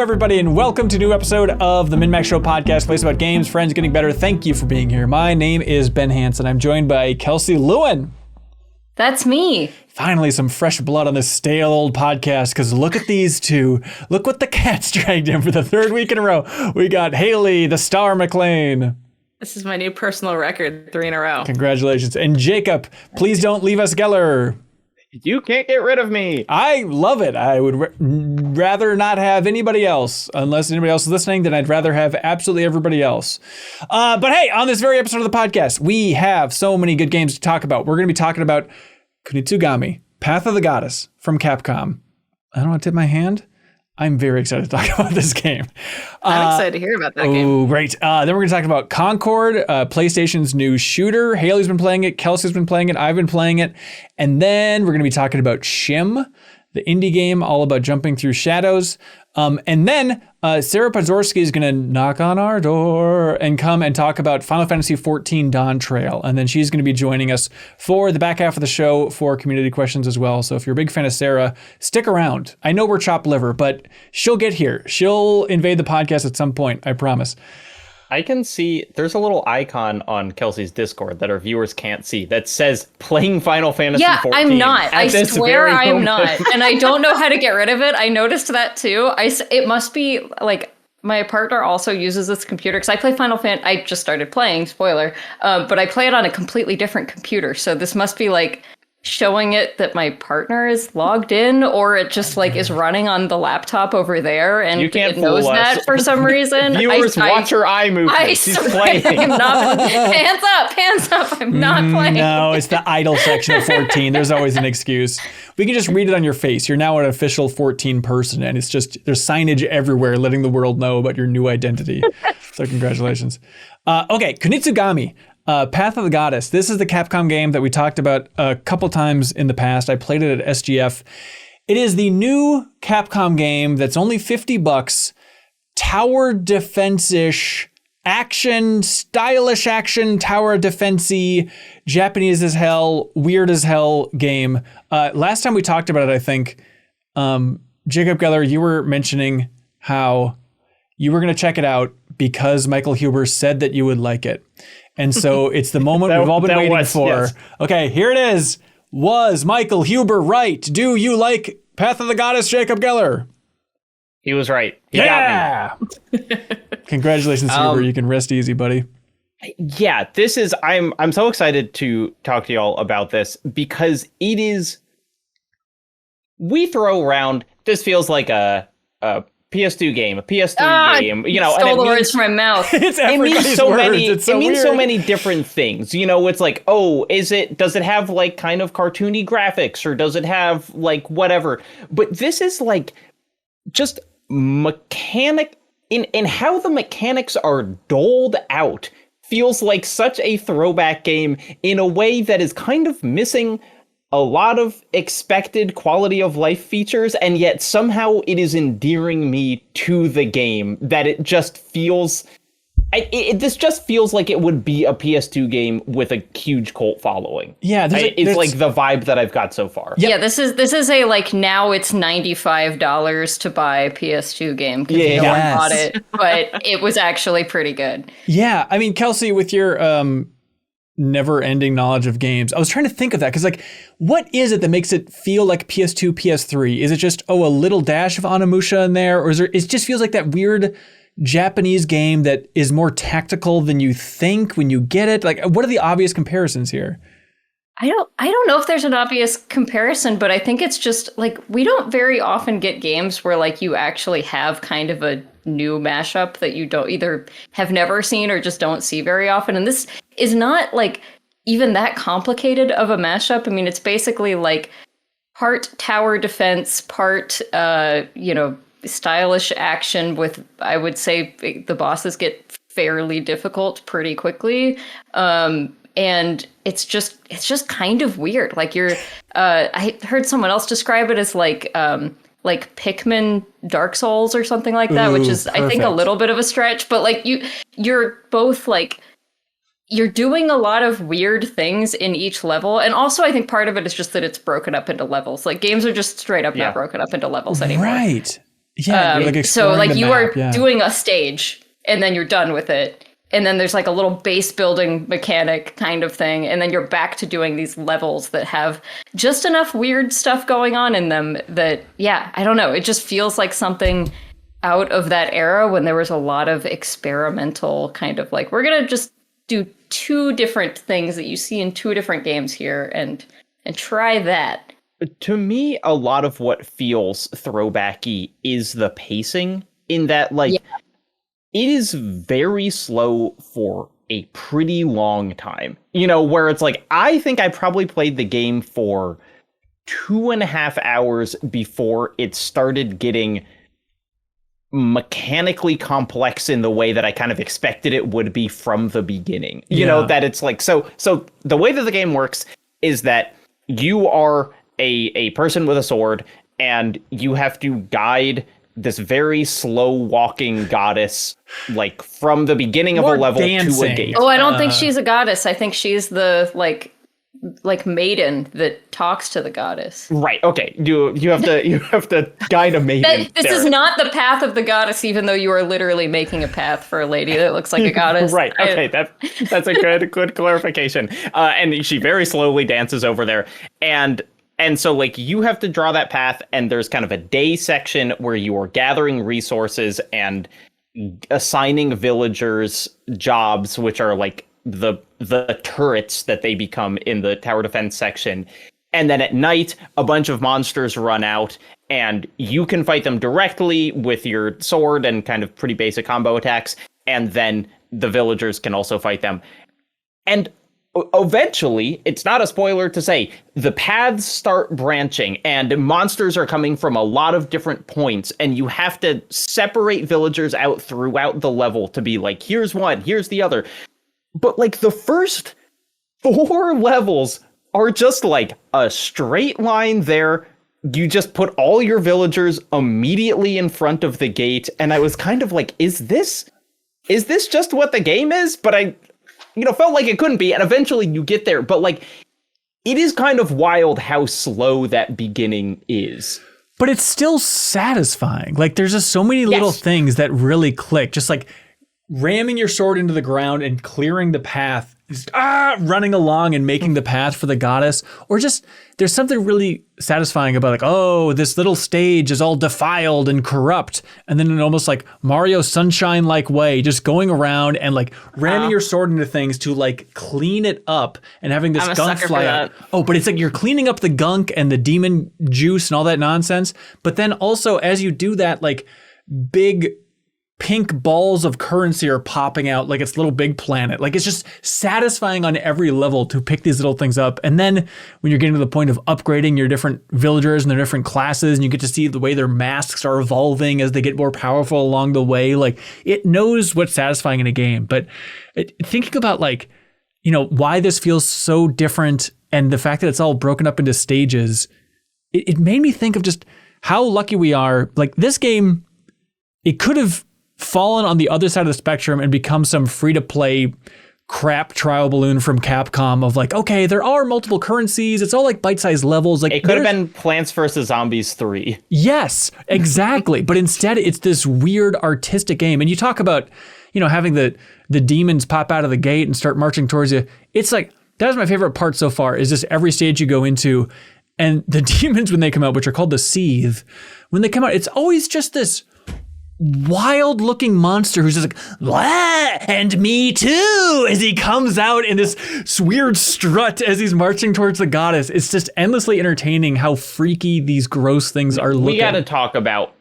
everybody, and welcome to a new episode of the MinnMax Show podcast, place about games, friends, getting better. Thank you for being here. My name is Ben Hansen. I'm joined by Kelsey Lewin. That's me. Finally, some fresh blood on this stale old podcast, because look at these two. Look what the cats dragged in for the third week in a row. We got Haley, the Star McLean. This is my new personal record, 3 in a row. Congratulations. And Jacob, please don't leave us Geller. You can't get rid of me. I love it. I would rather not have anybody else. Unless anybody else is listening, then I'd rather have absolutely everybody else. But hey, on this very episode of the podcast, we have so many good games to talk about. We're going to be talking about Kunitsu-Gami, Path of the Goddess from Capcom. I don't want to tip my hand. I'm very excited to talk about this game. I'm excited to hear about that game. Oh, great. Then we're going to talk about Concord, PlayStation's new shooter. Haley's been playing it. Kelsey's been playing it. I've been playing it. And then we're going to be talking about Schim, the indie game all about jumping through shadows. And then Sarah Pazorski is going to knock on our door and come and talk about Final Fantasy XIV Dawntrail. And then she's going to be joining us for the back half of the show for community questions as well. So if you're a big fan of Sarah, stick around. I know we're chopped liver, but she'll get here. She'll invade the podcast at some point, I promise. I can see there's a little icon on Kelsey's Discord that our viewers can't see that says playing Final Fantasy XIV. I'm not. I swear I am not. And I don't know how to get rid of it. I noticed that too. It must be like my partner also uses this computer because I play Final Fantasy. I just started playing, spoiler, but I play it on a completely different computer. So this must be like showing it that my partner is logged in, or it just like is running on the laptop over there, and it knows that for some reason. Viewers, watch her eye movement. She's playing. I'm not. Hands up! I'm not playing. No, it's the idle section of 14. There's always an excuse. We can just read it on your face. You're now an official 14 person, and it's just there's signage everywhere letting the world know about your new identity. So congratulations. Okay, Kunitsu-Gami. Path of the Goddess. This is the Capcom game that we talked about a couple times in the past. I played it at SGF. It is the new Capcom game that's only $50. Tower defense-ish action, stylish action, tower defense-y, Japanese as hell, weird as hell game. Last time we talked about it, I think, Jacob Geller, you were mentioning how you were going to check it out because Michael Huber said that you would like it. And so it's the moment we've all been waiting for. Yes. Okay, here it is. Was Michael Huber right? Do you like Path of the Goddess, Jacob Geller? He was right. He got me. Congratulations, Huber. You can rest easy, buddy. Yeah, this is. I'm so excited to talk to y'all about this because it is. We throw around. This feels like a PS2 game, a PS3 game, you know, stole and the words from my mouth. It means so words. many. It's so it means weird. so many different things. You know, it's like, oh, does it have like kind of cartoony graphics, or does it have like whatever? But this is like just mechanic in how the mechanics are doled out. Feels like such a throwback game in a way that is kind of missing a lot of expected quality of life features, and yet somehow it is endearing me to the game that it just feels... this just feels like it would be a PS2 game with a huge cult following. Yeah, it's like the vibe that I've got so far. Yeah, this is a like now it's $95 to buy a PS2 game because no one bought it, but it was actually pretty good. Yeah, I mean, Kelsey, with your never-ending knowledge of games, I was trying to think of that because, like, what is it that makes it feel like PS2, PS3? Is it just a little dash of Onimusha in there, or it just feels like that weird Japanese game that is more tactical than you think when you get it? Like, what are the obvious comparisons here? I don't know if there's an obvious comparison, but I think it's just like we don't very often get games where like you actually have kind of a new mashup that you don't either have never seen or just don't see very often. And this is not like even that complicated of a mashup. I mean, it's basically like part tower defense, part stylish action with, I would say, the bosses get fairly difficult pretty quickly. And it's just kind of weird. Like I heard someone else describe it as like Pikmin Dark Souls or something like that, which is, perfect. I think, a little bit of a stretch, but like you're both like, you're doing a lot of weird things in each level. And also I think part of it is just that it's broken up into levels. Like games are just straight up not broken up into levels anymore. Right. Yeah, you're, like, so exploring like the you map, are doing a stage and then you're done with it. And then there's like a little base building mechanic kind of thing. And then you're back to doing these levels that have just enough weird stuff going on in them that, yeah, I don't know. It just feels like something out of that era when there was a lot of experimental kind of like, we're going to just do two different things that you see in two different games here and try that. To me, a lot of what feels throwbacky is the pacing, in that, like, it is very slow for a pretty long time. You know, where it's like, I think I probably played the game for 2.5 hours before it started getting mechanically complex in the way that I kind of expected it would be from the beginning. You know, that it's like, so the way that the game works is that you are a person with a sword, and you have to guide this very slow walking goddess, like, from the beginning of a level to a gate. Oh, I don't think she's a goddess. I think she's the like maiden that talks to the goddess. Right. Okay. You have to guide a maiden. This is not the path of the goddess, even though you are literally making a path for a lady that looks like a goddess. Right. Okay. That's a good clarification. And she very slowly dances over there, and so, like, you have to draw that path, and there's kind of a day section where you are gathering resources and assigning villagers jobs, which are like the turrets that they become in the tower defense section. And then at night, a bunch of monsters run out, and you can fight them directly with your sword and kind of pretty basic combo attacks. And then the villagers can also fight them. And eventually, it's not a spoiler to say, the paths start branching and monsters are coming from a lot of different points, and you have to separate villagers out throughout the level to be like, here's one, here's the other. But like the first 4 levels are just like a straight line there. You just put all your villagers immediately in front of the gate, and I was kind of like, is this just what the game is? But I felt like it couldn't be, and eventually you get there. But, like, it is kind of wild how slow that beginning is. But it's still satisfying. Like, there's just so many little things that really click. Just, like, ramming your sword into the ground and clearing the path, running along and making the path for the goddess. Or just, there's something really satisfying about, like, oh, this little stage is all defiled and corrupt. And then in almost like Mario Sunshine-like way, just going around and, like, ramming your sword into things to, like, clean it up and having this gunk fly out. Oh, but it's like you're cleaning up the gunk and the demon juice and all that nonsense. But then also, as you do that, like, big pink balls of currency are popping out like it's Little Big Planet. Like, it's just satisfying on every level to pick these little things up. And then when you're getting to the point of upgrading your different villagers and their different classes, and you get to see the way their masks are evolving as they get more powerful along the way, like, it knows what's satisfying in a game. But thinking about, like, why this feels so different, and the fact that it's all broken up into stages, it made me think of just how lucky we are. Like, this game, it could have fallen on the other side of the spectrum and become some free-to-play crap trial balloon from Capcom of, like, okay, there are multiple currencies. It's all like bite-sized levels. Like, it could have been Plants vs. Zombies 3. Yes, exactly. But instead, it's this weird artistic game. And you talk about, having the demons pop out of the gate and start marching towards you. It's like, that is my favorite part so far, is just every stage you go into, and the demons, when they come out, which are called the XIV, when they come out, it's always just this wild looking monster who's just like, "Wah, and me too," as he comes out in this weird strut as he's marching towards the goddess. It's just endlessly entertaining how freaky these gross things are looking. We got to talk about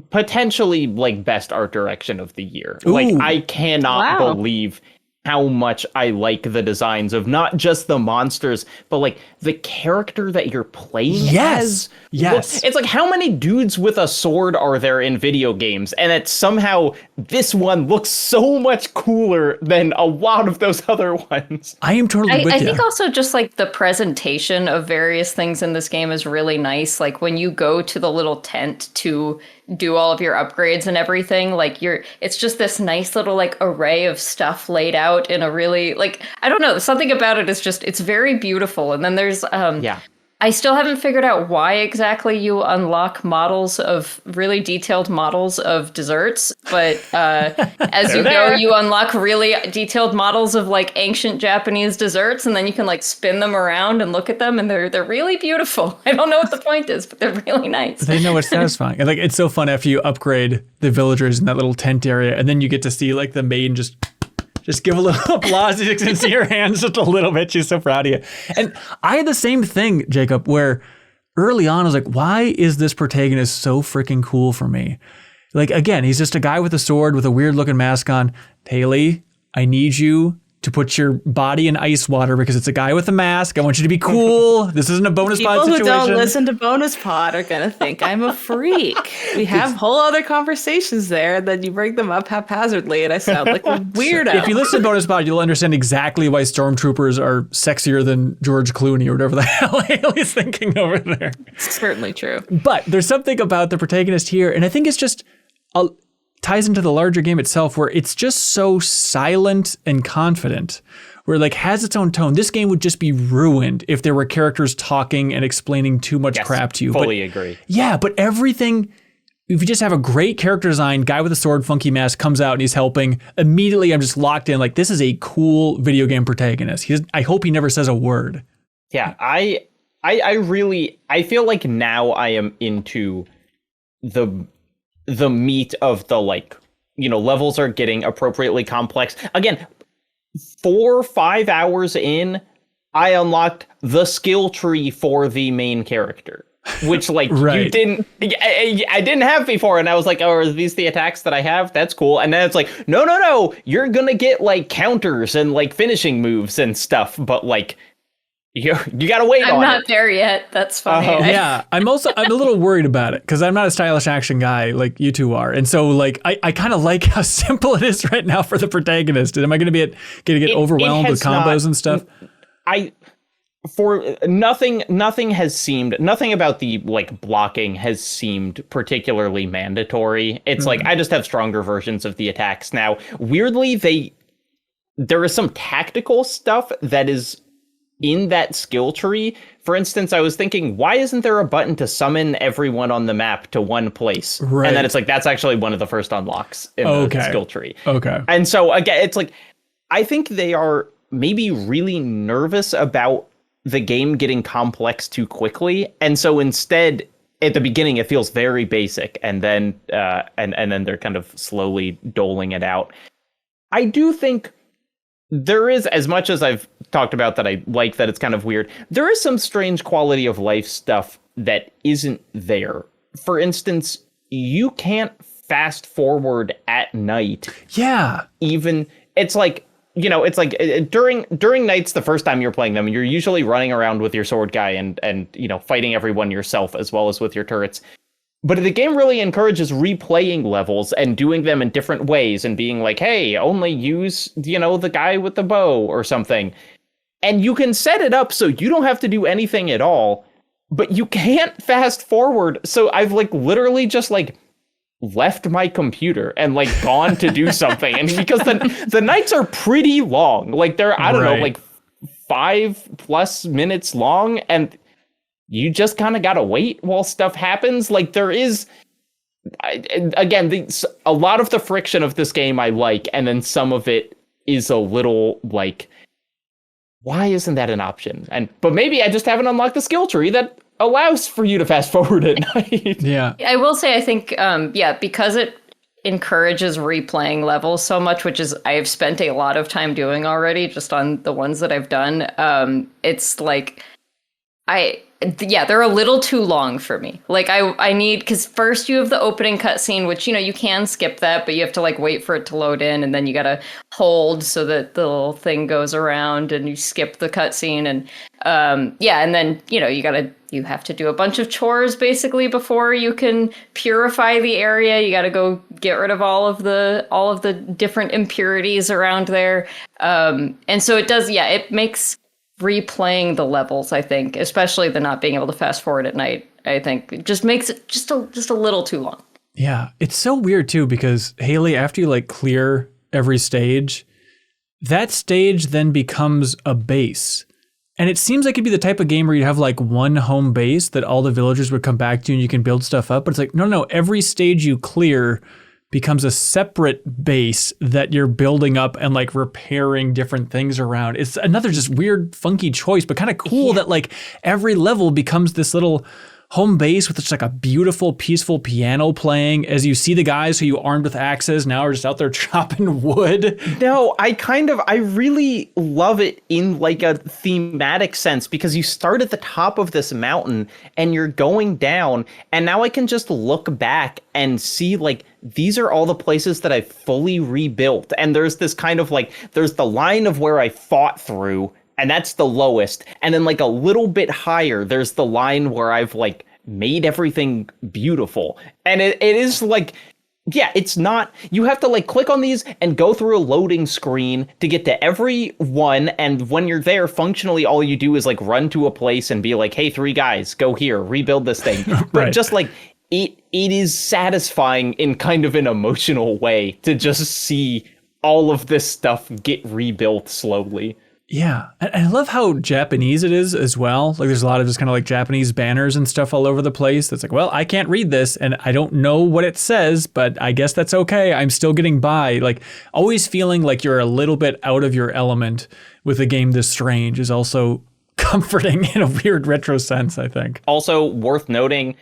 potentially, like, best art direction of the year. Ooh. Like, I cannot believe how much I like the designs of not just the monsters, but, like, the character that you're playing as. Yes. It's like, how many dudes with a sword are there in video games? And it's somehow this one looks so much cooler than a lot of those other ones. I am totally with you. I think also just, like, the presentation of various things in this game is really nice. Like, when you go to the little tent to do all of your upgrades and everything, like, it's just this nice little, like, array of stuff laid out in a really, like, I don't know, something about it is just, it's very beautiful. And then there's I still haven't figured out why exactly you unlock really detailed models of desserts, but as you go, you unlock really detailed models of like ancient Japanese desserts, and then you can like spin them around and look at them, and they're really beautiful. I don't know what the point is, but they're really nice. They know it's satisfying. And like it's so fun after you upgrade the villagers in that little tent area, and then you get to see like the maiden just give a little applause. You can see her hands just a little bit. She's so proud of you. And I had the same thing, Jacob, where early on I was like, why is this protagonist so freaking cool for me? Like, again, he's just a guy with a sword with a weird looking mask on. Haley, I need you to put your body in ice water because it's a guy with a mask. I want you to be cool. This isn't a bonus pod situation. People who don't listen to bonus pod are going to think I'm a freak. We have whole other conversations there, and then you bring them up haphazardly, and I sound like a weirdo. If you listen to bonus pod, you'll understand exactly why stormtroopers are sexier than George Clooney or whatever the hell Haley's thinking over there. It's certainly true. But there's something about the protagonist here, and I think it's just ties into the larger game itself, where it's just so silent and confident, where it like has its own tone. This game would just be ruined if there were characters talking and explaining too much crap to you. Fully agree. Yeah, but everything, if you just have a great character design, guy with a sword, funky mask comes out and he's helping, immediately I'm just locked in. Like, this is a cool video game protagonist. I hope he never says a word. Yeah, I feel like now I am into the meat of the, like, you know, levels are getting appropriately complex. Again, 4 or 5 hours in, I unlocked the skill tree for the main character, which like I didn't have before. And I was like, oh, are these the attacks that I have? That's cool. And then it's like, no, you're going to get like counters and like finishing moves and stuff. But like, you gotta wait on it. I'm not there yet. That's funny. Yeah, I'm a little worried about it because I'm not a stylish action guy like you two are, and so like I kind of like how simple it is right now for the protagonist. Am I going to get overwhelmed with combos and stuff? Nothing about the like blocking has seemed particularly mandatory. It's like I just have stronger versions of the attacks now. Weirdly, there is some tactical stuff that is in that skill tree. For instance, I was thinking, why isn't there a button to summon everyone on the map to one place? Right. And then it's like, that's actually one of the first unlocks in the skill tree. Okay. And so again, it's like, I think they are maybe really nervous about the game getting complex too quickly. And so instead, at the beginning, it feels very basic. And then, and then they're kind of slowly doling it out. I do think there is, as much as I've talked about that I like that it's kind of weird, there is some strange quality of life stuff that isn't there. For instance, you can't fast forward at night. Yeah. Even, it's like, you know, it's like during nights, the first time you're playing them, you're usually running around with your sword guy and you know, fighting everyone yourself as well as with your turrets. But the game really encourages replaying levels and doing them in different ways and being like, hey, only use, you know, the guy with the bow or something. And you can set it up so you don't have to do anything at all, but you can't fast forward. So I've like literally just like left my computer and like gone to do something. And because the nights are pretty long, like they're, I don't know, like 5+ minutes long. And you just kind of got to wait while stuff happens. Like there is, again, a lot of the friction of this game I like, and then some of it is a little like, why isn't that an option? But maybe I just haven't unlocked the skill tree that allows for you to fast forward at night. Yeah. I will say, I think, because it encourages replaying levels so much, which is I've spent a lot of time doing already just on the ones that I've done. It's like, they're a little too long for me. Like I need, because first you have the opening cutscene, which, you know, you can skip that, but you have to like wait for it to load in, and then you got to hold so that the little thing goes around and you skip the cutscene. And and then, you know, you have to do a bunch of chores basically before you can purify the area. You got to go get rid of all of the different impurities around there. And so it does, it makes replaying the levels, I think, especially the not being able to fast forward at night, I think it just makes it just a little too long. Yeah, it's so weird too, because Haley, after you like clear every stage, that stage then becomes a base. And it seems like it'd be the type of game where you'd have like one home base that all the villagers would come back to and you can build stuff up. But it's like, no, every stage you clear becomes a separate base that you're building up and like repairing different things around. It's another just weird, funky choice, but kind of cool that like every level becomes this little home base with just like a beautiful, peaceful piano playing as you see the guys who you armed with axes now are just out there chopping wood. No, I really love it in like a thematic sense because you start at the top of this mountain and you're going down, and now I can just look back and see like these are all the places that I fully rebuilt. And there's this kind of like, there's the line of where I fought through, and that's the lowest. And then like a little bit higher, there's the line where I've like made everything beautiful. And it is like, yeah, it's not, you have to like click on these and go through a loading screen to get to every one. And when you're there, functionally, all you do is like run to a place and be like, hey, 3 guys, go here, rebuild this thing. But Right. just like, it is satisfying in kind of an emotional way to just see all of this stuff get rebuilt slowly. Yeah. And I love how Japanese it is as well. Like there's a lot of just kind of like Japanese banners and stuff all over the place. That's like, well, I can't read this and I don't know what it says, but I guess that's okay. I'm still getting by. Like always feeling like you're a little bit out of your element with a game this strange is also comforting in a weird retro sense, I think. Also worth noting,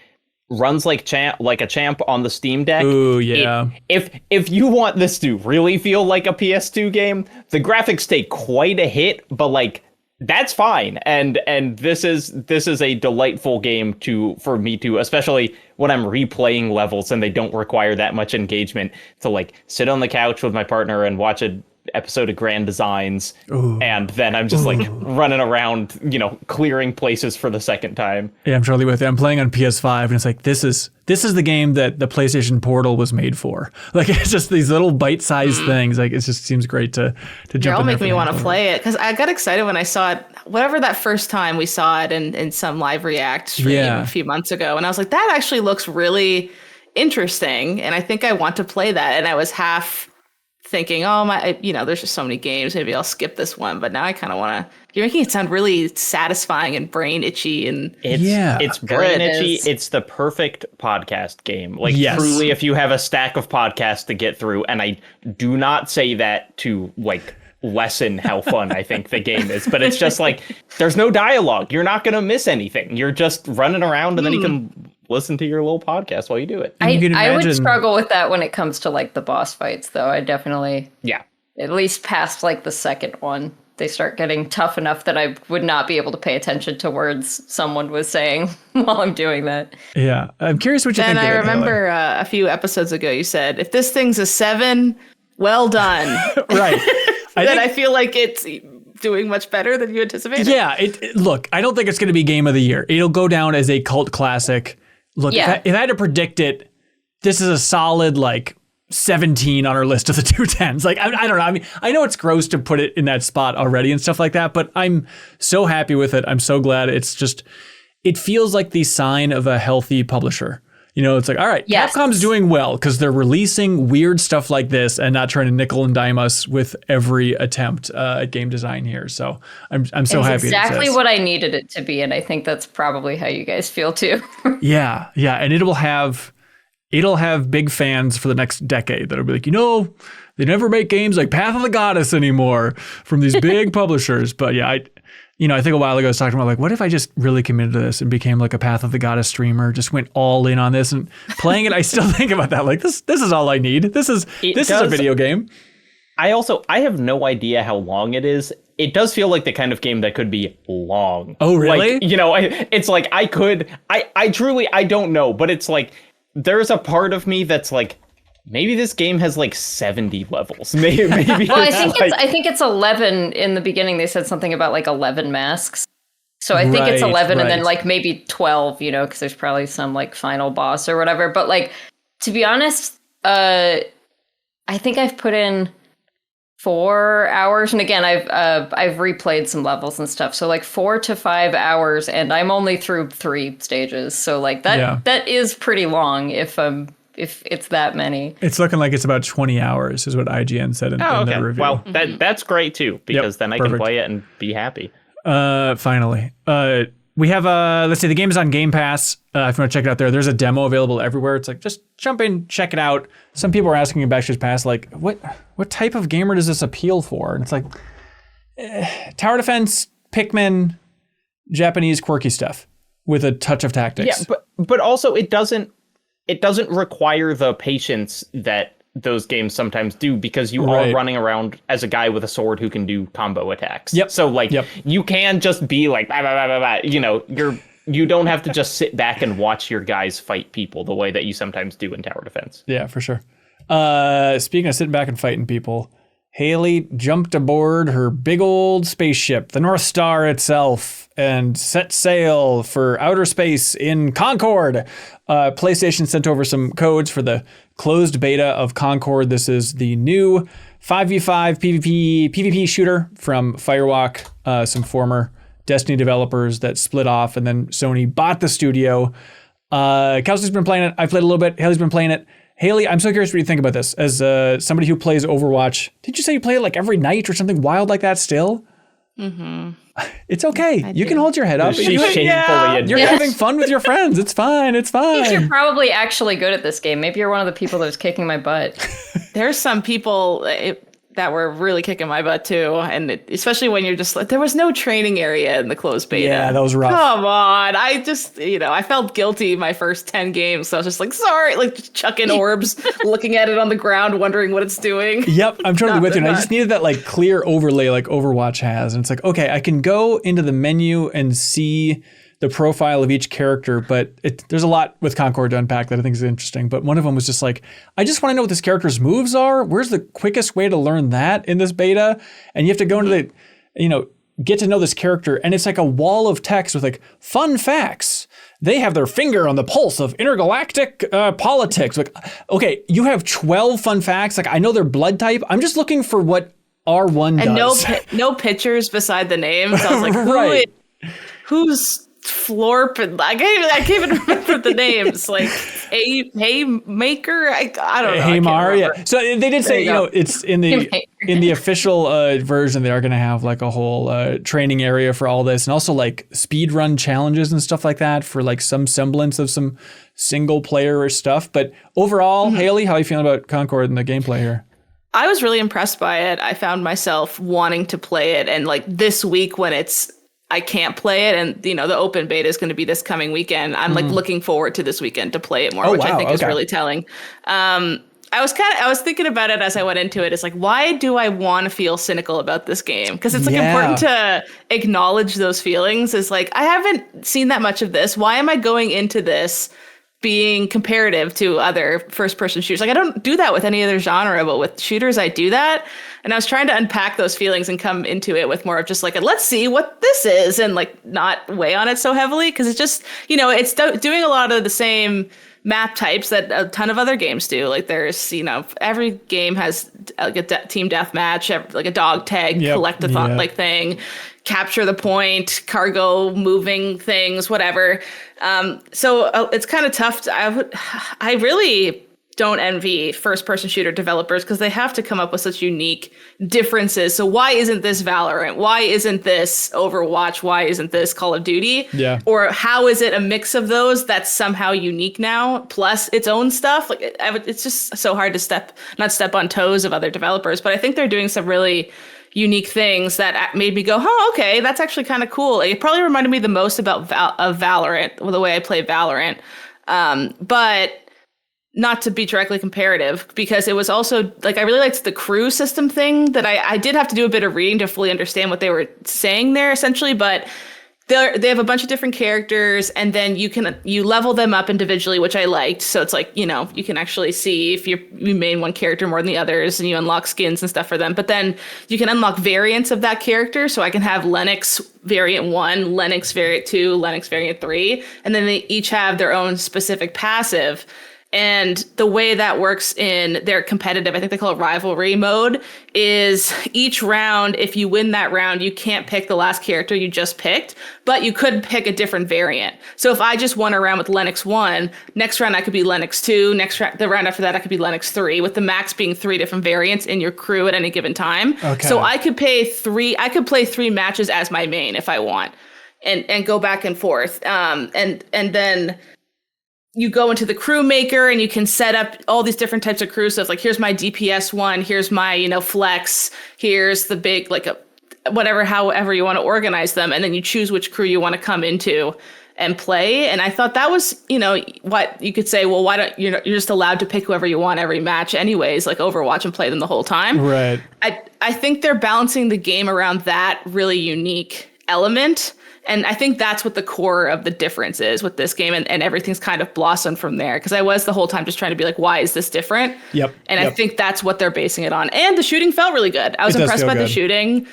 runs like a champ on the Steam Deck. Ooh, yeah. If you want this to really feel like a PS2 game, the graphics take quite a hit, but like that's fine. And this is a delightful game for me to, especially when I'm replaying levels and they don't require that much engagement, to like sit on the couch with my partner and watch an episode of Grand Designs. Ooh. And then I'm just like running around, clearing places for the second time. Yeah, I'm totally with you. I'm playing on PS5 and it's like, this is the game that the PlayStation Portal was made for. Like it's just these little bite-sized things. Like it just seems great to jump You'll in there make for me the want to handle. play it because I got excited when I saw it. Whatever that first time we saw it in some live react stream a few months ago, and I was like, that actually looks really interesting, and I think I want to play that. And I was half thinking, there's just so many games, maybe I'll skip this one. But now I kind of want to. You're making it sound really satisfying and brain itchy, and It's brain It itchy. is. It's the perfect podcast game. Like Yes. truly, if you have a stack of podcasts to get through, and I do not say that to like lessen how fun I think the game is, but it's just like there's no dialogue. You're not gonna miss anything. You're just running around, and then you can listen to your little podcast while you do it. And you can I would imagine- struggle with that when it comes to like the boss fights, though. I definitely, Yeah. at least past like the second one, they start getting tough enough that I would not be able to pay attention to words someone was saying while I'm doing that. Yeah. I'm curious what you then think I of it, remember a few episodes ago you said, if this thing's a 7, well done. Taylor. Right. I feel like it's doing much better than you anticipated. Yeah, look, I don't think it's going to be game of the year. It'll go down as a cult classic. Look, Yeah. if I had to predict it, this is a solid like 17 on our list of the 210s. Like, I don't know. I mean, I know it's gross to put it in that spot already and stuff like that, but I'm so happy with it. I'm so glad. It's just, it feels like the sign of a healthy publisher. It's like, all right, Yes. Capcom's doing well because they're releasing weird stuff like this and not trying to nickel and dime us with every attempt at game design here. So I'm so It's happy. exactly what I needed it to be, and I think that's probably how you guys feel too. Yeah, and it'll have big fans for the next decade that'll be like, they never make games like Path of the Goddess anymore from these big publishers. But yeah, I think a while ago I was talking about like, what if I just really committed to this and became like a Path of the Goddess streamer, just went all in on this and playing it. I still think about that. Like this is all I need. This is a video game. I have no idea how long it is. It does feel like the kind of game that could be long. Oh, really? Like, it's like I truly, I don't know, but it's like, there's a part of me that's like, maybe this game has like 70 levels. Maybe. Well, I think it's 11 in the beginning. They said something about like 11 masks. So I think it's 11 and then like maybe 12, because there's probably some like final boss or whatever. But like, to be honest, I think I've put in 4 hours. And again, I've replayed some levels and stuff. So like 4 to 5 hours, and I'm only through 3 stages. So like that is pretty long if it's that many. It's looking like it's about 20 hours is what IGN said in their review. Well, that's great too, because then I perfect. can play it and be happy. Finally. We have, let's see, the game is on Game Pass. If you want to check it out there, there's a demo available everywhere. It's like, just jump in, check it out. Some people are asking about Backstreet Pass, like, what type of gamer does this appeal for? And it's like, tower defense, Pikmin, Japanese quirky stuff with a touch of tactics. Yeah, but also it doesn't require the patience that those games sometimes do, because you are running around as a guy with a sword who can do combo attacks. Yep. So like you can just be like, bah, bah, bah, bah, bah. You know, you don't have to just sit back and watch your guys fight people the way that you sometimes do in tower defense. Yeah, for sure. Speaking of sitting back and fighting people, Haley jumped aboard her big old spaceship, the North Star itself, and set sail for outer space in Concord. PlayStation sent over some codes for the closed beta of Concord. This is the new 5v5 PvP shooter from Firewalk, some former Destiny developers that split off, and then Sony bought the studio. Kelsey's been playing it. I've played a little bit. Haley's been playing it. Haley, I'm so curious what you think about this. As somebody who plays Overwatch, did you say you play it like every night or something wild like that still? Mm-hmm. It's okay. You can hold your head up. She's shamefully You're having fun with your friends. It's fine. It's I think fine. you're probably actually good at this game. Maybe you're one of the people that was kicking my butt. There's some people that were really kicking my butt too, and especially when you're just like, there was no training area in the closed beta. Yeah, that was rough. Come on, I just, I felt guilty my first 10 games, so I was just like, sorry, like just chucking orbs, looking at it on the ground, wondering what it's doing. Yep, I'm totally with you. And I just needed that like clear overlay like Overwatch has, and it's like, okay, I can go into the menu and see the profile of each character, but there's a lot with Concord to unpack that I think is interesting. But one of them was just like, I just want to know what this character's moves are. Where's the quickest way to learn that in this beta? And you have to go into the, get to know this character. And it's like a wall of text with like fun facts. They have their finger on the pulse of intergalactic politics. Like, okay, you have 12 fun facts. Like, I know their blood type. I'm just looking for what R1 does. And no pictures beside the names. I was like, who's Florp, and I can't even remember the names. Like Haymaker, I don't know. Haymar, yeah. So they did say, it's in the official version, they are going to have like a whole training area for all this, and also like speed run challenges and stuff like that for like some semblance of some single player stuff. But overall, Haley, how are you feeling about Concord and the gameplay here? I was really impressed by it. I found myself wanting to play it, and like this week when I can't play it, and the open beta is going to be this coming weekend. I'm like looking forward to this weekend to play it more, which I think is really telling. I was thinking about it as I went into it. It's like, why do I want to feel cynical about this game? Because it's like important to acknowledge those feelings. It's like, I haven't seen that much of this. Why am I going into this being comparative to other first-person shooters? Like, I don't do that with any other genre, but with shooters, I do that. And I was trying to unpack those feelings and come into it with more of just like, let's see what this is, and like not weigh on it so heavily, because it's just, it's doing a lot of the same map types that a ton of other games do. Like there's, every game has like a team deathmatch, like a dog tag, collectathon like thing, capture the point, cargo moving things, whatever. So it's kind of tough. I really don't envy first-person shooter developers, because they have to come up with such unique differences. So why isn't this Valorant? Why isn't this Overwatch? Why isn't this Call of Duty? Yeah. Or how is it a mix of those that's somehow unique now, plus its own stuff? Like it's just so hard to not step on toes of other developers. But I think they're doing some really unique things that made me go, oh, okay, that's actually kind of cool. It probably reminded me the most about Valorant, the way I play Valorant. But not to be directly comparative, because it was also like, I really liked the crew system thing that I did have to do a bit of reading to fully understand what they were saying there, essentially. But they have a bunch of different characters, and then you level them up individually, which I liked. So it's like, you can actually see if you main one character more than the others, and you unlock skins and stuff for them. But then you can unlock variants of that character. So I can have Lennox variant 1, Lennox variant 2, Lennox variant 3, and then they each have their own specific passive. And the way that works in their competitive, I think they call it rivalry mode, is each round, if you win that round, you can't pick the last character you just picked, but you could pick a different variant. So if I just won a round with Lennox 1, next round I could be Lennox 2, the round after that I could be Lennox 3, with the max being 3 different variants in your crew at any given time. Okay. So I could play 3 matches as my main if I want, and go back and forth. And then you go into the crew maker and you can set up all these different types of crews. So it's like, here's my DPS one, here's my, flex, here's the big, however you want to organize them. And then you choose which crew you want to come into and play. And I thought that was, what you could say, well, why don't you're just allowed to pick whoever you want every match anyways, like Overwatch, and play them the whole time. Right. I think they're balancing the game around that really unique element. And I think that's what the core of the difference is with this game, and everything's kind of blossomed from there. Because I was the whole time just trying to be like, why is this different? Yep. And I think that's what they're basing it on. And the shooting felt really good. I was impressed by the shooting.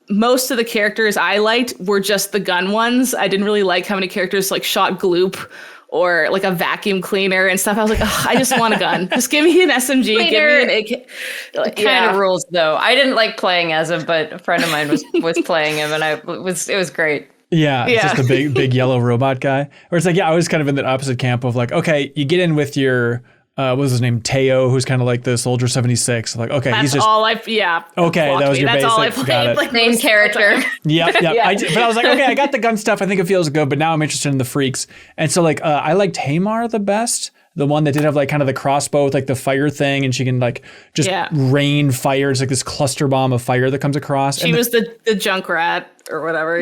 Most of the characters I liked were just the gun ones. I didn't really like how many characters like shot gloop or like a vacuum cleaner and stuff. I was like, I just want a gun. Just give me an SMG. Cleaner, give me an AK. Kind of rules though. I didn't like playing as him, but a friend of mine was playing him, and it was great. Yeah, it's just a big yellow robot guy. Or it's like, I was kind of in the opposite camp of like, okay, you get in with your what was his name? Teo, who's kind of like the Soldier 76. Like, okay, that's he's just all okay, that was your that's basic. all I played. Got it. Like, Same character. Yep. Yeah. But I was like, okay, I got the gun stuff. I think it feels good, but now I'm interested in the freaks. And so like, I liked Hamar the best. The one that did have like kind of the crossbow with like the fire thing, and she can like just rain fire. It's like this cluster bomb of fire that comes across. She was the Junkrat or whatever.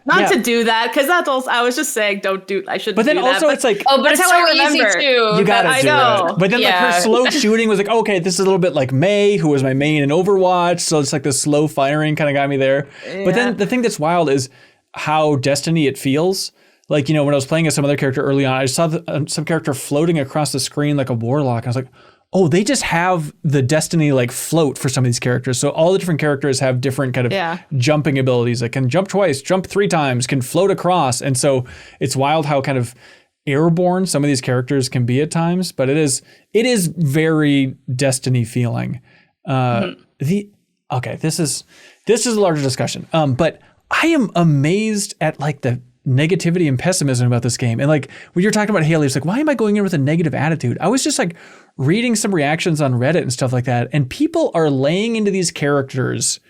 Not to do that, because that's also, I was just saying, don't do. I shouldn't. But then do also that, it's like, but it's so easy too. You gotta do it. But then like her Yeah. slow shooting was like, okay, this is a little bit like Mei, who was my main in Overwatch. So it's like the slow firing kind of got me there. Yeah. But then the thing that's wild is how Destiny it feels. Like, when I was playing as some other character early on, I saw some character floating across the screen like a warlock. I was like, oh, they just have the Destiny like float for some of these characters. So all the different characters have different kind of jumping abilities. Like can jump twice, jump 3 times, can float across. And so it's wild how kind of airborne some of these characters can be at times. But it is very Destiny feeling. This is a larger discussion. But I am amazed at like the negativity and pessimism about this game. And like when you're talking about Haley, it's like, why am I going in with a negative attitude? I was just like reading some reactions on Reddit and stuff like that, and people are laying into these characters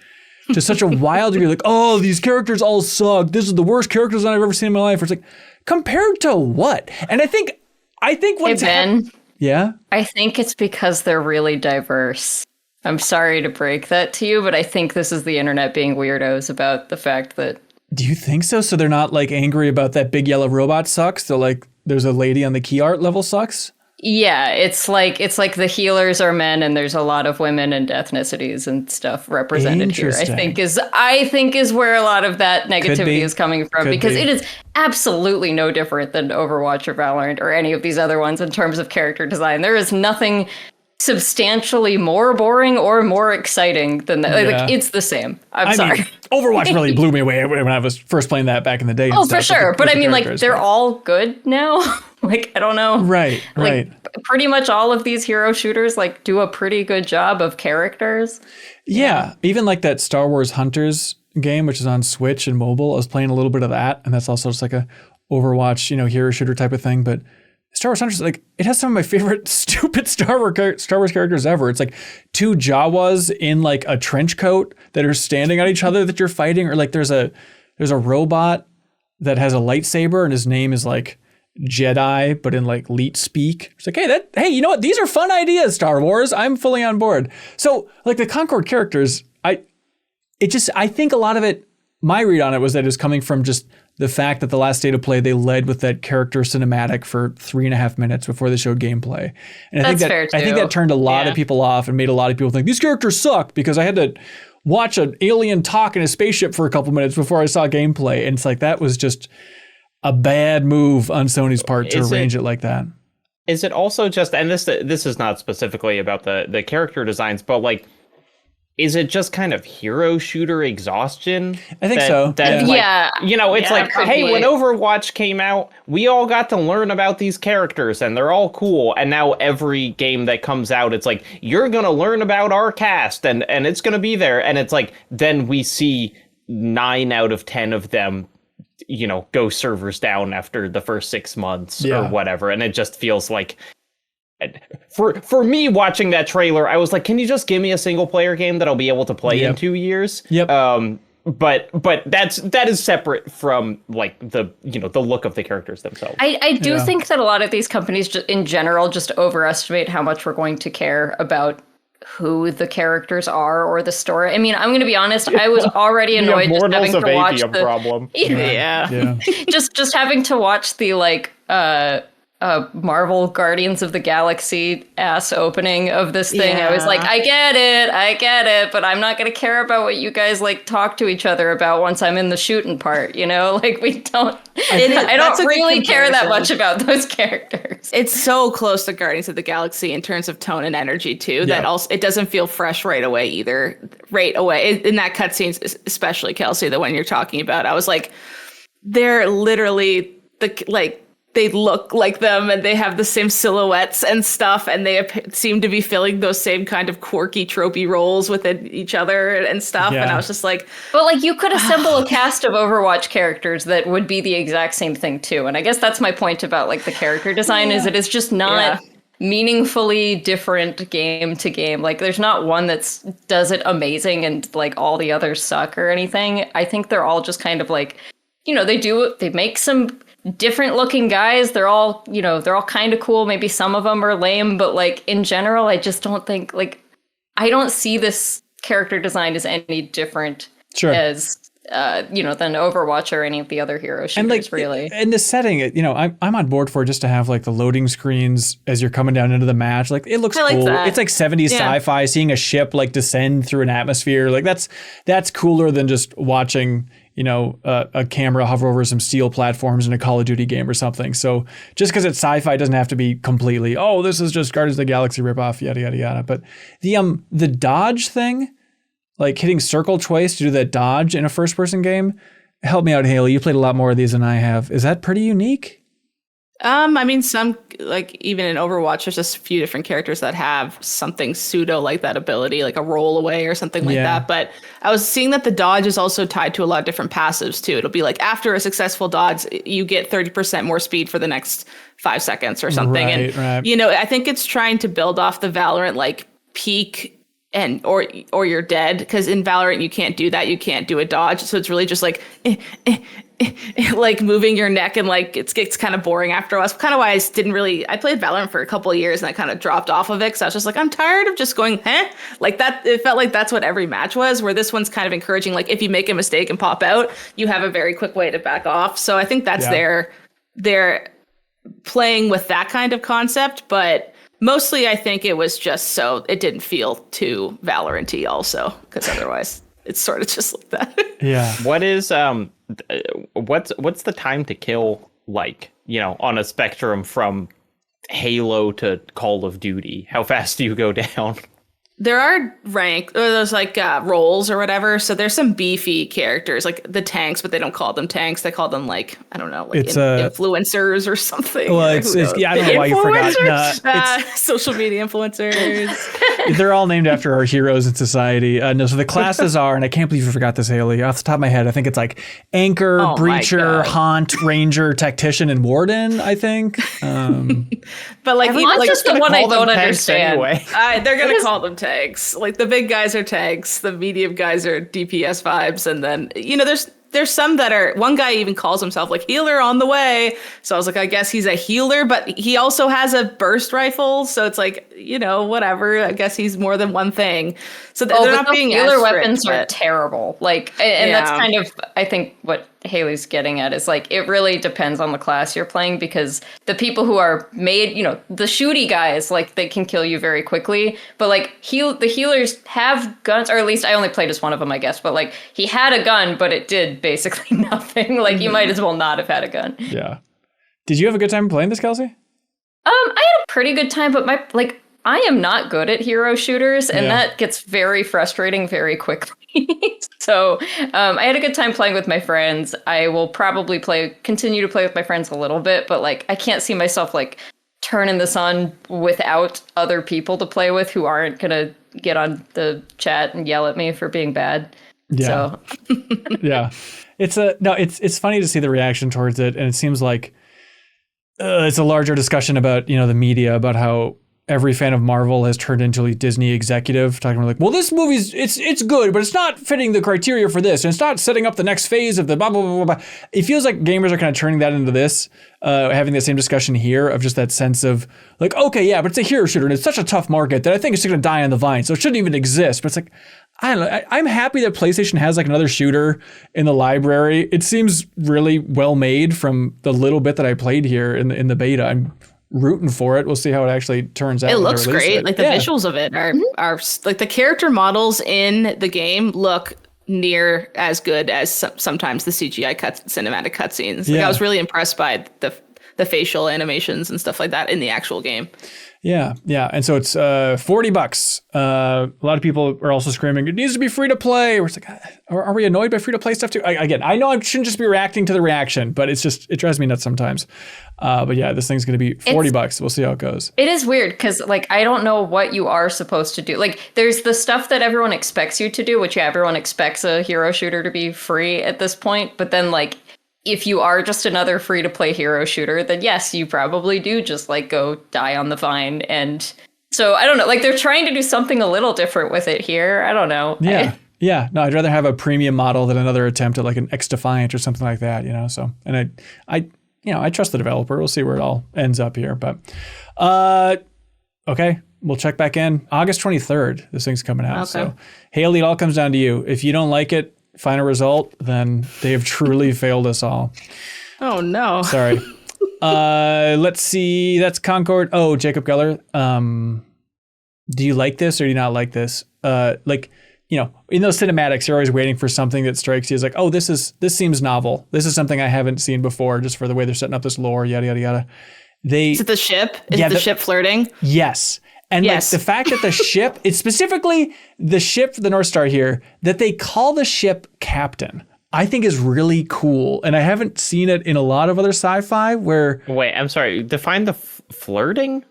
to such a wild degree, like, oh, these characters all suck. This is the worst character design I've ever seen in my life. It's like, compared to what? And I think what's Ben, yeah, I think it's because they're really diverse. I'm sorry to break that to you, but I think this is the internet being weirdos about the fact that. Do you think so? So they're not like angry about that big yellow robot sucks? They're like, there's a lady on the key art level sucks? Yeah, it's like the healers are men, and there's a lot of women and ethnicities and stuff represented here. I think is where a lot of that negativity is coming from, because it is absolutely no different than Overwatch or Valorant or any of these other ones in terms of character design. There is nothing substantially more boring or more exciting than that. Yeah. Like, it's the same. I sorry. mean, Overwatch really blew me away when I was first playing that back in the day. Oh, for sure. But I mean, like, they're all good now. Like, I don't know. Right. Like, pretty much all of these hero shooters, like, do a pretty good job of characters. Yeah. Even like that Star Wars Hunters game, which is on Switch and mobile. I was playing a little bit of that. And that's also just like a Overwatch, hero shooter type of thing. But Star Wars Hunters, like, it has some of my favorite stupid Star Wars characters ever. It's like 2 Jawas in like a trench coat that are standing on each other that you're fighting, or like there's a robot that has a lightsaber and his name is like Jedi, but in like Leet speak. It's like, hey, you know what? These are fun ideas, Star Wars. I'm fully on board. So like the Concord characters, I think a lot of it, my read on it was that it was coming from just the fact that the last state of play, they led with that character cinematic for 3.5 minutes before they showed gameplay. And I think that turned a lot of people off and made a lot of people think these characters suck, because I had to watch an alien talk in a spaceship for a couple minutes before I saw gameplay. And it's like, that was just a bad move on Sony's part to arrange it like that. Is it also just, and this is not specifically about the character designs, but like, is it just kind of hero shooter exhaustion? I think so. It's like, hey, when Overwatch came out, we all got to learn about these characters and they're all cool. And now every game that comes out, it's like, you're going to learn about our cast and it's going to be there. And it's like, then we see 9 out of 10 of them, go servers down after the first 6 months or whatever. And it just feels like, for me watching that trailer, I was like, can you just give me a single player game that I'll be able to play in 2 years? Yep. But that is separate from like the look of the characters themselves. I do think that a lot of these companies just, in general, just overestimate how much we're going to care about who the characters are or the story. I mean, I'm going to be honest. I was already annoyed just having to watch the problem. Just having to watch the Marvel Guardians of the Galaxy ass opening of this thing. I was like, I get it, but I'm not going to care about what you guys like talk to each other about once I'm in the shooting part, Like we don't, I don't really care that much about those characters. It's so close to Guardians of the Galaxy in terms of tone and energy too, that also it doesn't feel fresh right away either. Right away. In that cutscene, especially Kelsey, the one you're talking about, I was like, they're literally they look like them and they have the same silhouettes and stuff. And they seem to be filling those same kind of quirky, tropey roles within each other and stuff. Yeah. And I was just like... But you could assemble a cast of Overwatch characters that would be the exact same thing too. And I guess that's my point about the character design is it is just not meaningfully different game to game. There's not one that does it amazing and all the others suck or anything. I think they're all just kind of they make some different looking guys. They're all kind of cool. Maybe some of them are lame, but in general, I just don't think I don't see this character design as any different as than Overwatch or any of the other hero shooters, really. In the setting, I'm on board for just to have the loading screens as you're coming down into the match. It looks cool. That. It's 70s sci-fi, seeing a ship descend through an atmosphere. That's cooler than just watching a camera hover over some steel platforms in a Call of Duty game or something. So just because it's sci-fi doesn't have to be completely, this is just Guardians of the Galaxy ripoff, yada, yada, yada. But the dodge thing, hitting circle twice to do that dodge in a first-person game, help me out, Haley. You played a lot more of these than I have. Is that pretty unique? I mean, some even in Overwatch, there's just a few different characters that have something pseudo like that ability, like a roll away or something like that. But I was seeing that the dodge is also tied to a lot of different passives too. It'll be after a successful dodge, you get 30% more speed for the next 5 seconds or something. Right. I think it's trying to build off the Valorant peak and or you're dead, because in Valorant you can't do that. You can't do a dodge, so it's really just moving your neck, and it gets kind of boring after a while. That's kind of why I played Valorant for a couple of years and I kind of dropped off of it, because I was just I'm tired of just going like that. It felt like that's what every match was, where this one's kind of encouraging, if you make a mistake and pop out, you have a very quick way to back off. So I think that's they're playing with that kind of concept, but mostly I think it was just so it didn't feel too Valorant-y also, because otherwise it's sort of just like that. Yeah. What is what's the time to kill on a spectrum from Halo to Call of Duty? How fast do you go down? There are there's roles or whatever. So there's some beefy characters, the tanks, but they don't call them tanks. They call them I don't know, influencers or something. Well, I don't know why you forgot. Social media influencers. They're all named after our heroes in society. No, so the classes are, and I can't believe you forgot this, Haley. Off the top of my head, I think it's Anchor, Breacher, Haunt, Ranger, Tactician, and Warden, I think. But Haunt's just the one I don't understand. Anyway. They're going to call them tanks. The big guys are tanks, the medium guys are DPS vibes, and then there's some that are, one guy even calls himself healer on the way. So I was I guess he's a healer, but he also has a burst rifle, so it's whatever. I guess he's more than one thing. So they're not being healer weapons are terrible. And that's kind of, I think, what Haley's getting at is it really depends on the class you're playing, because the people who are made, the shooty guys, they can kill you very quickly, but the healers have guns, or at least I only played as one of them, I guess, but he had a gun, but it did basically nothing. You might as well not have had a gun. Yeah. Did you have a good time playing this, Kelsey? I had a pretty good time, but I am not good at hero shooters, and that gets very frustrating very quickly. So I had a good time playing with my friends. I will probably continue to play with my friends a little bit, but like I can't see myself like turning this on without other people to play with who aren't gonna get on the chat and yell at me for being bad. Yeah. So. Yeah. It's funny to see the reaction towards it, and it seems like it's a larger discussion about, you know, the media, about how every fan of Marvel has turned into a Disney executive talking about like, well, this movie's it's good, but it's not fitting the criteria for this, and it's not setting up the next phase of the blah blah blah blah. It feels like gamers are kind of turning that into this, having the same discussion here of just that sense of like, okay, yeah, but it's a hero shooter and it's such a tough market that I think it's going to die on the vine, so it shouldn't even exist. But it's like, I don't know. I'm happy that PlayStation has like another shooter in the library. It seems really well made from the little bit that I played here in the beta. I'm rooting for it. We'll see how it actually turns out. It looks great. Like the visuals of it are like the character models in the game look near as good as sometimes the CGI cinematic cutscenes. Like I was really impressed by the facial animations and stuff like that in the actual game. Yeah. And so it's $40. A lot of people are also screaming, it needs to be free to play. We're like, are we annoyed by free to play stuff too? Again, I know I shouldn't just be reacting to the reaction, but it drives me nuts sometimes. But yeah, this thing's going to be $40. We'll see how it goes. It is weird because like I don't know what you are supposed to do. Like there's the stuff that everyone expects you to do, which everyone expects a hero shooter to be free at this point. But then like if you are just another free to play hero shooter, then yes, you probably do just like go die on the vine. And so I don't know, like they're trying to do something a little different with it here. I don't know. Yeah. No, I'd rather have a premium model than another attempt at like an X Defiant or something like that, you know? So, and I trust the developer. We'll see where it all ends up here, but, okay. We'll check back in August 23rd. This thing's coming out. Okay. So Haley, it all comes down to you. If you don't like it, final result, then they have truly failed us all. Oh no. Sorry. Let's see. That's Concord. Oh, Jacob Geller. Do you like this or do you not like this? Like, you know, in those cinematics, you're always waiting for something that strikes you as like, oh, this seems novel. This is something I haven't seen before, just for the way they're setting up this lore, yada, yada, yada. Is it the ship? Is the ship flirting? Yes. And like the fact that the ship, it's specifically the ship, the North Star here, that they call the ship Captain, I think is really cool. And I haven't seen it in a lot of other sci-fi where... Wait, I'm sorry. Define the flirting?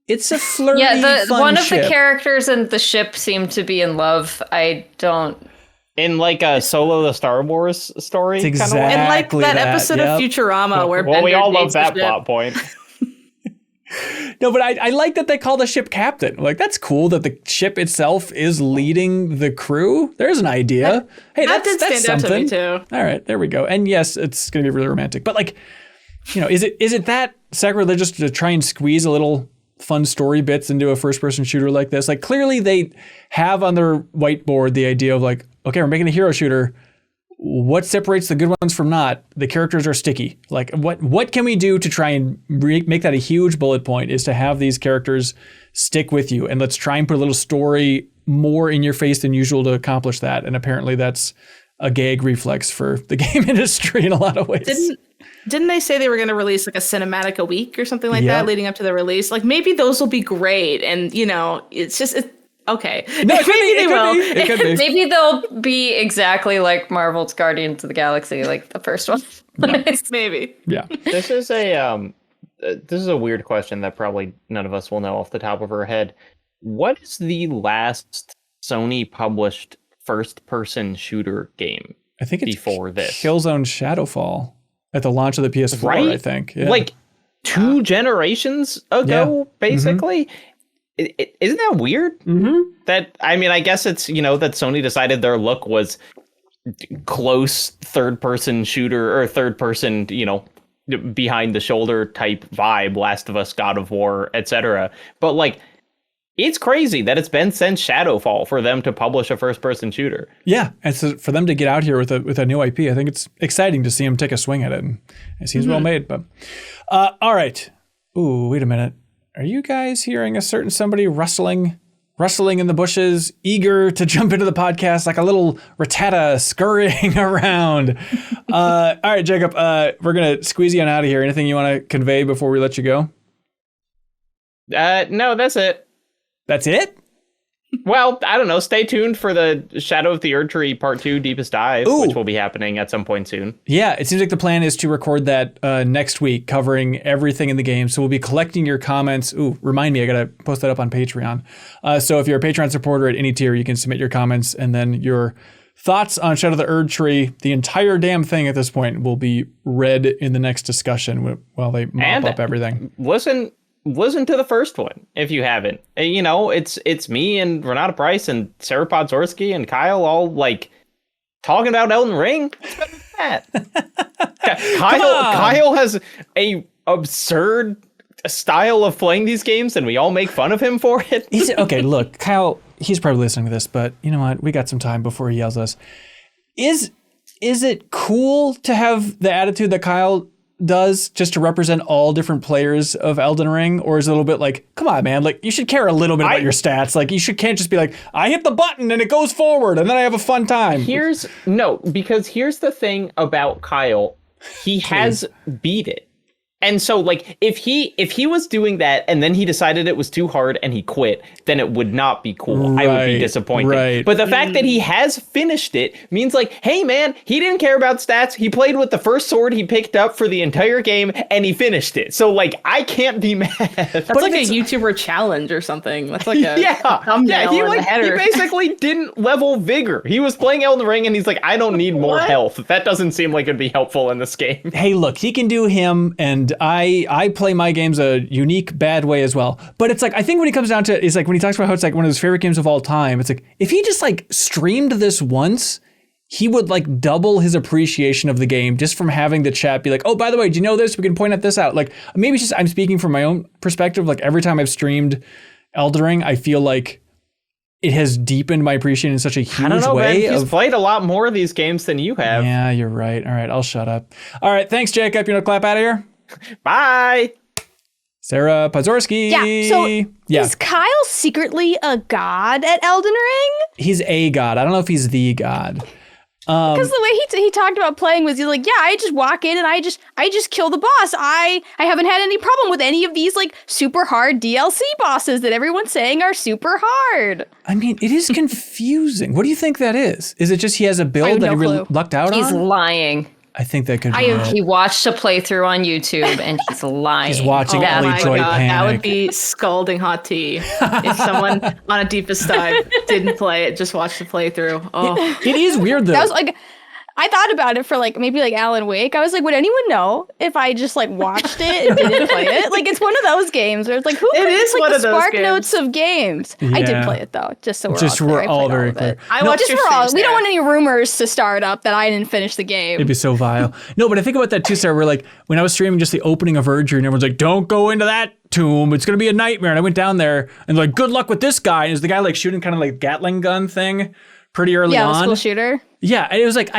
It's a flirty, fun one of ship. The characters in the ship seem to be in love. I don't... In like a Solo the Star Wars story? It's exactly kind of and like that episode of Futurama where Well, we all love that plot point. No, but I like that they call the ship Captain. Like, that's cool that the ship itself is leading the crew. There's an idea. That's stand something. Out to me too. All right, there we go. And yes, it's going to be really romantic. But like, you know, is it that sacrilegious to try and squeeze a little fun story bits into a first-person shooter like this? Like, clearly they have on their whiteboard the idea of like, okay, we're making a hero shooter. What separates the good ones from not? The characters are sticky. Like, what can we do to try and make that a huge bullet point is to have these characters stick with you. And let's try and put a little story more in your face than usual to accomplish that. And apparently that's a gag reflex for the game industry in a lot of ways. Didn't they say they were going to release like a cinematic a week or something like that leading up to the release? Like maybe those will be great. And, you know, it's just... Okay. No, maybe they will. It could be. Maybe they'll be exactly like Marvel's Guardians of the Galaxy, like the first one. No. Maybe. Yeah. This is a weird question that probably none of us will know off the top of our head. What is the last Sony published first-person shooter game? I think it's before this. Killzone Shadowfall at the launch of the PS4. Right? I think. Yeah. Like 2 generations ago, basically. Mm-hmm. Isn't that weird? Mm-hmm. That, I mean, I guess it's, you know, that Sony decided their look was close third-person shooter or third-person, you know, behind-the-shoulder type vibe, Last of Us, God of War, etc. But, like, it's crazy that it's been since Shadowfall for them to publish a first-person shooter. Yeah, and so for them to get out here with a new IP, I think it's exciting to see them take a swing at it. And it seems well made. But all right. Ooh, wait a minute. Are you guys hearing a certain somebody rustling in the bushes, eager to jump into the podcast like a little rattata scurrying around? All right, Jacob, we're going to squeeze you on out of here. Anything you want to convey before we let you go? No, that's it. That's it? Well, I don't know. Stay tuned for the Shadow of the Erdtree Part 2 Deepest Dive, which will be happening at some point soon. Yeah, it seems like the plan is to record that next week, covering everything in the game. So we'll be collecting your comments. Ooh, remind me, I got to post that up on Patreon. So if you're a Patreon supporter at any tier, you can submit your comments, and then your thoughts on Shadow of the Erdtree, the entire damn thing at this point, will be read in the next discussion while they mop up everything. Listen to the first one if you haven't. You know, it's me and Renata Price and Sarah Podzorski and Kyle all like talking about Elden Ring. It's better than that. Kyle has a absurd style of playing these games, and we all make fun of him for it. Okay, look, Kyle, he's probably listening to this, but you know what? We got some time before he yells at us. Is it cool to have the attitude that Kyle does just to represent all different players of Elden Ring? Or is it a little bit like, come on, man, like you should care a little bit about your stats. Like can't just be like, I hit the button and it goes forward and then I have a fun time. Because here's the thing about Kyle. He has beat it. And so, like, if he was doing that and then he decided it was too hard and he quit, then it would not be cool. I would be disappointed. Right. But the fact that he has finished it means, like, hey, man, he didn't care about stats. He played with the first sword he picked up for the entire game and he finished it. So, like, I can't be mad. That's like a YouTuber challenge or something. That's like a thumbnail he, or the header. He basically didn't level vigor. He was playing Elden Ring and he's like, I don't need more health. That doesn't seem like it'd be helpful in this game. Hey, look, he can do him, and I play my games a unique, bad way as well. But it's like, I think when it comes down to it, is like when he talks about how it's like one of his favorite games of all time, it's like, if he just like streamed this once, he would like double his appreciation of the game just from having the chat be like, oh, by the way, do you know this? We can point at this out. Like, maybe it's just, I'm speaking from my own perspective. Like every time I've streamed Elden Ring, I feel like it has deepened my appreciation in such a huge way. Man. He's played a lot more of these games than you have. Yeah, you're right. All right, I'll shut up. All right, thanks, Jacob. You want to clap out of here? Bye. Sarah Podzorski. Yeah, so is Kyle secretly a god at Elden Ring? He's a god. I don't know if he's the god. Because the way he talked about playing was he's like, yeah, I just walk in and I just kill the boss. I haven't had any problem with any of these like super hard DLC bosses that everyone's saying are super hard. I mean, it is confusing. What do you think that is? Is it just he has a build that he really lucked out on? He's lying. I think that could be He watched a playthrough on YouTube and he's lying. He's watching Ellie Joy panic. That would be scalding hot tea if someone on a Deepest Dive didn't play it, just watched the playthrough. Oh, it is weird though. That was like, I thought about it for like maybe like Alan Wake. I was like, would anyone know if I just like watched it and didn't play it? Like it's one of those games where it's like, who is like one the of those Spark games. Notes of games? Yeah. I did play it though, just so we're all very clear. I watched your streams. We don't want any rumors to start up that I didn't finish the game. It'd be so vile. No, but I think about that too, Sarah. We're like, when I was streaming just the opening of Erdtree, and everyone's like, don't go into that tomb. It's going to be a nightmare. And I went down there and they're like, good luck with this guy. And is the guy like shooting kind of like Gatling gun thing pretty early on? Yeah, the school shooter. Yeah, and it was like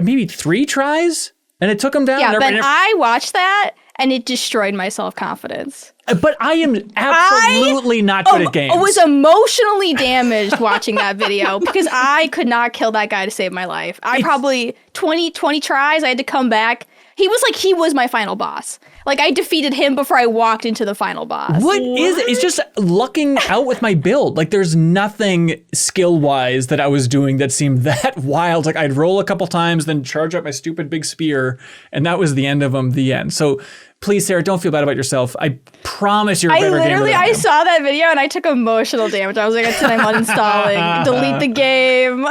maybe 3 tries, and it took him down. Yeah, then I watched that, and it destroyed my self-confidence. But I am absolutely not good at games. I was emotionally damaged watching that video because I could not kill that guy to save my life. I probably 20 tries. I had to come back. He was my final boss. Like I defeated him before I walked into the final boss. What is it? It's just lucking out with my build. Like there's nothing skill-wise that I was doing that seemed that wild. Like I'd roll a couple times, then charge up my stupid big spear, and that was the end of them, the end. So please, Sarah, don't feel bad about yourself. I promise you're a better gamer than I am. saw that video and I took emotional damage. I was like, I said I'm uninstalling, delete the game.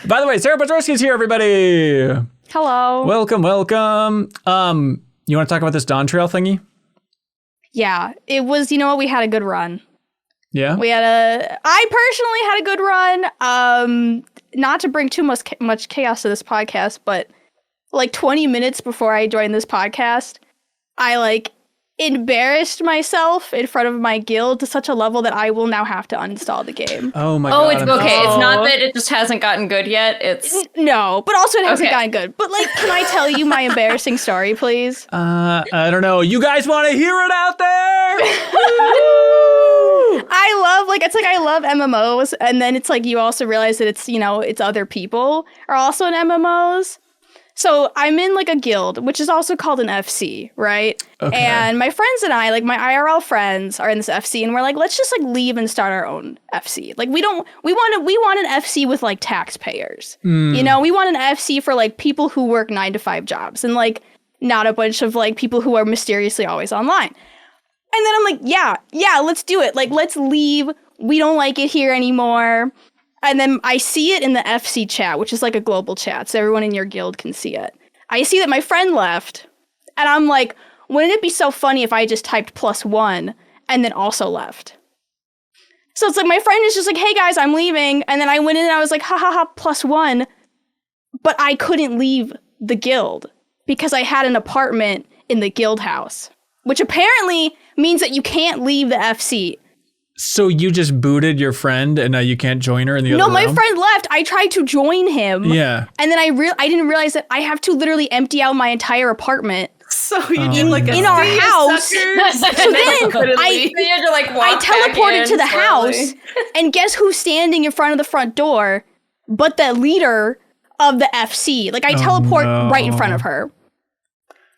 By the way, Sarah Podzorski's here, everybody. Hello. Welcome. You want to talk about this Dawntrail thingy? Yeah, it was, we had a good run. Yeah? I personally had a good run. Not to bring too much chaos to this podcast, but like 20 minutes before I joined this podcast, I embarrassed myself in front of my guild to such a level that I will now have to uninstall the game. Oh my god. It's okay. It's not that it just hasn't gotten good yet. No, but also it hasn't gotten good. But can I tell you my embarrassing story, please? I don't know. You guys want to hear it out there? I love MMOs, and then it's like you also realize that it's, it's other people are also in MMOs. So I'm in like a guild, which is also called an FC, right? Okay. And my friends and I, like my IRL friends, are in this FC, and we're like, let's just like leave and start our own FC. Like we want an FC with like taxpayers. You know, we want an FC for like people who work 9-to-5 jobs, and like not a bunch of like people who are mysteriously always online. And then I'm like, yeah, let's do it. Like, let's leave. We don't like it here anymore. And then I see it in the FC chat, which is like a global chat, so everyone in your guild can see it. I see that my friend left, and I'm like, wouldn't it be so funny if I just typed +1 and then also left? So it's like my friend is just like, hey guys, I'm leaving. And then I went in and I was like, ha ha ha, +1. But I couldn't leave the guild because I had an apartment in the guild house, which apparently means that you can't leave the FC. So you just booted your friend and now you can't join her in the other room? No, my friend left. I tried to join him. Yeah. And then I didn't realize that I have to literally empty out my entire apartment. So you need like in our house. So then I teleported to the house, and guess who's standing in front of the front door but the leader of the FC. Like I teleport right in front of her.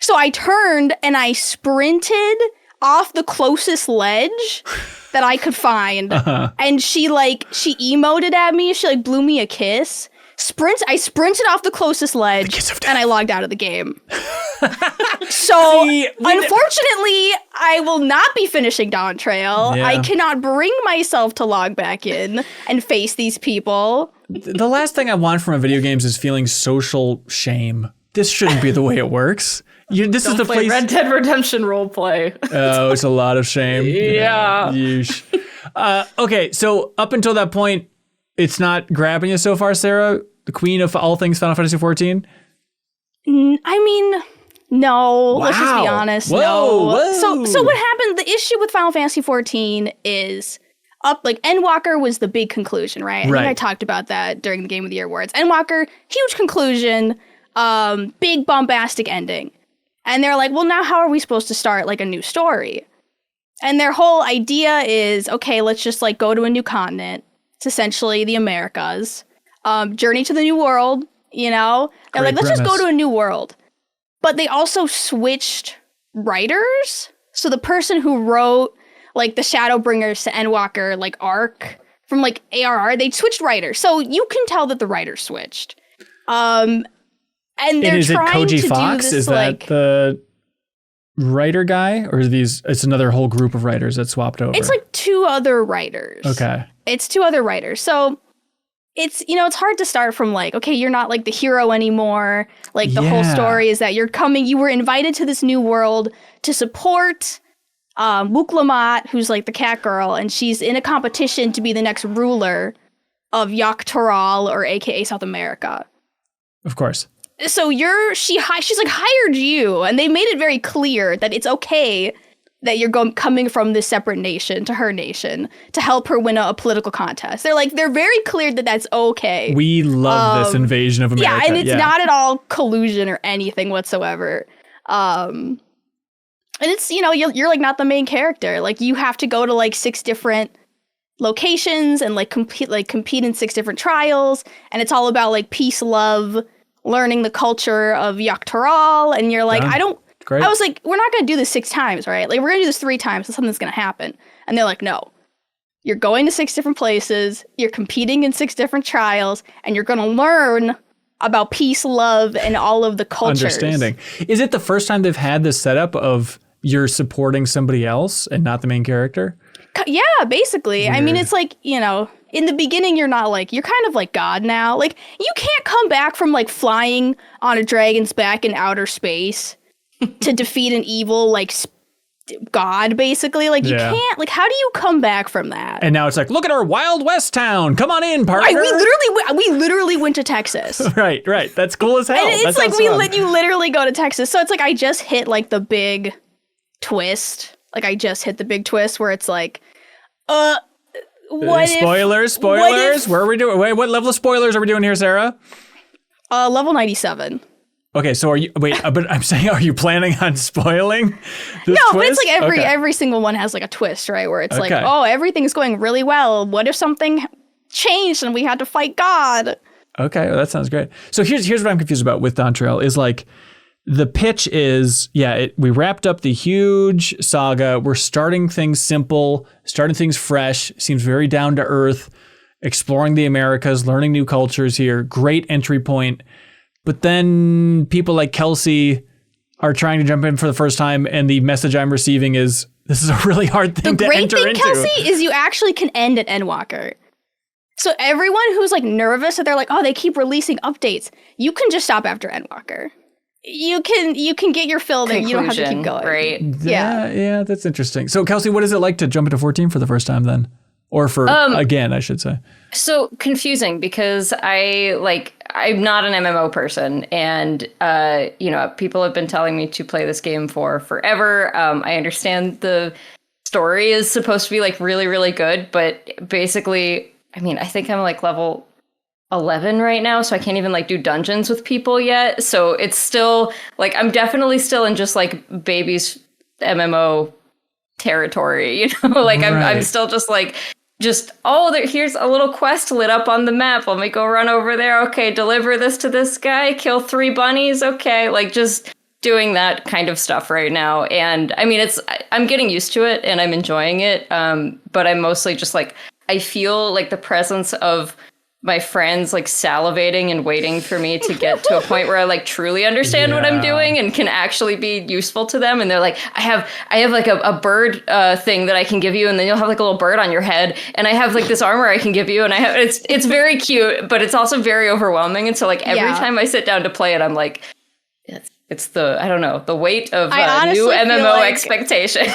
So I turned and I sprinted off the closest ledge that I could find. And she emoted at me. She like blew me a kiss. I sprinted off the closest ledge and I logged out of the game. So unfortunately, I will not be finishing Dawntrail. Yeah. I cannot bring myself to log back in and face these people. The last thing I want from a video games is feeling social shame. This shouldn't be the way it works. This is the place. Red Dead Redemption roleplay. Oh, it's a lot of shame. Yeah. Yeesh. Okay, so up until that point, it's not grabbing you so far, Sarah? The queen of all things Final Fantasy XIV? I mean, no. Wow. Let's just be honest. Whoa. So what happened? The issue with Final Fantasy XIV is Endwalker was the big conclusion, right? I think I talked about that during the Game of the Year awards. Endwalker, huge conclusion, big bombastic ending. And they're like, well, now how are we supposed to start like a new story? And their whole idea is, okay, let's just like go to a new continent. It's essentially the Americas. Journey to the New World, you know? They're like, let's just go to a new world. But they also switched writers. So the person who wrote like the Shadowbringers to Endwalker like arc from like ARR, they switched writers. So you can tell that the writers switched. And they're trying to do this. Is that the writer guy, or it's another whole group of writers that swapped over? It's like 2 other writers. Okay. It's 2 other writers. So it's, it's hard to start from like, okay, you're not like the hero anymore. Like the whole story is that you were invited to this new world to support Wuklamat, who's like the cat girl, and she's in a competition to be the next ruler of Yogg-Taral, or AKA South America. Of course. So she's like hired you, and they made it very clear that it's okay that you're coming from this separate nation to her nation to help her win a political contest. They're very clear that that's okay. We love this invasion of America. Yeah, and it's not at all collusion or anything whatsoever. And it's, you're like not the main character. Like you have to go to like 6 different locations and like compete in 6 different trials, and it's all about like peace, love, learning the culture of Yogg-Taral, and you're like, Great. I was like, we're not going to do this 6 times, right? Like, we're going to do this 3 times, so something's going to happen. And they're like, no. You're going to 6 different places, you're competing in 6 different trials, and you're going to learn about peace, love, and all of the cultures. Understanding. Is it the first time they've had this setup of you're supporting somebody else and not the main character? Yeah, basically. Weird. I mean, it's like, in the beginning, you're not like, you're kind of like God now. Like, you can't come back from like flying on a dragon's back in outer space to defeat an evil, like, God, basically. Like, you can't, like, how do you come back from that? And now it's like, look at our Wild West town. Come on in, partner. Right, we literally went to Texas. Right. That's cool as hell. And it's like, you literally go to Texas. So it's like, I just hit, like, the big twist. Like, I just hit the big twist where it's like, spoilers. Where are we doing? Wait, what level of spoilers are we doing here, Sarah? Level 97. Okay, so but I'm saying, are you planning on spoiling this No, twist? but it's like every single one has like a twist, right? Where it's like, oh, everything's going really well. What if something changed and we had to fight God? Okay, well, that sounds great. So here's what I'm confused about with Dawntrail is like the pitch is, we wrapped up the huge saga. We're starting things simple, starting things fresh, seems very down to earth, exploring the Americas, learning new cultures here. Great entry point. But then people like Kelsey are trying to jump in for the first time, and the message I'm receiving is this is a really hard thing to enter into. The great thing, Kelsey, is you actually can end at Endwalker. So everyone who's like nervous that they're like, oh, they keep releasing updates, you can just stop after Endwalker. You can get your fill there. You don't have to keep going. Right. Yeah, that's interesting. So Kelsey, what is it like to jump into 14 for the first time then? Or for again, I should say. So confusing because I'm not an MMO person, and people have been telling me to play this game for forever. I understand the story is supposed to be like really, really good, but basically, I think I'm like level 11 right now, so I can't even like do dungeons with people yet. So it's still like I'm definitely still in just like baby's MMO territory, like I'm still just like here's a little quest lit up on the map. Let me go run over there. Okay, deliver this to this guy, kill 3 bunnies. Okay, like just doing that kind of stuff right now. And I'm getting used to it and I'm enjoying it. But I'm mostly just like, I feel like the presence of my friends like salivating and waiting for me to get to a point where I like truly understand what I'm doing and can actually be useful to them. And they're like, I have like a bird thing that I can give you, and then you'll have like a little bird on your head, and I have like this armor I can give you, and it's very cute, but it's also very overwhelming. And so like every time I sit down to play it, I'm like, it's the, I don't know, the weight of new MMO expectation.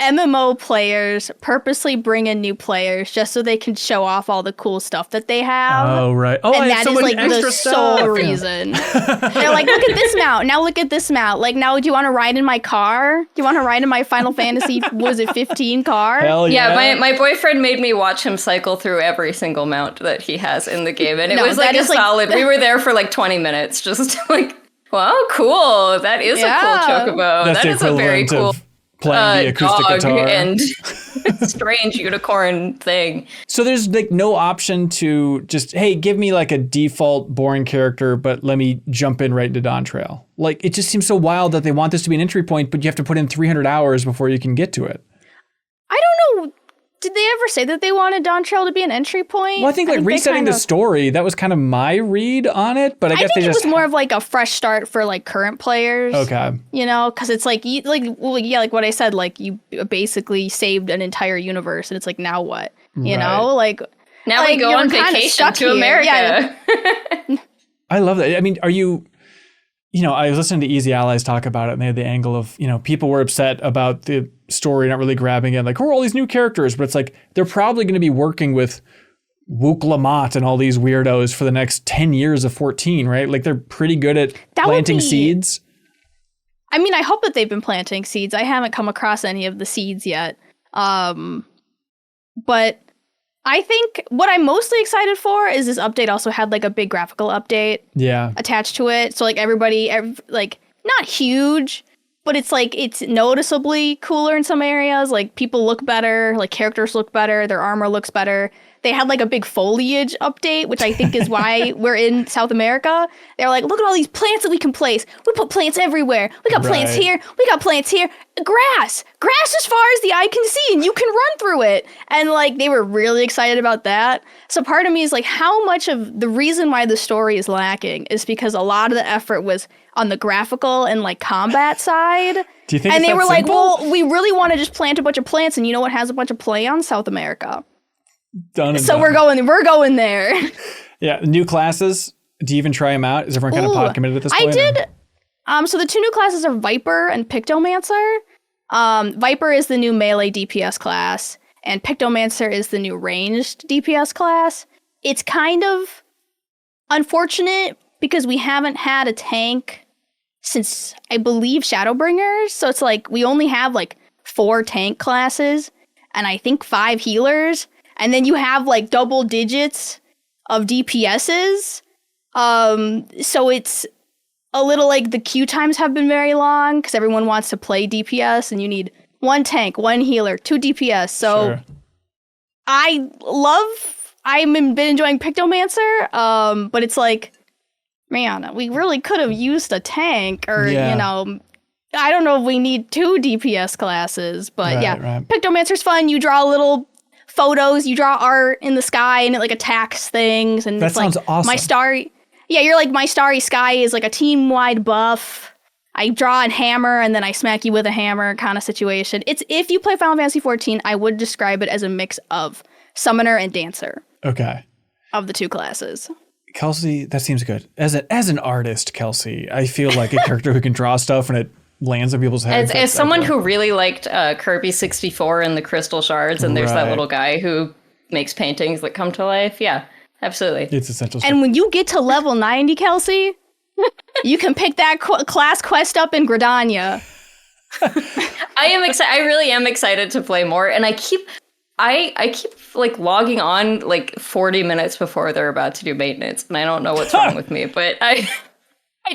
MMO players purposely bring in new players just so they can show off all the cool stuff that they have. Oh, right. Oh, and that is like the sole reason. They're like, look at this mount. Now look at this mount. Like, now do you want to ride in my car? Do you want to ride in my Final Fantasy, was it 15 car? Hell yeah. Yeah, my boyfriend made me watch him cycle through every single mount that he has in the game. And it was like a solid, we were there for like 20 minutes just like, wow, cool. That is a cool chocobo. That's that is a very cool playing the acoustic guitar and strange unicorn thing. So there's like no option to just, hey, give me like a default boring character, but let me jump in right into Dawntrail. Like, it just seems so wild that they want this to be an entry point, but you have to put in 300 hours before you can get to it. I don't know. Did they ever say that they wanted Dawntrail to be an entry point? Well, I think resetting the story, that was kind of my read on it, but I guess think it was more of like a fresh start for like current players. Okay. Because it's like, like what I said, like you basically saved an entire universe, and it's like, now what? You know, like now we go on vacation to America. Yeah. I love that. I mean, are you? I was listening to Easy Allies talk about it, and they had the angle of, people were upset about the story not really grabbing it. Like, who are all these new characters? But it's like, they're probably going to be working with Wook Lamont and all these weirdos for the next 10 years of 14, right? Like, they're pretty good at planting seeds. I mean, I hope that they've been planting seeds. I haven't come across any of the seeds yet. But I think what I'm mostly excited for is this update also had like a big graphical update attached to it. So like everybody, like not huge, but it's like it's noticeably cooler in some areas. Like people look better, like characters look better, their armor looks better. They had like a big foliage update, which I think is why we're in South America. They're like, look at all these plants that we can place. We put plants everywhere. We got plants here. We got plants here. Grass as far as the eye can see, and you can run through it. And like, they were really excited about that. So part of me is like, how much of the reason why the story is lacking is because a lot of the effort was on the graphical and like combat side. Do you think? And they were simple? like, well, we really want to just plant a bunch of plants, and you know what has a bunch of play on? South America. We're going there. Yeah, new classes. Do you even try them out? Is everyone kind of pod committed at this point? I did. So the 2 new classes are Viper and Pictomancer. Viper is the new melee DPS class, and Pictomancer is the new ranged DPS class. It's kind of unfortunate because we haven't had a tank since, I believe, Shadowbringers. So it's like we only have like 4 tank classes and I think 5 healers. And then you have like double digits of DPSs. So it's a little like the queue times have been very long because everyone wants to play DPS and you need 1 tank, 1 healer, 2 DPS. So I love I've been enjoying Pictomancer, but it's like, man, we really could have used a tank or, Yeah. you know, I don't know if we need 2 DPS classes, but Right. Pictomancer's fun. You draw little photos, you draw art in the sky, and it like attacks things. And That it's like sounds awesome. My Starry, you're like My Starry Sky is like a team-wide buff. I draw and hammer, and then I smack you with a hammer kind of situation. It's if you play Final Fantasy 14, I would describe it as a mix of Summoner and Dancer Okay. of the 2 classes. Kelsey, that seems good. As an artist, Kelsey, I feel like a character who can draw stuff and it lands on people's heads. As someone who really liked Kirby 64 and the Crystal Shards, and there's that little guy who makes paintings that come to life. Yeah, absolutely. It's essential stuff. And when you get to level 90, Kelsey, you can pick that class quest up in Gridania. I am excited. I really am excited to play more, and I keep like logging on like 40 minutes before they're about to do maintenance, and I don't know what's wrong with me, but I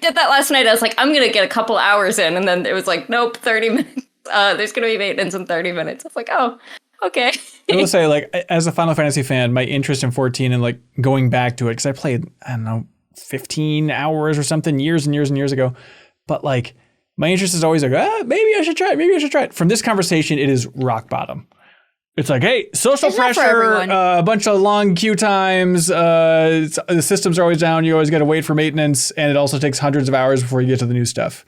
did that last night. I was like, I'm gonna get a couple hours in, and then it was like, nope, 30 minutes. There's gonna be maintenance in 30 minutes. I was like, oh, okay. I will say, like, as a Final Fantasy fan, my interest in 14 and like going back to it, because I played, I don't know, 15 hours or something years and years and years ago, but like my interest is always like, maybe I should try it. From this conversation, it is rock bottom. It's like, hey, social It's not for pressure, everyone. a bunch of long queue times, the systems are always down, you always got to wait for maintenance, and it also takes hundreds of hours before you get to the new stuff.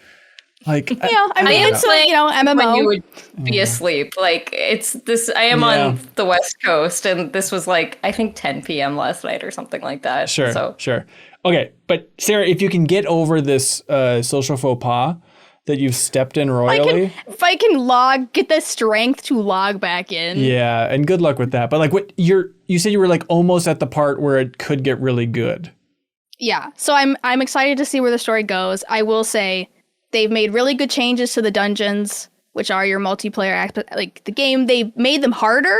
Like, I mean, it's playing MMO. when you would be asleep. Like it's this. I am on the West Coast, and this was like I think 10 p.m. last night or something like that. Sure. Okay, but Sarah, if you can get over this social faux pas that you've stepped in royally. If I can get the strength to log back in. Yeah, and good luck with that. But like, you said you were like almost at the part where it could get really good. Yeah, so I'm excited to see where the story goes. I will say they've made really good changes to the dungeons, which are your multiplayer aspect. Like the game, they made them harder.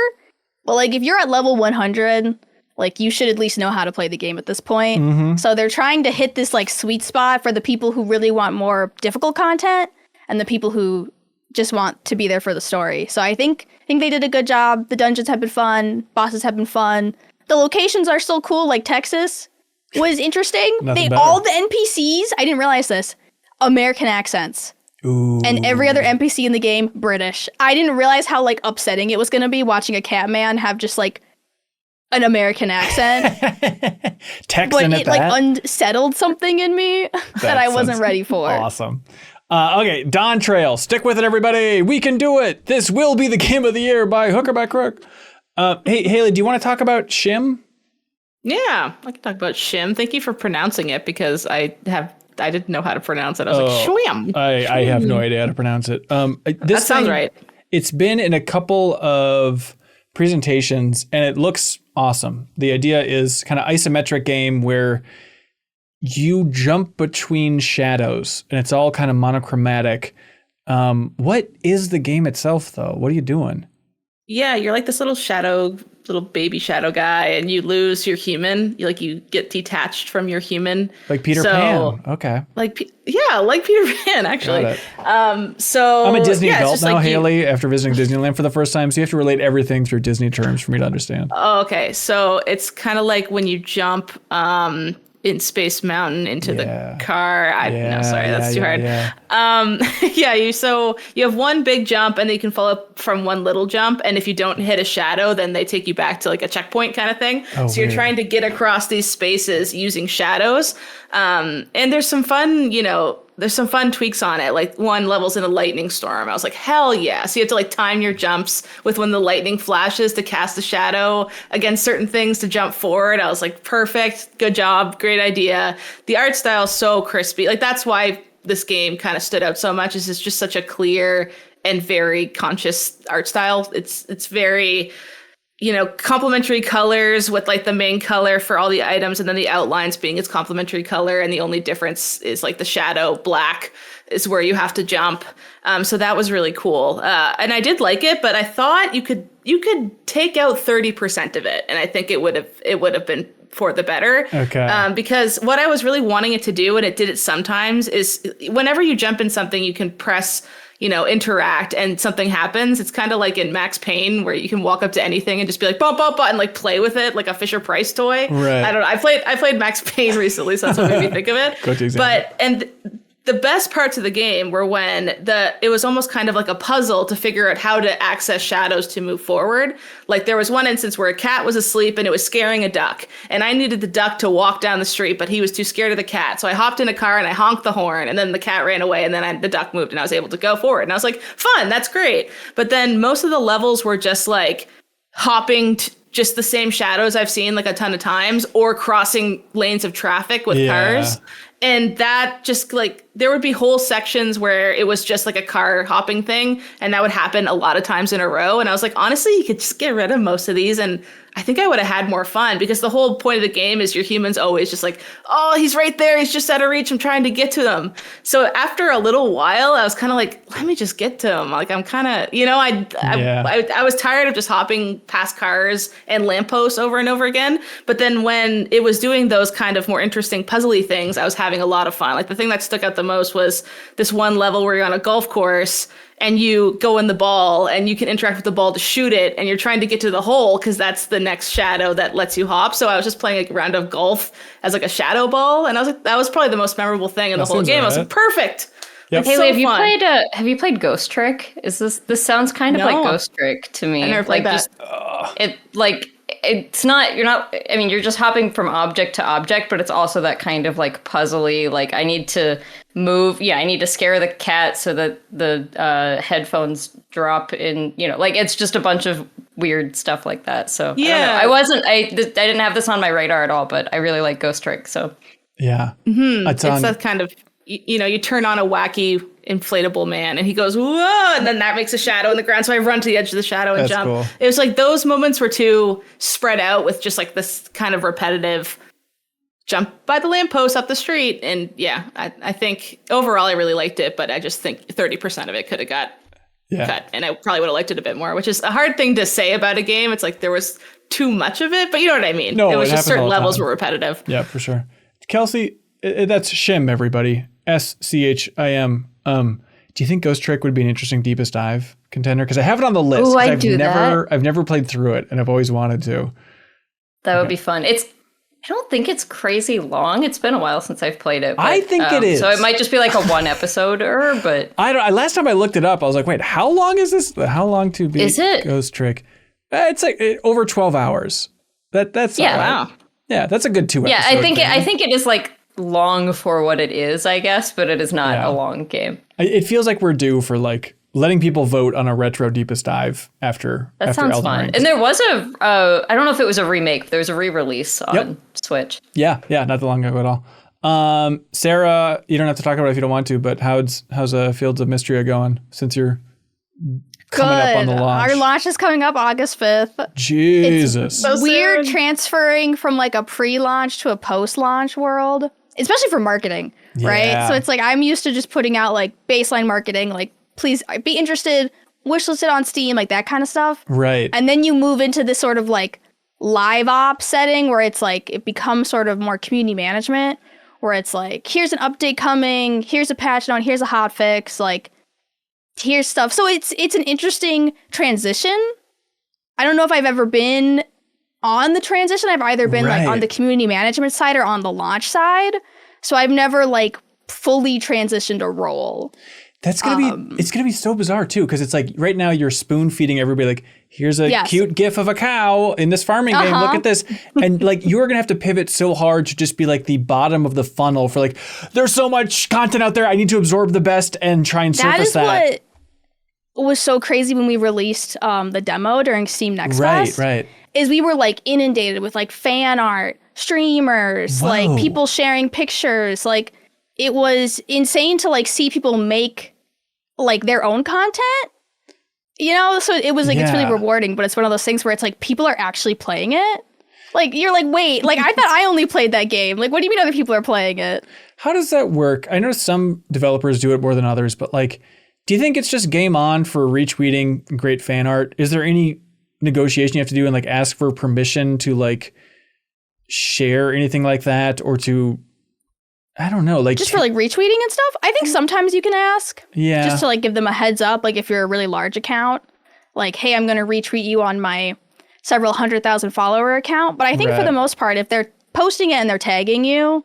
But like if you're at level 100, like you should at least know how to play the game at this point. Mm-hmm. So they're trying to hit this like sweet spot for the people who really want more difficult content and the people who just want to be there for the story. So I think they did a good job. The dungeons have been fun. Bosses have been fun. The locations are still cool. Like Texas was interesting. All the NPCs, I didn't realize this, American accents. Ooh. And every other NPC in the game, British. I didn't realize how like upsetting it was going to be watching a cat man have just like an American accent. But it like unsettled something in me that I wasn't ready for. Awesome. Okay, Dawntrail. Stick with it, everybody. We can do it. This will be the game of the year by hook or by crook. Hey, Haley, do you want to talk about Schim? Yeah, I can talk about Schim. Thank you for pronouncing it because I didn't know how to pronounce it. I was like, Schwim. I have no idea how to pronounce it. That sounds right. It's been in a couple of presentations and it looks awesome. The idea is kind of isometric game where you jump between shadows and it's all kind of monochromatic. What is the game itself though? What are you doing? Yeah, you're like this little baby shadow guy, and you lose your human. You get detached from your human. Like Peter Pan. Okay. Like Peter Pan, actually. Got it. So I'm a Disney adult now, like Haley, after visiting Disneyland for the first time, so you have to relate everything through Disney terms for me to understand. Oh, okay. So it's kind of like when you jump in Space Mountain into the car. No, sorry, that's too hard. Yeah. You have one big jump and then you can follow up from one little jump. And if you don't hit a shadow, then they take you back to like a checkpoint kind of thing. So you're trying to get across these spaces using shadows. And there's some fun, there's some fun tweaks on it. Like one level's in a lightning storm. I was like, hell yeah. So you have to like time your jumps with when the lightning flashes to cast the shadow against certain things to jump forward. I was like, perfect. Good job. Great idea. The art style is so crispy. Like that's why this game kind of stood out so much, is it's just such a clear and very conscious art style. It's very, complementary colors with like the main color for all the items and then the outlines being its complementary color. And the only difference is like the shadow black is where you have to jump. So that was really cool. And I did like it, but I thought you could take out 30% of it. And I think it would have been for the better. Okay. Because what I was really wanting it to do, and it did it sometimes, is whenever you jump in something, you can press, interact and something happens. It's kind of like in Max Payne where you can walk up to anything and just be like, bump, bump, and like play with it like a Fisher Price toy. Right. I don't know. I played Max Payne recently, so that's what made me think of it. Go to example. The best parts of the game were when it was almost kind of like a puzzle to figure out how to access shadows to move forward. Like there was one instance where a cat was asleep and it was scaring a duck. And I needed the duck to walk down the street, but he was too scared of the cat. So I hopped in a car and I honked the horn, and then the cat ran away, and then the duck moved and I was able to go forward. And I was like, fun, that's great. But then most of the levels were just like hopping just the same shadows I've seen like a ton of times, or crossing lanes of traffic with cars. And that just like, there would be whole sections where it was just like a car hopping thing. And that would happen a lot of times in a row. And I was like, honestly, you could just get rid of most of these. And I think I would have had more fun, because the whole point of the game is your human's always just like, oh, he's right there. He's just out of reach. I'm trying to get to him. So after a little while, I was kind of like, let me just get to him. Like I'm kind of, I was tired of just hopping past cars and lampposts over and over again. But then when it was doing those kind of more interesting puzzly things, I was having a lot of fun. Like the thing that stuck out the most was this one level where you're on a golf course and you go in the ball and you can interact with the ball to shoot it, and you're trying to get to the hole because that's the next shadow that lets you hop. So I was just playing a round of golf as like a shadow ball, and I was like, that was probably the most memorable thing in the whole game. I was like, perfect. Yep. Haley, have you played Ghost Trick? This sounds kind of like Ghost Trick to me. I never played that. It's not, you're just hopping from object to object, but it's also that kind of like puzzly, like I need to move. Yeah, I need to scare the cat so that the headphones drop in, like it's just a bunch of weird stuff like that. So yeah, I didn't have this on my radar at all, but I really like Ghost Trick. So yeah, it's that kind of, you turn on a wacky inflatable man and he goes, whoa, and then that makes a shadow in the ground. So I run to the edge of the shadow and jump. Cool. It was like those moments were too spread out with just like this kind of repetitive jump by the lamppost up the street. And yeah, I think overall I really liked it, but I just think 30% of it could have got cut. And I probably would have liked it a bit more, which is a hard thing to say about a game. It's like there was too much of it, but you know what I mean? No, it was just certain levels were repetitive. Yeah, for sure. Kelsey, that's Schim, everybody. Schim. Do you think Ghost Trick would be an interesting deepest dive contender? Because I have it on the list. Ooh, I've never played through it, and I've always wanted to. That would be fun. I don't think it's crazy long. It's been a while since I've played it. But, I think it is. So it might just be like a one episode-er, but last time I looked it up, I was like, wait, how long is this? How long to beat Ghost Trick? It's like over 12 hours. That's wow. Yeah, that's a good 2 episodes. Yeah, I think it is like long for what it is, I guess, but it is not a long game. It feels like we're due for like letting people vote on a retro deepest dive after sounds Elden fun. Ring. And there was I don't know if it was a remake, but there was a re-release on Switch. Yeah, not that long ago at all. Sarah, you don't have to talk about it if you don't want to, but how's Fields of Mistria going since you're coming up on the launch? Our launch is coming up August 5th. Jesus. It's weird transferring from like a pre-launch to a post-launch world, especially for marketing, right? So it's like I'm used to just putting out like baseline marketing, like please be interested, wishlist it on Steam, like that kind of stuff. Right. And then you move into this sort of like live op setting where it's like it becomes sort of more community management, where it's like here's an update coming, here's a patch note, here's a hot fix, like here's stuff. So it's an interesting transition. I don't know if I've ever been on the transition. I've either been like on the community management side or on the launch side. So I've never like fully transitioned a role. That's gonna be it's gonna be so bizarre too, because it's like right now you're spoon feeding everybody like here's a cute gif of a cow in this farming game. Look at this, and like you're gonna have to pivot so hard to just be like the bottom of the funnel for like there's so much content out there. I need to absorb the best and try and surface that. That is what was so crazy when we released the demo during Steam Next Fest. Right. Is we were like inundated with like fan art, streamers, like people sharing pictures, like. It was insane to like see people make like their own content, so it was like, it's really rewarding, but it's one of those things where it's like people are actually playing it. Like you're like, wait, like I thought I only played that game. Like, what do you mean other people are playing it? How does that work? I know some developers do it more than others, but like, do you think it's just game on for retweeting great fan art? Is there any negotiation you have to do and like ask for permission to like, share anything like that, or to, I don't know, like just for like retweeting and stuff? I think sometimes you can ask. Yeah. Just to like give them a heads up, like if you're a really large account, like, hey, I'm going to retweet you on my several 100,000 follower account. But I think for the most part, if they're posting it and they're tagging you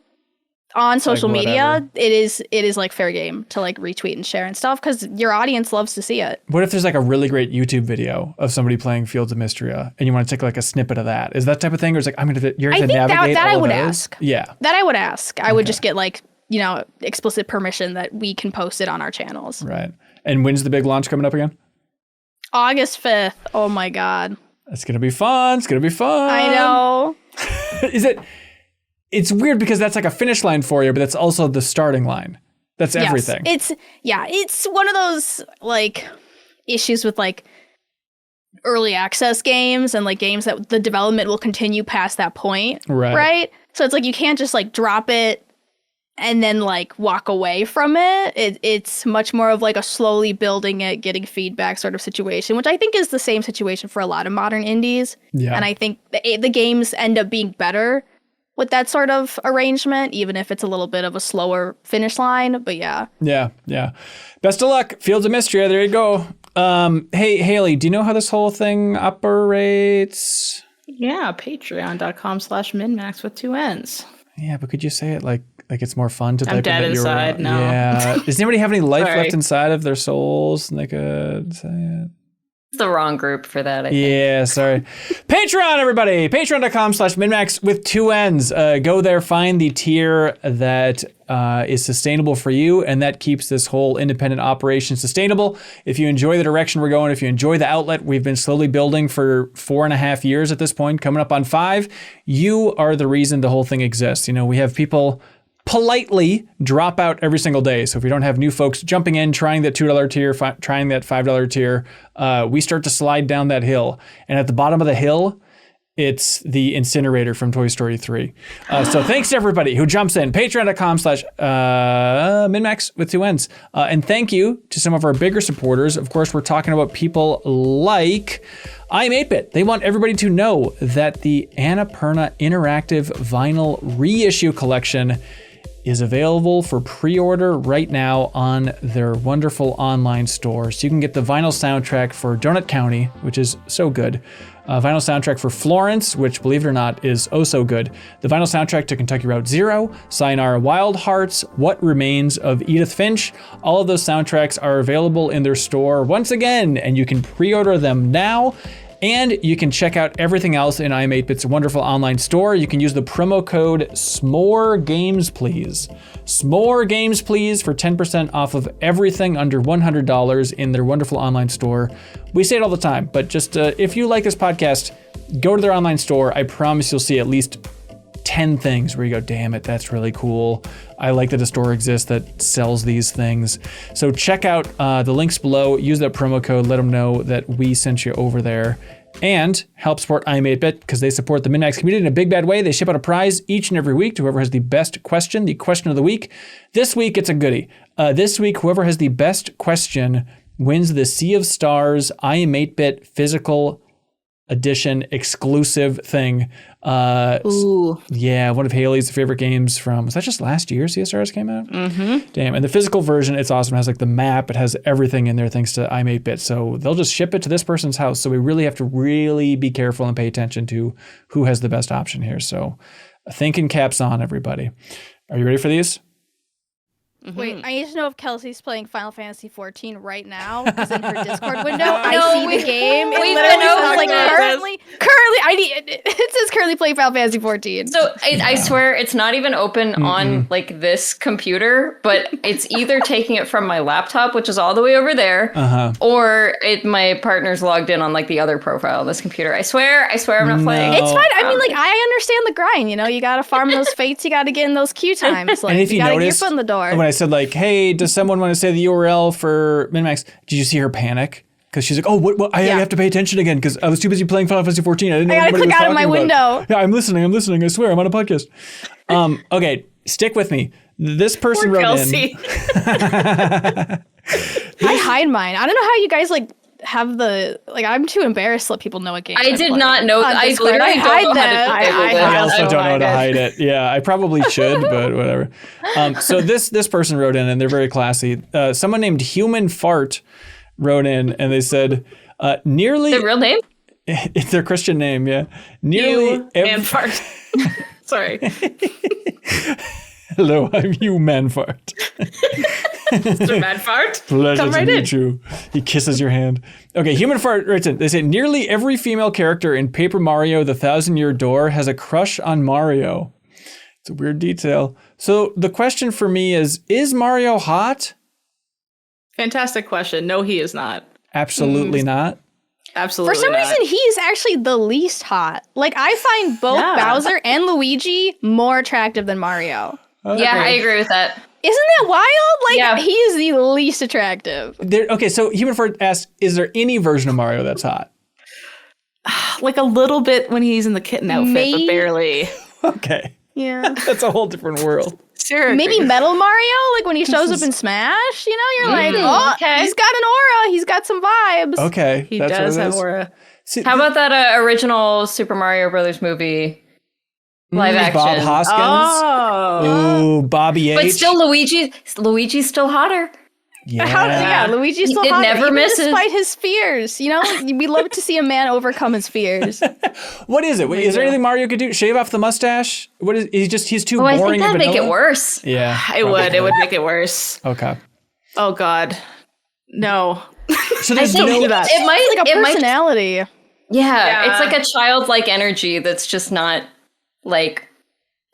on social media, it is like fair game to like retweet and share and stuff, because your audience loves to see it. What if there's like a really great YouTube video of somebody playing Fields of Mistria and you want to take like a snippet of that? Is that type of thing, or is like you're going to navigate that all I would those? ask. Yeah, that I would ask. I would just get like, you know, explicit permission that we can post it on our channels. Right. And when's the big launch coming up again? August 5th. Oh my God. It's gonna be fun. It's gonna be fun. I know. It's weird because that's like a finish line for you, but that's also the starting line. That's everything. It's one of those like issues with like early access games and like games that the development will continue past that point. Right. So it's like you can't just like drop it and then like walk away from it. It's much more of like a slowly building it, getting feedback sort of situation, which I think is the same situation for a lot of modern indies. Yeah. And I think the games end up being better with that sort of arrangement, even if it's a little bit of a slower finish line. But yeah. Yeah. Best of luck. Fields of Mistria. There you go. Hey, Haley, do you know how this whole thing operates? Yeah, patreon.com/MinnMax with 2 N's. Yeah, but could you say it like it's more fun to type? I'm dead inside. No. Yeah. Does anybody have any life left inside of their souls and they could say it? It's the wrong group for that, I think. Yeah, sorry. Patreon, everybody. Patreon.com/MinnMax with 2 N's. Go there, find the tier that is sustainable for you, and that keeps this whole independent operation sustainable. If you enjoy the direction we're going, if you enjoy the outlet we've been slowly building for 4.5 years at this point, coming up on 5, you are the reason the whole thing exists. You know, we have people politely drop out every single day. So if we don't have new folks jumping in, trying that $2 tier, trying that $5 tier, we start to slide down that hill. And at the bottom of the hill, it's the incinerator from Toy Story 3. So thanks to everybody who jumps in. Patreon.com/MinnMax with 2 N's. And thank you to some of our bigger supporters. Of course, we're talking about people like I'm 8-Bit. They want everybody to know that the Annapurna Interactive Vinyl Reissue Collection is available for pre-order right now on their wonderful online store. So you can get the vinyl soundtrack for Donut County, which is so good. Vinyl soundtrack for Florence, which, believe it or not, is oh so good. The vinyl soundtrack to Kentucky Route Zero, Sayonara Wild Hearts, What Remains of Edith Finch. All of those soundtracks are available in their store once again, and you can pre-order them now. And you can check out everything else in I'm 8-Bit's wonderful online store. You can use the promo code SMOREGAMESPLEASE. SMOREGAMESPLEASE for 10% off of everything under $100 in their wonderful online store. We say it all the time, but just if you like this podcast, go to their online store. I promise you'll see at least 10 things where you go, damn it, that's really cool. I like that a store exists that sells these things. So check out the links below. Use that promo code. Let them know that we sent you over there. And help support I'm 8-Bit because they support the MinnMax community in a big bad way. They ship out a prize each and every week to whoever has the best question, the question of the week. This week, it's a goodie. This week, whoever has the best question wins the Sea of Stars I'm 8-Bit physical edition exclusive thing. Ooh. Yeah, one of Haley's favorite games from, was that just last year Sea of Stars came out? Mm-hmm. Damn, and the physical version, it's awesome. It has like the map, it has everything in there thanks to I'm 8-Bit. So they'll just ship it to this person's house. So we really have to really be careful and pay attention to who has the best option here. So thinking caps on, everybody. Are you ready for these? Mm-hmm. Wait, I need to know if Kelsey's playing Final Fantasy 14 right now, because in her Discord window, I see the game. We've been over like currently, it says currently playing Final Fantasy 14. So I swear it's not even open on like this computer, but it's either taking it from my laptop, which is all the way over there, or my partner's logged in on like the other profile on this computer. I swear I'm not playing. It's fine. I mean, like, I understand the grind, you know, you gotta farm those fates, you gotta get in those queue times. Like, and if you gotta notice, get your foot in the door. When I said like, hey, does someone want to say the URL for MinnMax? Did you see her panic? Because she's like, oh, what I have to pay attention again because I was too busy playing Final Fantasy 14. I didn't know what anybody was talking about. I gotta click out of my window. Yeah, I'm listening. I swear, I'm on a podcast. Okay, stick with me. This person wrote Kelsey. in. I hide mine. I don't know how you guys like have the I'm too embarrassed to let people know what games I did not know. I Discord. literally hide don't know them. how to disable I this. also don't know how to hide it. Yeah, I probably should, but whatever. So this person wrote in, and they're very classy. Someone named Human Fart wrote in, and they said, nearly... The real name? It's their Christian name, yeah. Nearly and fart. Sorry. Hello, I'm Hugh Manfart. Mr. Manfart. Pleasure Come to right meet in. you. He kisses your hand. Okay, Human Fart writes in. They say, nearly every female character in Paper Mario The Thousand-Year Door has a crush on Mario. It's a weird detail. So the question for me is Mario hot? Fantastic question. No, he is not. Absolutely not. Absolutely For some not. reason, he's actually the least hot. Like, I find both Bowser and Luigi more attractive than Mario. Yeah, I agree with that. Isn't that wild? Like, Yeah. he is the least attractive. Okay, so Human Fart asked, is there any version of Mario that's hot? Like a little bit when he's in the kitten outfit, but barely. Okay. Yeah. That's a whole different world. Seriously. Maybe Metal Mario, like when he shows up in Smash, you're like, okay. he's got an aura, he's got some vibes. Okay. He that's what does it have is. aura. See, How about that original Super Mario Brothers movie live action? Bob Hoskins. Oh. Ooh, Bobby H. But still, Luigi's still hotter. Yeah. Luigi's still did hot, never even misses. despite his fears. We love to see a man overcome his fears. What is it? Is there anything Mario could do? Shave off the mustache? What is? He's too Oh, I boring. think that'd and make it vanilla? worse. Yeah, It would. probably. It would make it worse. Okay. Oh, God. No. So there's think no. it might It's like a it might personality. Yeah, it's like a childlike energy that's just not like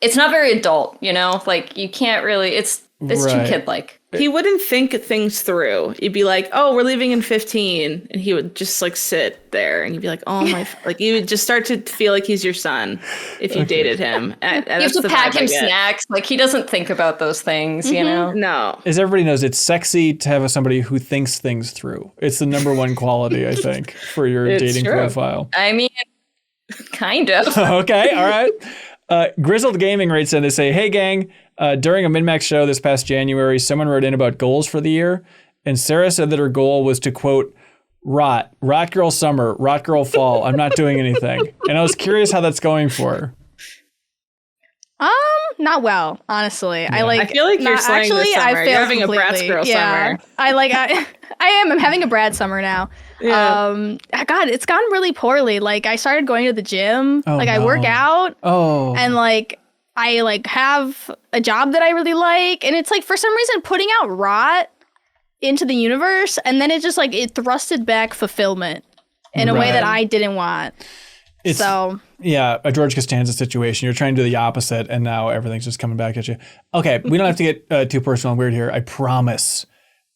it's not very adult, Like you can't really it's too Right. kid-like. He wouldn't think things through. He'd be like, "Oh, we're leaving in 15," and he would just like sit there, and you'd be like, "Oh my!" Like you would just start to feel like he's your son if you dated him. And You have to pack him snacks. Like he doesn't think about those things, No, As everybody knows, it's sexy to have somebody who thinks things through. It's the number one quality, I think, for your It's dating true. profile. I mean, kind of. Okay, all right. Grizzled Gaming writes in, they say, hey gang, during a MinnMax show this past January, someone wrote in about goals for the year, and Sarah said that her goal was to quote, rot girl summer, rot girl fall, I'm not doing anything. And I was curious how that's going for her. Not well, honestly. Yeah. I feel like you're slaying this actually, summer. I You're failed having a Bratz completely. girl summer. I am. I'm having a Brad summer now. Yeah. God, it's gone really poorly. Like I started going to the gym. Oh, I no. work out. Oh. And I have a job that I really like, and it's like for some reason putting out rot into the universe, and then it just it thrusted back fulfillment in a way that I didn't want. Yeah, a George Costanza situation. You're trying to do the opposite, and now everything's just coming back at you. Okay, we don't have to get too personal and weird here, I promise.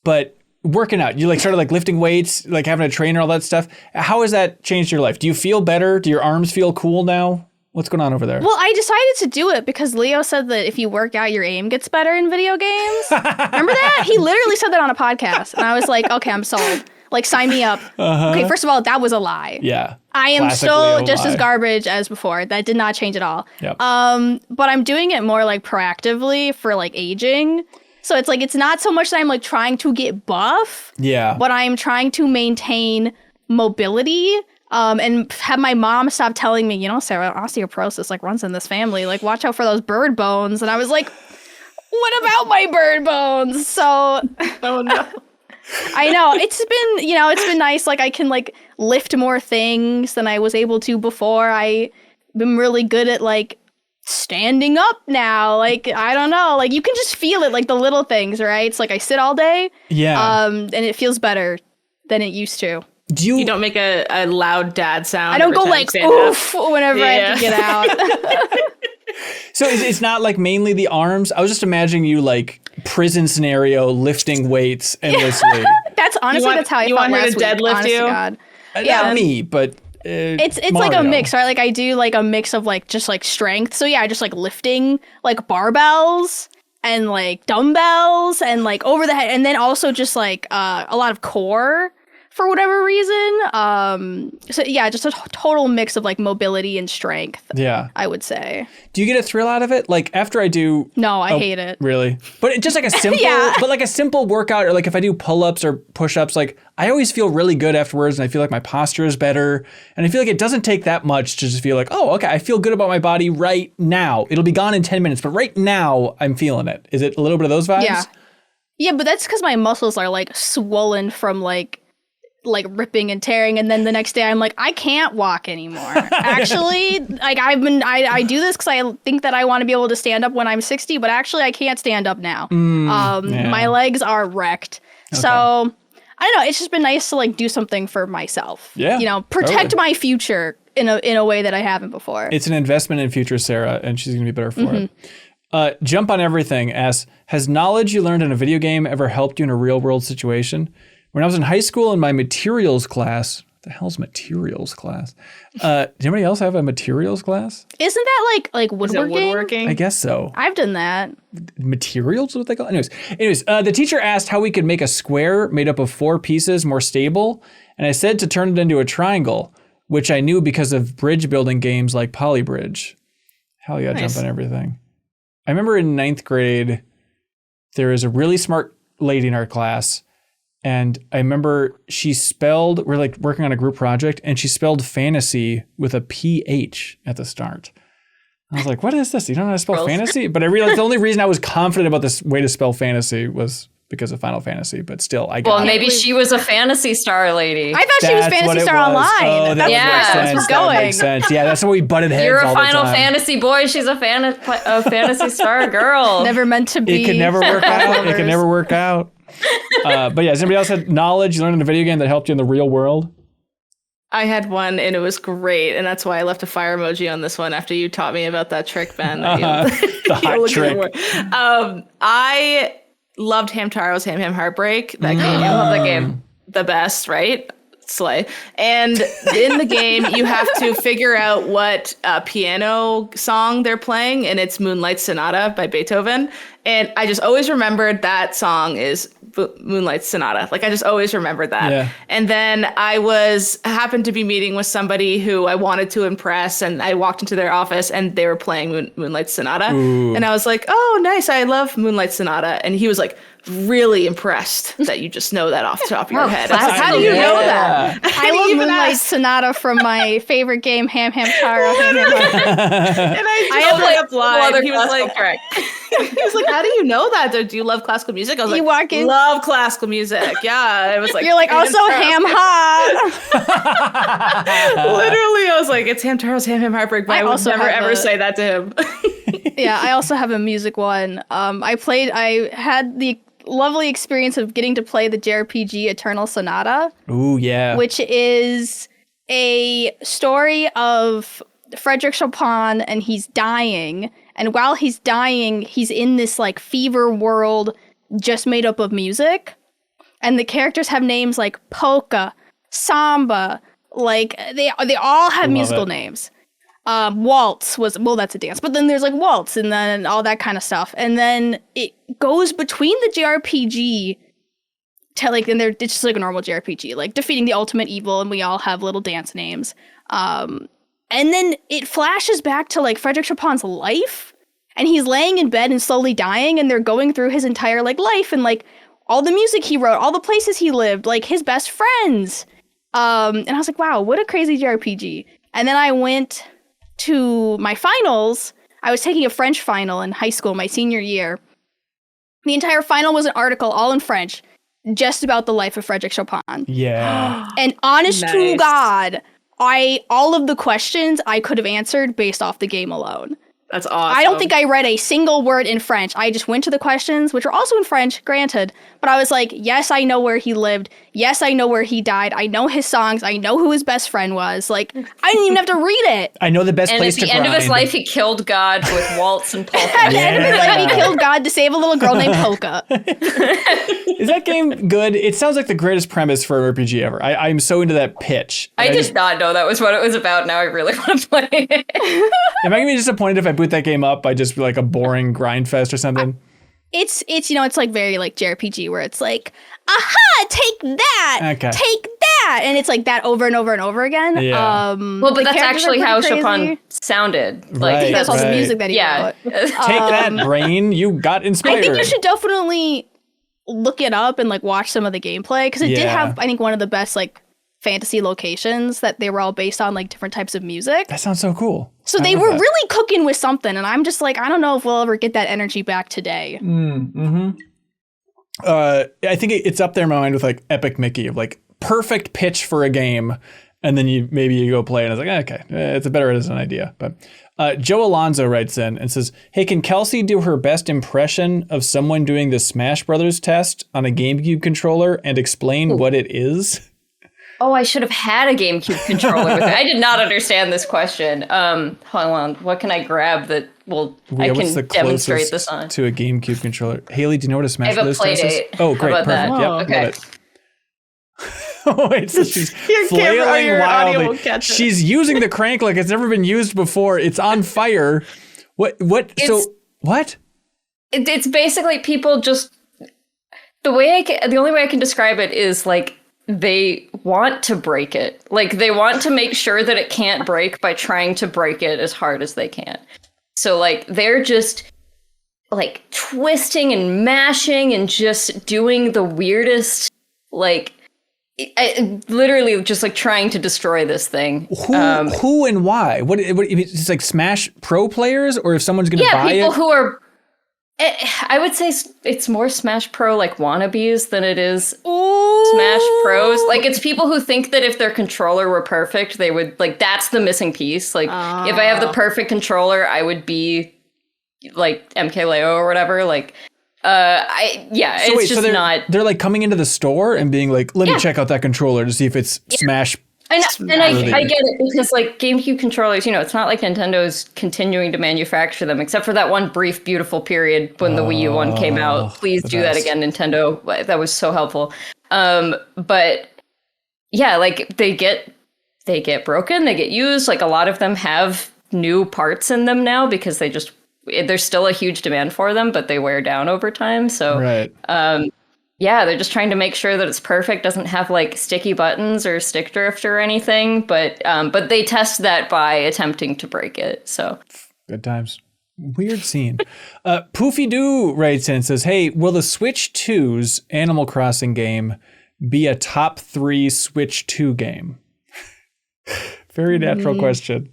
But working out, you started lifting weights, having a trainer, all that stuff. How has that changed your life? Do you feel better? Do your arms feel cool now? What's going on over there? Well, I decided to do it because Leo said that if you work out, your aim gets better in video games. Remember that? He literally said that on a podcast, and I was like, okay, I'm sold. Sign me up. Okay, first of all, that was a lie. Yeah. I am Classic still Leo just lie. as garbage as before. That did not change at all. Yep. But I'm doing it more proactively for aging. So it's not so much that I'm trying to get buff, Yeah. but I'm trying to maintain mobility. And have my mom stop telling me, Sarah, osteoporosis runs in this family. Watch out for those bird bones. And I was like, what about my bird bones? So Oh no. I know it's been nice. I can lift more things than I was able to before. I've been really good at standing up now. I don't know. You can just feel it, the little things, right? It's I sit all day. Yeah. And it feels better than it used to. Do you You don't make a loud dad sound. I don't every go time you stand up. oof whenever I have to get out. So it's not mainly the arms? I was just imagining you prison scenario lifting weights endlessly. That's honestly want- that's how I you felt want her last to week. deadlift honest to you? God. Not me, but It's Mario. a mix, right? I do a mix of just strength. So yeah, I just lifting barbells and dumbbells and over the head, and then also just a lot of core for whatever reason. So yeah, just a total mix of like mobility and strength. Yeah. I would say. Do you get a thrill out of it? Like after I do... No, I hate it. Really? But it, just like a simple, but like a simple workout, or like if I do pull-ups or push-ups, like I always feel really good afterwards, and I feel like my posture is better. And I feel like it doesn't take that much to just feel like, oh, okay, I feel good about my body right now. It'll be gone in 10 minutes, but right now I'm feeling it. Is it a little bit of those vibes? Yeah. Yeah, but that's because my muscles are like swollen from like ripping and tearing, and then the next day I'm like, I can't walk anymore. Actually, like I do this because I think that I want to be able to stand up when I'm 60, but actually I can't stand up now. My legs are wrecked. Okay. So I don't know. It's just been nice to like do something for myself. Yeah, you know, protect my future in a way that I haven't before. It's an investment in future Sarah, and she's gonna be better for it. Jump on Everything asks, has knowledge you learned in a video game ever helped you in a real world situation? When I was in high school in my materials class, what the hell's materials class? Did anybody else have a materials class? Isn't that like woodworking? I guess so. I've done that. Materials is what they call it? Anyways, the teacher asked how we could make a square made up of 4 pieces more stable, and I said to turn it into a triangle, which I knew because of bridge building games like Polybridge. Hell yeah, nice. Jump on Everything. I remember in 9th grade, there was a really smart lady in our class. And I remember we're like working on a group project, and she spelled fantasy with a PH at the start. I was like, what is this? You don't know how to spell fantasy? But I realized the only reason I was confident about this way to spell fantasy was because of Final Fantasy, but still, I got Well, maybe she was a Fantasy Star lady. I thought she was Fantasy Star Online. Oh, that's where this was going. That makes sense. Yeah, that's why we butted heads You're a all the Final time. Fantasy boy. She's a Fantasy Star girl. Never meant to be. It could never work out. It could never work out. But yeah, has anybody else had knowledge you learned in a video game that helped you in the real world? I had one, and it was great, and that's why I left a fire emoji on this one after you taught me about that trick, Ben. The hot trick. I loved Hamtaro's Ham Heartbreak. That game, I love that game. The best, right? Slay. And in the game, you have to figure out what piano song they're playing, and it's Moonlight Sonata by Beethoven. And I just always remembered that song is Moonlight Sonata. Like, I just always remembered that. Yeah. And then I happened to be meeting with somebody who I wanted to impress, and I walked into their office, and they were playing Moonlight Sonata. Ooh. And I was like, oh, nice, I love Moonlight Sonata. And he was like, really impressed that you just know that off the top of your head. I was like, how do you know that? I love Moonlight Sonata from my favorite game, Ham Taro. And I played up live. He was like, he was like, how do you know that? Do you love classical music? I was like, walk in, love classical music. Yeah. It was like, you're like, also ham ha. Literally, I was like, it's Ham Taro's Ham Heartbreak, but I would never ever say that to him. Yeah, I also have a music one. I had the lovely experience of getting to play the JRPG Eternal Sonata. Ooh, yeah. Which is a story of Frederick Chopin, and he's dying. And while he's dying, he's in this like fever world just made up of music. And the characters have names like polka, samba, like they all have musical names. Waltz that's a dance, but then there's like waltz and then all that kind of stuff. And then it goes between the JRPG to like, and it's just like a normal JRPG, like defeating the ultimate evil, and we all have little dance names. And then it flashes back to like Frederick Chopin's life, and he's laying in bed and slowly dying, and they're going through his entire like life and like all the music he wrote, all the places he lived, like his best friends. And I was like, wow, what a crazy JRPG. And then I went to my finals. I was taking a French final in high school, my senior year. The entire final was an article, all in French, just about the life of Frederick Chopin. Yeah. And honest to God, all of the questions I could have answered based off the game alone. That's awesome. I don't think I read a single word in French. I just went to the questions, which were also in French, granted. But I was like, yes, I know where he lived. Yes, I know where he died. I know his songs. I know who his best friend was. Like, I didn't even have to read it. I know the best place to grind. And at the end of his life, he killed God with waltz and polka. At the end of his life, he killed God to save a little girl named Polka. Is that game good? It sounds like the greatest premise for an RPG ever. I'm so into that pitch. I did not know that was what it was about. Now I really want to play it. Am I going to be disappointed if I boot that game up by just like a boring grind fest or something? it's you know, it's like very like JRPG where it's like, aha, take that, Okay. take that, and it's like that over and over and over again. Yeah. Well, but that's actually how Chopin sounded. Like Right, that's all the right. music that he wrote. Take that, brain. You got inspired. I think you should definitely look it up and like watch some of the gameplay because it did have, I think, one of the best like fantasy locations that they were all based on like different types of music. That sounds so cool. So they were really cooking with something, and I'm just like, I don't know if we'll ever get that energy back today. I think it's up there in my mind with like Epic Mickey of like perfect pitch for a game, and then you go play and it's like, okay, it's a better as an idea. But Joe Alonzo writes in and says, hey, can Kelsey do her best impression of someone doing the Smash Brothers test on a GameCube controller and explain what it is? Oh, I should have had a GameCube controller with it. I did not understand this question. Hold on. What can I grab that will I what's can the demonstrate this on? to a GameCube controller? Haley, do you know what a Smash I have a Brothers test is? Playdate. Oh, great. How about Perfect. that? Yep. Oh, okay. Love it. Oh, wait, so she's Your camera or flailing your audio wildly. won't catch it. She's using the crank like it's never been used before. It's on fire. What? What? It's basically people just the only way I can describe it is like they want to break it. Like they want to make sure that it can't break by trying to break it as hard as they can. So like they're just like twisting and mashing and just doing the weirdest like literally just like trying to destroy this thing. Who and why? What? It's like Smash Pro players, or if someone's going to buy it? Yeah, people who are. I would say it's more Smash Pro like wannabes than it is Smash Pros. Like it's people who think that if their controller were perfect, they would like that's the missing piece. Like if I have the perfect controller, I would be like MKLeo or whatever. Like it's just not. They're like coming into the store and being like, "Let me check out that controller to see if it's Smash." I get it because like GameCube controllers, you know, it's not like Nintendo's continuing to manufacture them, except for that one brief, beautiful period when the Wii U one came out. Please do that again, Nintendo. That was so helpful. But yeah, like they get broken, they get used. Like a lot of them have new parts in them now because there's still a huge demand for them, but they wear down over time. So Right. Yeah, they're just trying to make sure that it's perfect, doesn't have like sticky buttons or stick drift or anything, but they test that by attempting to break it. So Good times. Weird scene. Poofy Doo writes in and says, hey, will the Switch 2's Animal Crossing game be a top 3 Switch 2 game? Very natural question.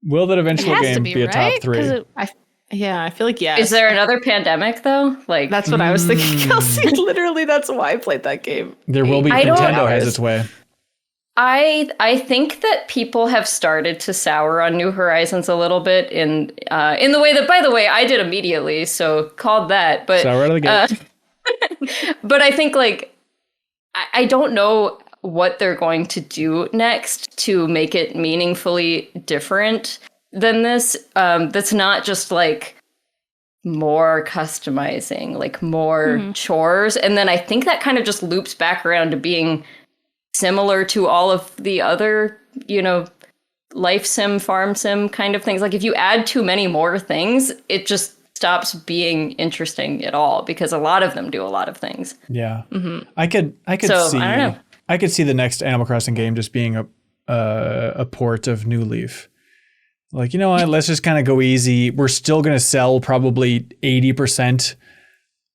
Will that eventual game be a top 3? I feel like yes. Is there another pandemic though? Like That's what I was thinking, Kelsey. Literally, that's why I played that game. There will be. Nintendo has its way. I think that people have started to sour on New Horizons a little bit in the way that, by the way, I did immediately. So called that, but sour out of the gate. But I think like I don't know what they're going to do next to make it meaningfully different than this. That's not just like more customizing, like more chores. And then I think that kind of just loops back around to being similar to all of the other, you know, life sim, farm sim kind of things. Like if you add too many more things, it just stops being interesting at all because a lot of them do a lot of things. Yeah. I could So, see, I don't know. I could see the next Animal Crossing game just being a port of New Leaf. Like, you know what, let's just kind of go easy. We're still going to sell probably 80%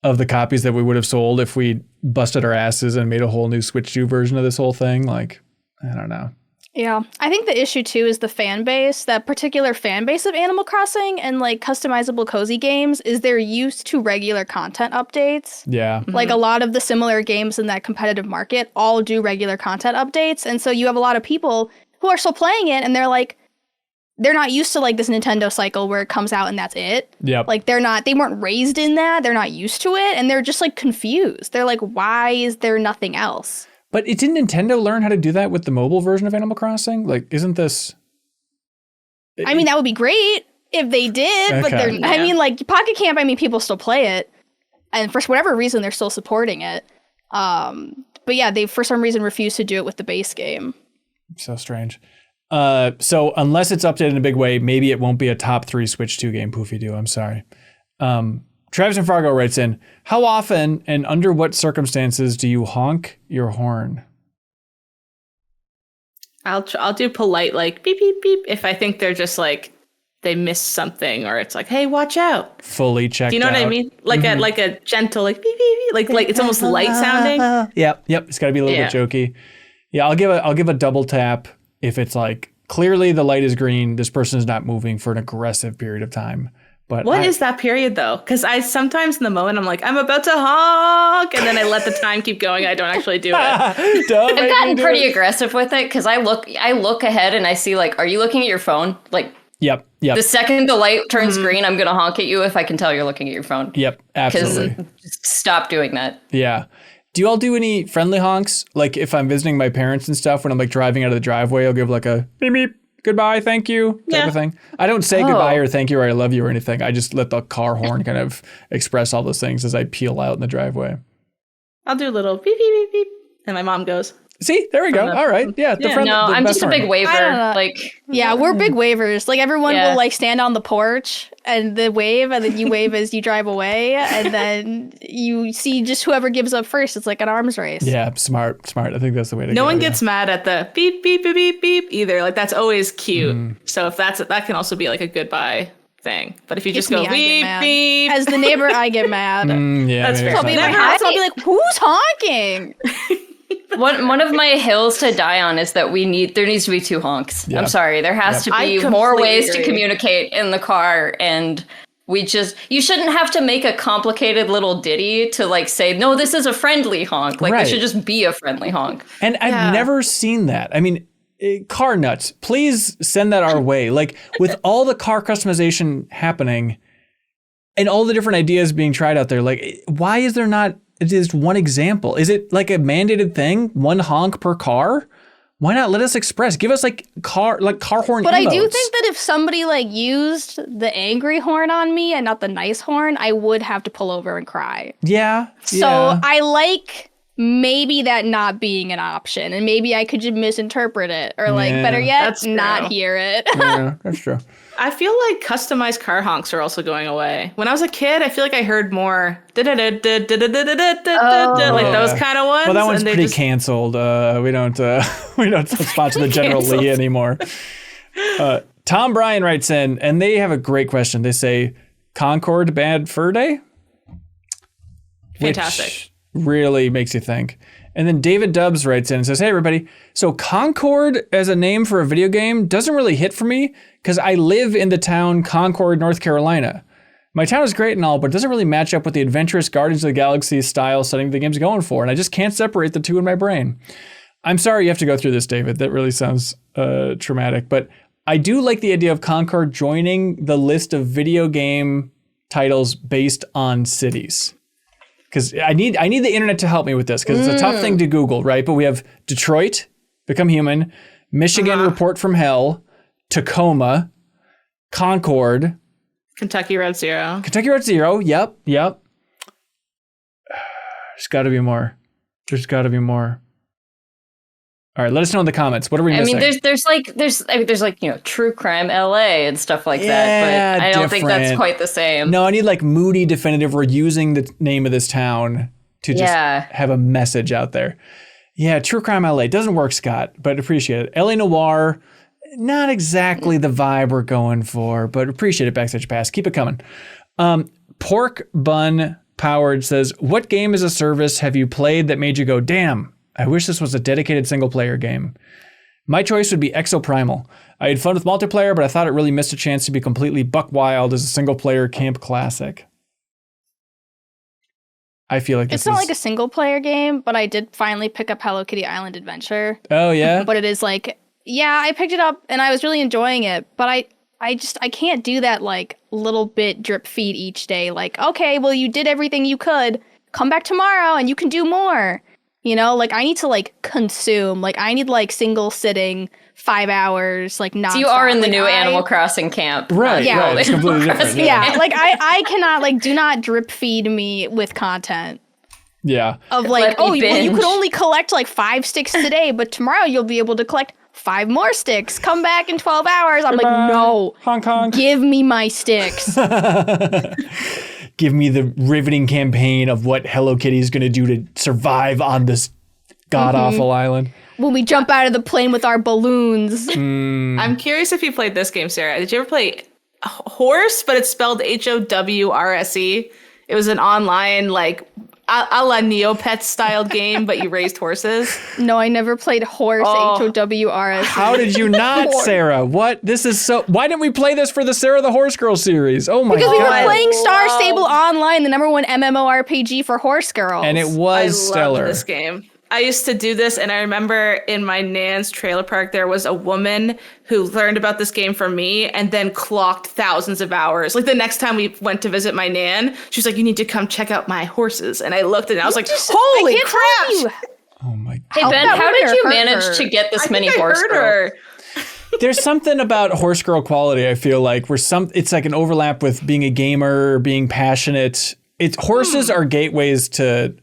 of the copies that we would have sold if we busted our asses and made a whole new Switch 2 version of this whole thing. Like, I don't know. Yeah. I think the issue too is the fan base, that particular fan base of Animal Crossing and like customizable cozy games is they're used to regular content updates. Yeah. Like a lot of the similar games in that competitive market all do regular content updates. And so you have a lot of people who are still playing it and they're like, they're not used to like this Nintendo cycle where it comes out and that's it. Yep. Like they weren't raised in that. They're not used to it. And they're just like confused. They're like, why is there nothing else? But didn't Nintendo learn how to do that with the mobile version of Animal Crossing? Like, isn't this... I mean, that would be great if they did, but they're, I mean, like Pocket Camp, I mean, people still play it. And for whatever reason, they're still supporting it. But yeah, they for some reason refuse to do it with the base game. So strange. So unless it's updated in a big way, maybe it won't be a top 3 Switch 2 game, Poofy Doo. I'm sorry. Travis and Fargo writes in, how often and under what circumstances do you honk your horn? I'll do polite, like beep beep beep, if I think they're just like they missed something, or it's like, hey, watch out. Fully checked. Do you know out. what I mean? Like a gentle like beep beep beep, like it's almost light sounding. Yep. It's got to be a little bit jokey. Yeah, I'll give a double tap if it's like clearly the light is green. This person is not moving for an aggressive period of time. But what is that period though? Because I sometimes in the moment I'm like, I'm about to honk, and then I let the time keep going. I don't actually do it. I've gotten pretty aggressive with it because I look ahead and I see like, are you looking at your phone? Like, yep. The second the light turns green, I'm gonna honk at you if I can tell you're looking at your phone. Yep, absolutely. Just stop doing that. Yeah. Do you all do any friendly honks? Like if I'm visiting my parents and stuff, when I'm like driving out of the driveway, I'll give like a beep beep. Goodbye, thank you, type of thing. I don't say goodbye or thank you or I love you or anything. I just let the car horn kind of express all those things as I peel out in the driveway. I'll do a little beep, beep, beep, beep. And my mom goes. See, there we go. All right. Yeah. I'm just a big waver. Like, yeah, we're big wavers. Like everyone will like stand on the porch and the wave, and then you wave as you drive away, and then you see just whoever gives up first. It's like an arms race. Yeah, smart. I think that's the way to go. No one gets mad at the beep beep beep beep beep either. Like that's always cute. So if that can also be like a goodbye thing. But if you just go beep beep, as the neighbor, I get mad. Yeah, that's fair. I'll be in my house. I'll be like, who's honking? One of my hills to die on is that there needs to be 2 honks. Yep. I'm sorry. There has to be more ways to communicate in the car, and you shouldn't have to make a complicated little ditty to like say, no, this is a friendly honk. Like, there should just be a friendly honk. And I've never seen that. I mean, car nuts, please send that our way. Like with all the car customization happening and all the different ideas being tried out there, like why is there not just one example? Is it like a mandated thing? 1 honk per car? Why not let us express? Give us like car horn But emotes. I do think that if somebody like used the angry horn on me and not the nice horn, I would have to pull over and cry. Yeah. So I like maybe that not being an option, and maybe I could just misinterpret it, or like better yet, not hear it. Yeah, that's true. I feel like customized car honks are also going away. When I was a kid, I feel like I heard more like those kind of ones. Well, that one's pretty canceled. We don't sponsor the General Lee anymore. Tom Bryan writes in, and they have a great question. They say, Concord bad fur day? Fantastic. Which really makes you think. And then David Dubs writes in and says, hey, everybody. So Concord as a name for a video game doesn't really hit for me because I live in the town Concord, North Carolina. My town is great and all, but it doesn't really match up with the adventurous Guardians of the Galaxy style setting the game's going for. And I just can't separate the two in my brain. I'm sorry you have to go through this, David. That really sounds traumatic. But I do like the idea of Concord joining the list of video game titles based on cities. Because I need the internet to help me with this, because it's a tough thing to Google, right? But we have Detroit, Become Human, Michigan, Report from Hell, Tacoma, Concord, Kentucky Road Zero. Yep. There's got to be more. All right, let us know in the comments. What are we missing? I mean, there's like True Crime LA and stuff like that, but I don't think that's quite the same. No, I need like moody definitive. We're using the name of this town to just have a message out there. Yeah, True Crime LA doesn't work, Scott, but appreciate it. LA Noire, not exactly the vibe we're going for, but appreciate it. Backstage Pass, keep it coming. Pork Bun Powered says, "What game as a service have you played that made you go, damn? I wish this was a dedicated single-player game." My choice would be Exoprimal. I had fun with multiplayer, but I thought it really missed a chance to be completely buck wild as a single-player camp classic. I feel like it's not like a single-player game, but I did finally pick up Hello Kitty Island Adventure. Oh, yeah? But it is like, I picked it up and I was really enjoying it, but I can't do that like little bit drip feed each day. Like, okay, well, you did everything you could. Come back tomorrow and you can do more. You know, like I need to like consume, like I need like single sitting 5 hours, like not. So you are in the new Animal Crossing camp. Right. Yeah. Right. It's completely different. Yeah. Like I cannot do not drip feed me with content. Yeah. Of like, you could only collect like 5 sticks today, but tomorrow you'll be able to collect 5 more sticks. Come back in 12 hours. I'm like, no. Hong Kong. Give me my sticks. give me the riveting campaign of what Hello Kitty is going to do to survive on this god-awful island. When we jump out of the plane with our balloons. I'm curious if you played this game, Sarah. Did you ever play Horse, but it's spelled HOWRSE? It was an online, like, a la Neopets styled game, but you raised horses. No, I never played Horse, HOWRSE. How did you not, Sarah? What? This is so... Why didn't we play this for the Sarah the Horse Girl series? Oh my God. Because we were playing Star Stable Online, the #1 MMORPG for horse girls. And it was stellar. I loved this game. I used to do this, and I remember in my nan's trailer park, there was a woman who learned about this game from me and then clocked thousands of hours. Like the next time we went to visit my nan, she was like, you need to come check out my horses. And I looked and I was like, holy crap. Oh my God. Hey, Ben, how did you manage to get this many horse girls? There's something about horse girl quality, I feel like, where it's like an overlap with being a gamer, being passionate. Horses are gateways to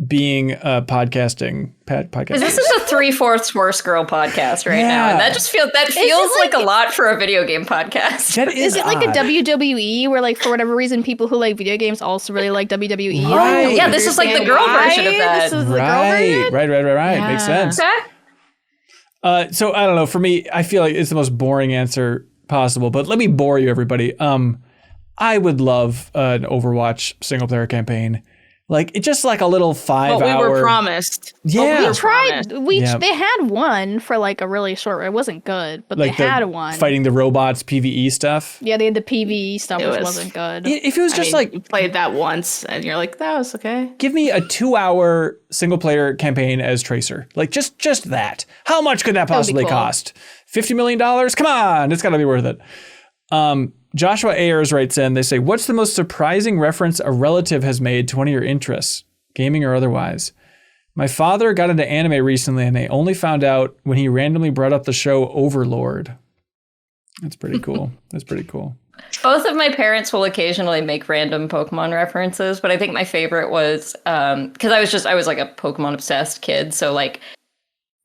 being podcasting. This is a 3/4 horse girl podcast right now, and that feels like a lot for a video game podcast. Is it like a WWE where, like, for whatever reason, people who like video games also really like WWE? Right. Yeah, this is like the girl version of that. This is the girl version? Right. Yeah. Makes sense. Okay. So I don't know. For me, I feel like it's the most boring answer possible, but let me bore you, everybody. I would love an Overwatch single player campaign. Like, it's just like a little 5 But hour. we were promised. Yeah. We tried. They had one for like a really short. It wasn't good, but Like they had one. Fighting the robots PvE stuff. Yeah, they had the PvE stuff, which wasn't good. If it was just you played that once and you're like, that was okay. give me a 2 hour single player campaign as Tracer. Like just that. How much could that possibly cool. cost? $50 million? Come on, it's got to be worth it. Joshua Ayers writes in, they say, what's the most surprising reference a relative has made to one of your interests, gaming or otherwise? My father got into anime recently, and I only found out when he randomly brought up the show Overlord. That's pretty cool. Both of my parents will occasionally make random Pokemon references, but I think my favorite was because I was like a Pokemon obsessed kid, so like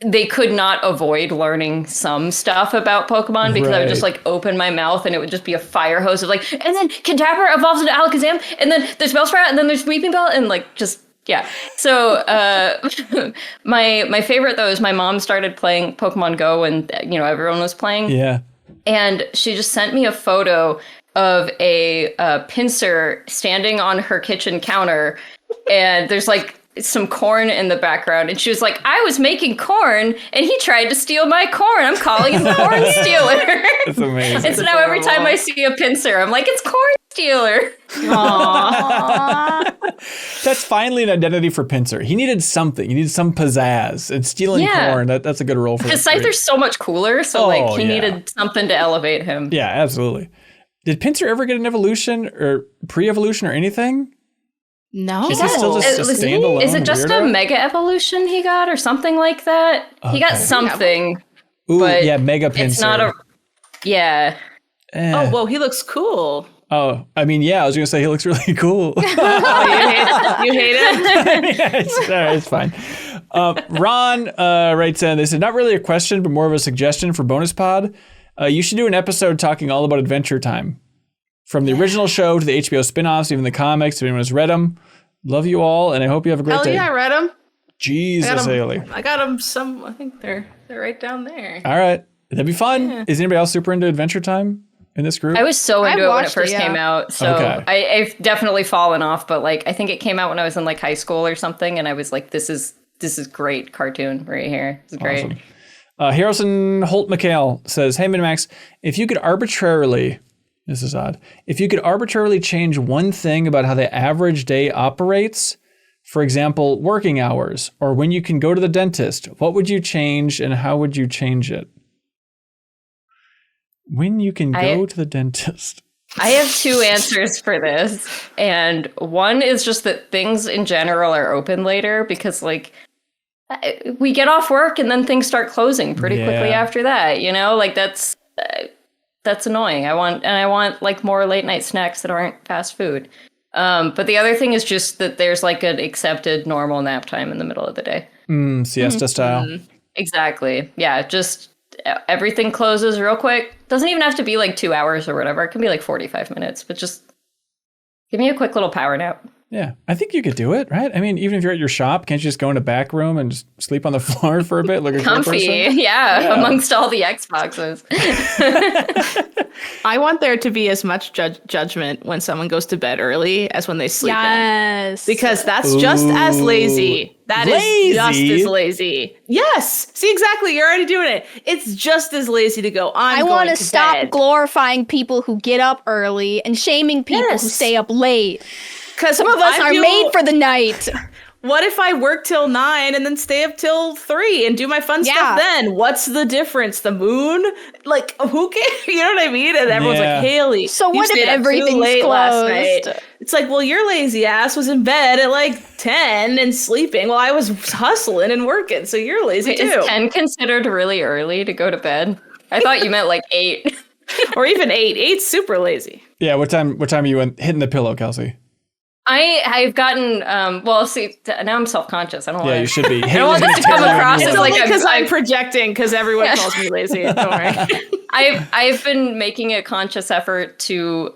they could not avoid learning some stuff about Pokemon because I would just like open my mouth and it would just be a fire hose of like, and then Kadabra evolves into Alakazam, and then there's Bellsprout, and then there's Weeping Bell, and like just yeah. So my favorite though is my mom started playing Pokemon Go and everyone was playing. Yeah. And she just sent me a photo of a pincer standing on her kitchen counter, and there's like some corn in the background, and she was like, I was making corn and he tried to steal my corn. I'm calling him Corn Stealer. That's amazing. And so now every time I see a pincer, I'm like, it's Corn Stealer. Aww. That's finally an identity for Pincer. He needed something. He needed some pizzazz. And stealing corn, that's a good role for him. His Scyther's so much cooler, so he needed something to elevate him. Yeah, absolutely. Did Pincer ever get an evolution or pre-evolution or anything? No. Is he still just a standalone Is it just weirdo? a mega evolution he got or something like that? Okay. He got something. Ooh, but yeah, Mega Pincer. It's not a... Yeah. Oh, whoa, he looks cool. Oh, I mean, yeah, I was going to say he looks really cool. You hate it? Yeah, it's fine. Ron writes in, this is not really a question, but more of a suggestion for bonus pod. You should do an episode talking all about Adventure Time. From the original show to the HBO spinoffs, even the comics, if anyone has read them. Love you all, and I hope you have a great day. Yeah, I read them. Jesus, Haley. I got them I think they're right down there. All right. That'd be fun. Yeah. Is anybody else super into Adventure Time in this group? I was so into it when it first came out. So okay. I've definitely fallen off, but like I think it came out when I was in like high school or something, and I was like, this is great cartoon right here. It's great. Awesome. Harrison Holt McHale says, hey, MinnMax, if you could arbitrarily... This is odd. If you could arbitrarily change one thing about how the average day operates, for example, working hours, or when you can go to the dentist, what would you change and how would you change it? When you can go to the dentist. I have two answers for this. And one is just that things in general are open later because like we get off work and then things start closing pretty quickly after that, like that's annoying. I want like more late night snacks that aren't fast food. But the other thing is just that there's like an accepted normal nap time in the middle of the day. Siesta style. Exactly. Yeah. Just everything closes real quick. Doesn't even have to be like 2 hours or whatever. It can be like 45 minutes, but just Give me a quick little power nap. Yeah, I think you could do it, right? I mean, even if you're at your shop, can't you just go in a back room and just sleep on the floor for a bit, like a comfy? Yeah, amongst all the Xboxes. I want there to be as much judgment when someone goes to bed early as when they sleep in. Because that's just as lazy. That is just as lazy. Yes. See, exactly. You're already doing it. It's just as lazy to go, I want to stop glorifying people who get up early and shaming people who stay up late. Because some of us are made for the night. What if I work till 9 and then stay up till 3 and do my fun stuff then? What's the difference? The moon? Like, who cares? You know what I mean? And everyone's like, Haley, so what if everything's closed? Last night. It's like, well, your lazy ass was in bed at like 10 and sleeping while I was hustling and working. So you're lazy too. Is 10 considered really early to go to bed? I thought you meant like 8. Or even 8. 8's super lazy. Yeah, what time are you hitting the pillow, Kelsey? I've gotten now I'm self-conscious. I don't want. Yeah, you should be. I don't want this to come across as like because I'm projecting because everyone calls me lazy. Don't worry. I've been making a conscious effort to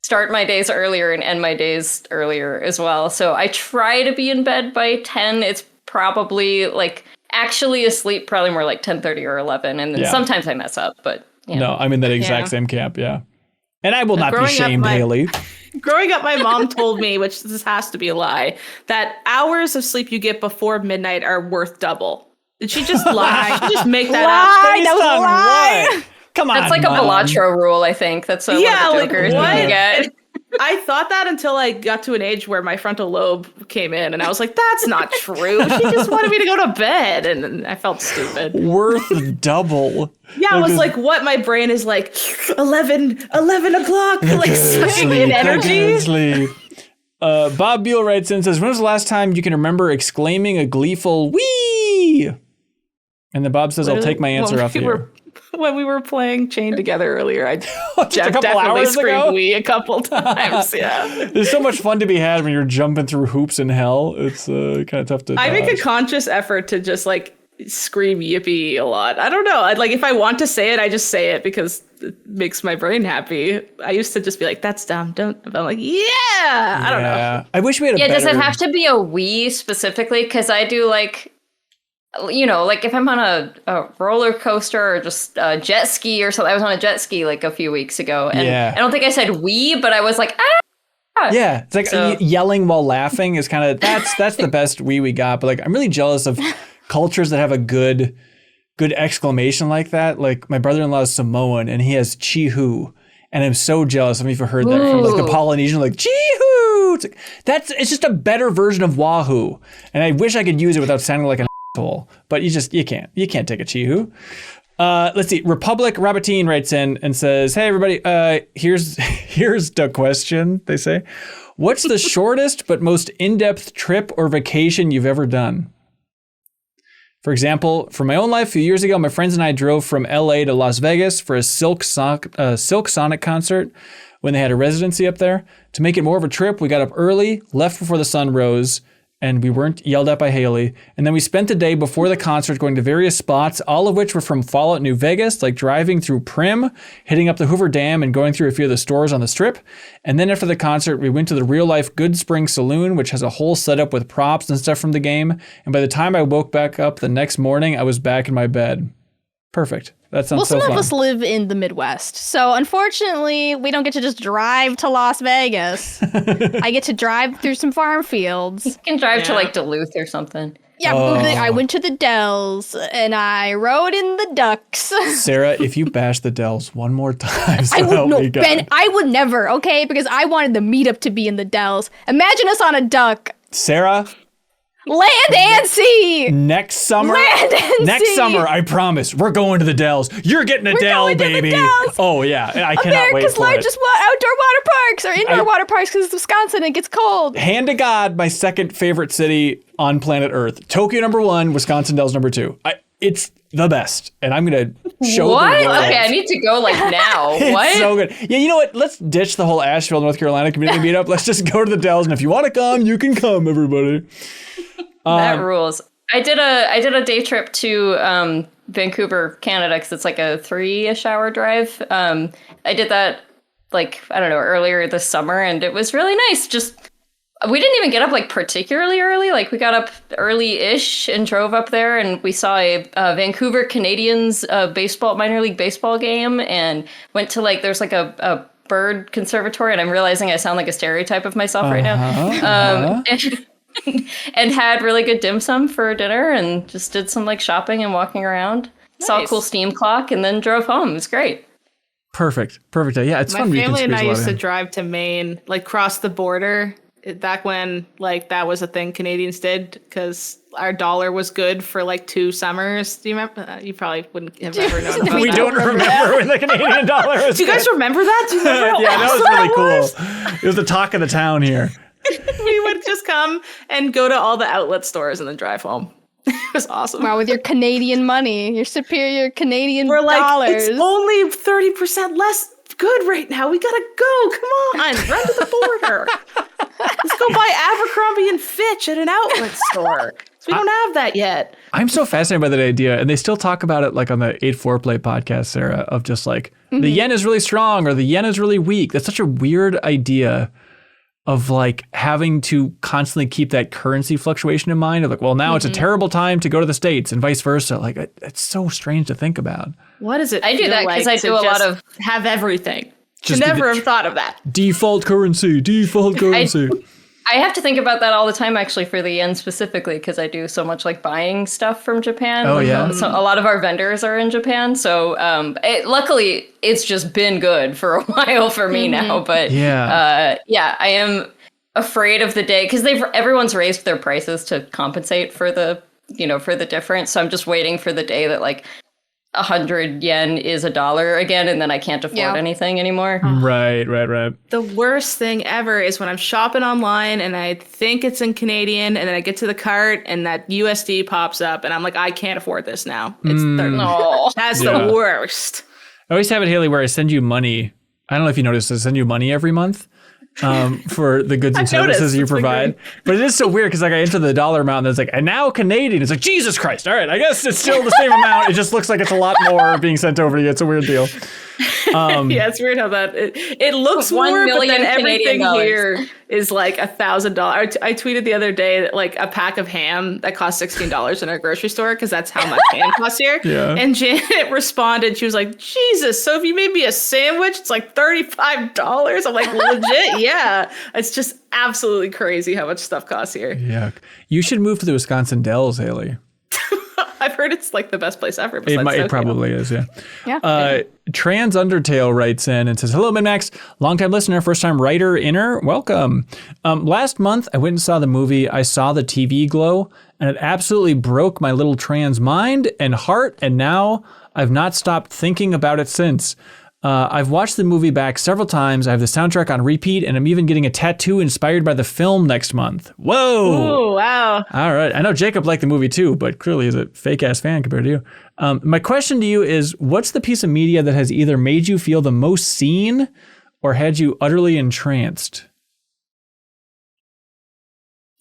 start my days earlier and end my days earlier as well. So I try to be in bed by 10. It's probably like actually asleep probably more like 10:30 or 11, and then sometimes I mess up. But no, I'm in that exact same camp. Yeah, and I will not be shamed, Haley. Growing up, my mom told me, which this has to be a lie, that hours of sleep you get before midnight are worth double. Did she just lie? Did she just make that up? That was a lie. Come on, that's like Mom. a Balatro rule, I think. That's one of the jokers like, you get. I thought that until I got to an age where my frontal lobe came in, and I was like, that's not true. She just wanted me to go to bed, and I felt stupid. Worth double. Yeah, it was like what my brain is like, 11 o'clock, like sucking in energy. Bob Beal writes in and says, when was the last time you can remember exclaiming a gleeful wee? And then Bob says, I'll take my answer off here. When we were playing Chain together earlier, I definitely screamed "wee" a couple times. Yeah, there's so much fun to be had when you're jumping through hoops in hell. It's kind of tough to. I make a conscious effort to just like scream "yippee" a lot. I don't know. Like if I want to say it, I just say it because it makes my brain happy. I used to just be like, "That's dumb." Don't. But I'm like, I don't know. I wish we had. Does it have to be a "wee" specifically? Because I do like. Like if I'm on a roller coaster or just a jet ski or something. I was on a jet ski like a few weeks ago. And I don't think I said "wee," but I was like, ah! Yeah, it's like yelling while laughing is kind of, that's the best "wee" we got. But like, I'm really jealous of cultures that have a good exclamation like that. Like my brother-in-law is Samoan and he has "chee-hoo." And I'm so jealous. I don't know if you've heard that from like the Polynesian, like "chee-hoo." It's like, it's just a better version of "wahoo." And I wish I could use it without sounding like an asshole, but you can't take a "chee-hoo." Let's see. Republic Rabatine writes in and says, hey everybody, here's the question. They say, what's the shortest but most in-depth trip or vacation you've ever done? For example, for my own life, a few years ago, my friends and I drove from LA to Las Vegas for a Silk Sonic concert when they had a residency up there. To make it more of a trip, we got up early, left before the sun rose, and we weren't yelled at by Haley. And then we spent the day before the concert going to various spots, all of which were from Fallout New Vegas, like driving through Prim, hitting up the Hoover Dam, and going through a few of the stores on the Strip. And then after the concert, we went to the real-life Good Spring Saloon, which has a whole setup with props and stuff from the game. And by the time I woke back up the next morning, I was back in my bed. Perfect. That sounds so fun. Some of us live in the Midwest, so unfortunately, we don't get to just drive to Las Vegas. I get to drive through some farm fields. You can drive to like Duluth or something. Yeah, I went to the Dells and I rode in the ducks. Sarah, if you bash the Dells one more time, Ben, I would never, okay? Because I wanted the meetup to be in the Dells. Imagine us on a duck. Sarah. Land and sea. Next summer, I promise, we're going to the Dells. You're getting a Dell, baby. Oh yeah, I cannot wait for it. America's largest outdoor water parks or indoor water parks because it's Wisconsin and it gets cold. Hand to God, my second favorite city on planet Earth. Tokyo #1, Wisconsin Dells #2. It's the best, and I'm gonna show what? the world. Okay, I need to go like now. What? It's so good. Yeah, you know what? Let's ditch the whole Asheville, North Carolina community meetup. Let's just go to the Dells, and if you want to come, you can come, everybody. That rules. I did a day trip to Vancouver, Canada, because it's like a 3-ish hour drive. I did that like, I don't know, earlier this summer, and it was really nice. Just, we didn't even get up like particularly early. Like, we got up early-ish and drove up there, and we saw a Vancouver Canadians minor league baseball game, and went to like, there's like a bird conservatory, and I'm realizing I sound like a stereotype of myself right now. And had really good dim sum for dinner, and just did some like shopping and walking around. Nice. Saw a cool steam clock, and then drove home. It was great. Perfect. Yeah, it's fun. My family and I used to drive to Maine, like cross the border back when like that was a thing Canadians did, because our dollar was good for like 2 summers. Do you remember? You probably wouldn't have ever known about We that. don't remember when the Canadian dollar was Do you guys remember that? Do you remember Yeah, that was really cool. It was the talk of the town here. We would just come and go to all the outlet stores and then drive home. It was awesome. Wow, with your Canadian money, your superior Canadian We're like, dollars. it's only 30% less good right now. We gotta go. Come on, run to the border. Let's go buy Abercrombie and Fitch at an outlet store. So we don't have that yet. I'm so fascinated by that idea, and they still talk about it like on the 8-4 Play podcast, Sarah, of just like the yen is really strong or the yen is really weak. That's such a weird idea of like having to constantly keep that currency fluctuation in mind of like, well, now it's a terrible time to go to the States and vice versa. Like, it's so strange to think about. What is it? I do that because I do a lot of have everything. Just Should never have thought of that. Default currency. I have to think about that all the time, actually, for the yen specifically, because I do so much like buying stuff from Japan. Oh, yeah. So a lot of our vendors are in Japan. So luckily, it's just been good for a while for me now. But I am afraid of the day because everyone's raised their prices to compensate for the difference. So I'm just waiting for the day that like 100 yen is $1 again, and then I can't afford anything anymore. Right. The worst thing ever is when I'm shopping online and I think it's in Canadian, and then I get to the cart and that USD pops up, and I'm like, I can't afford this now. It's that's the worst. I always have it, Haley, where I send you money. I don't know if you noticed, I send you money every month for the goods and services you provide. But it is so weird because like I enter the dollar amount and it's like, and now Canadian. It's like, Jesus Christ. All right, I guess it's still the same amount. It just looks like it's a lot more being sent over to you. It's a weird deal. Yeah, it's weird how that it looks more, but then everything here is like $1,000. I tweeted the other day that like a pack of ham that costs $16 in our grocery store because that's how much ham costs here. Yeah. And Janet responded, she was like, Jesus, so if you made me a sandwich, it's like $35. I'm like, legit, yeah. It's just absolutely crazy how much stuff costs here. Yeah, you should move to the Wisconsin Dells, Haley. I've heard it's like the best place ever. It probably is, yeah. Trans Undertale writes in and says, hello, MinnMax. Longtime listener, first time writer, inner. Welcome. Last month, I went and saw the movie I Saw the TV Glow, and it absolutely broke my little trans mind and heart, and now I've not stopped thinking about it since. I've watched the movie back several times. I have the soundtrack on repeat, and I'm even getting a tattoo inspired by the film next month. Whoa! Oh, wow. All right. I know Jacob liked the movie too, but clearly he's a fake-ass fan compared to you. My question to you is, what's the piece of media that has either made you feel the most seen or had you utterly entranced?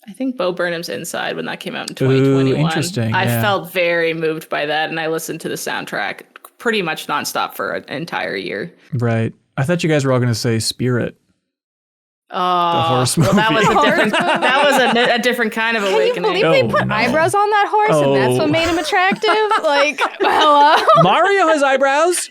I think Bo Burnham's Inside, when that came out in 2021. Ooh, interesting. I felt very moved by that, and I listened to the soundtrack pretty much nonstop for an entire year. Right. I thought you guys were all going to say Spirit. The horse movie. Well, that was a different kind of awakening. Can you believe they put eyebrows on that horse and that's what made him attractive? Like, hello? Mario has eyebrows?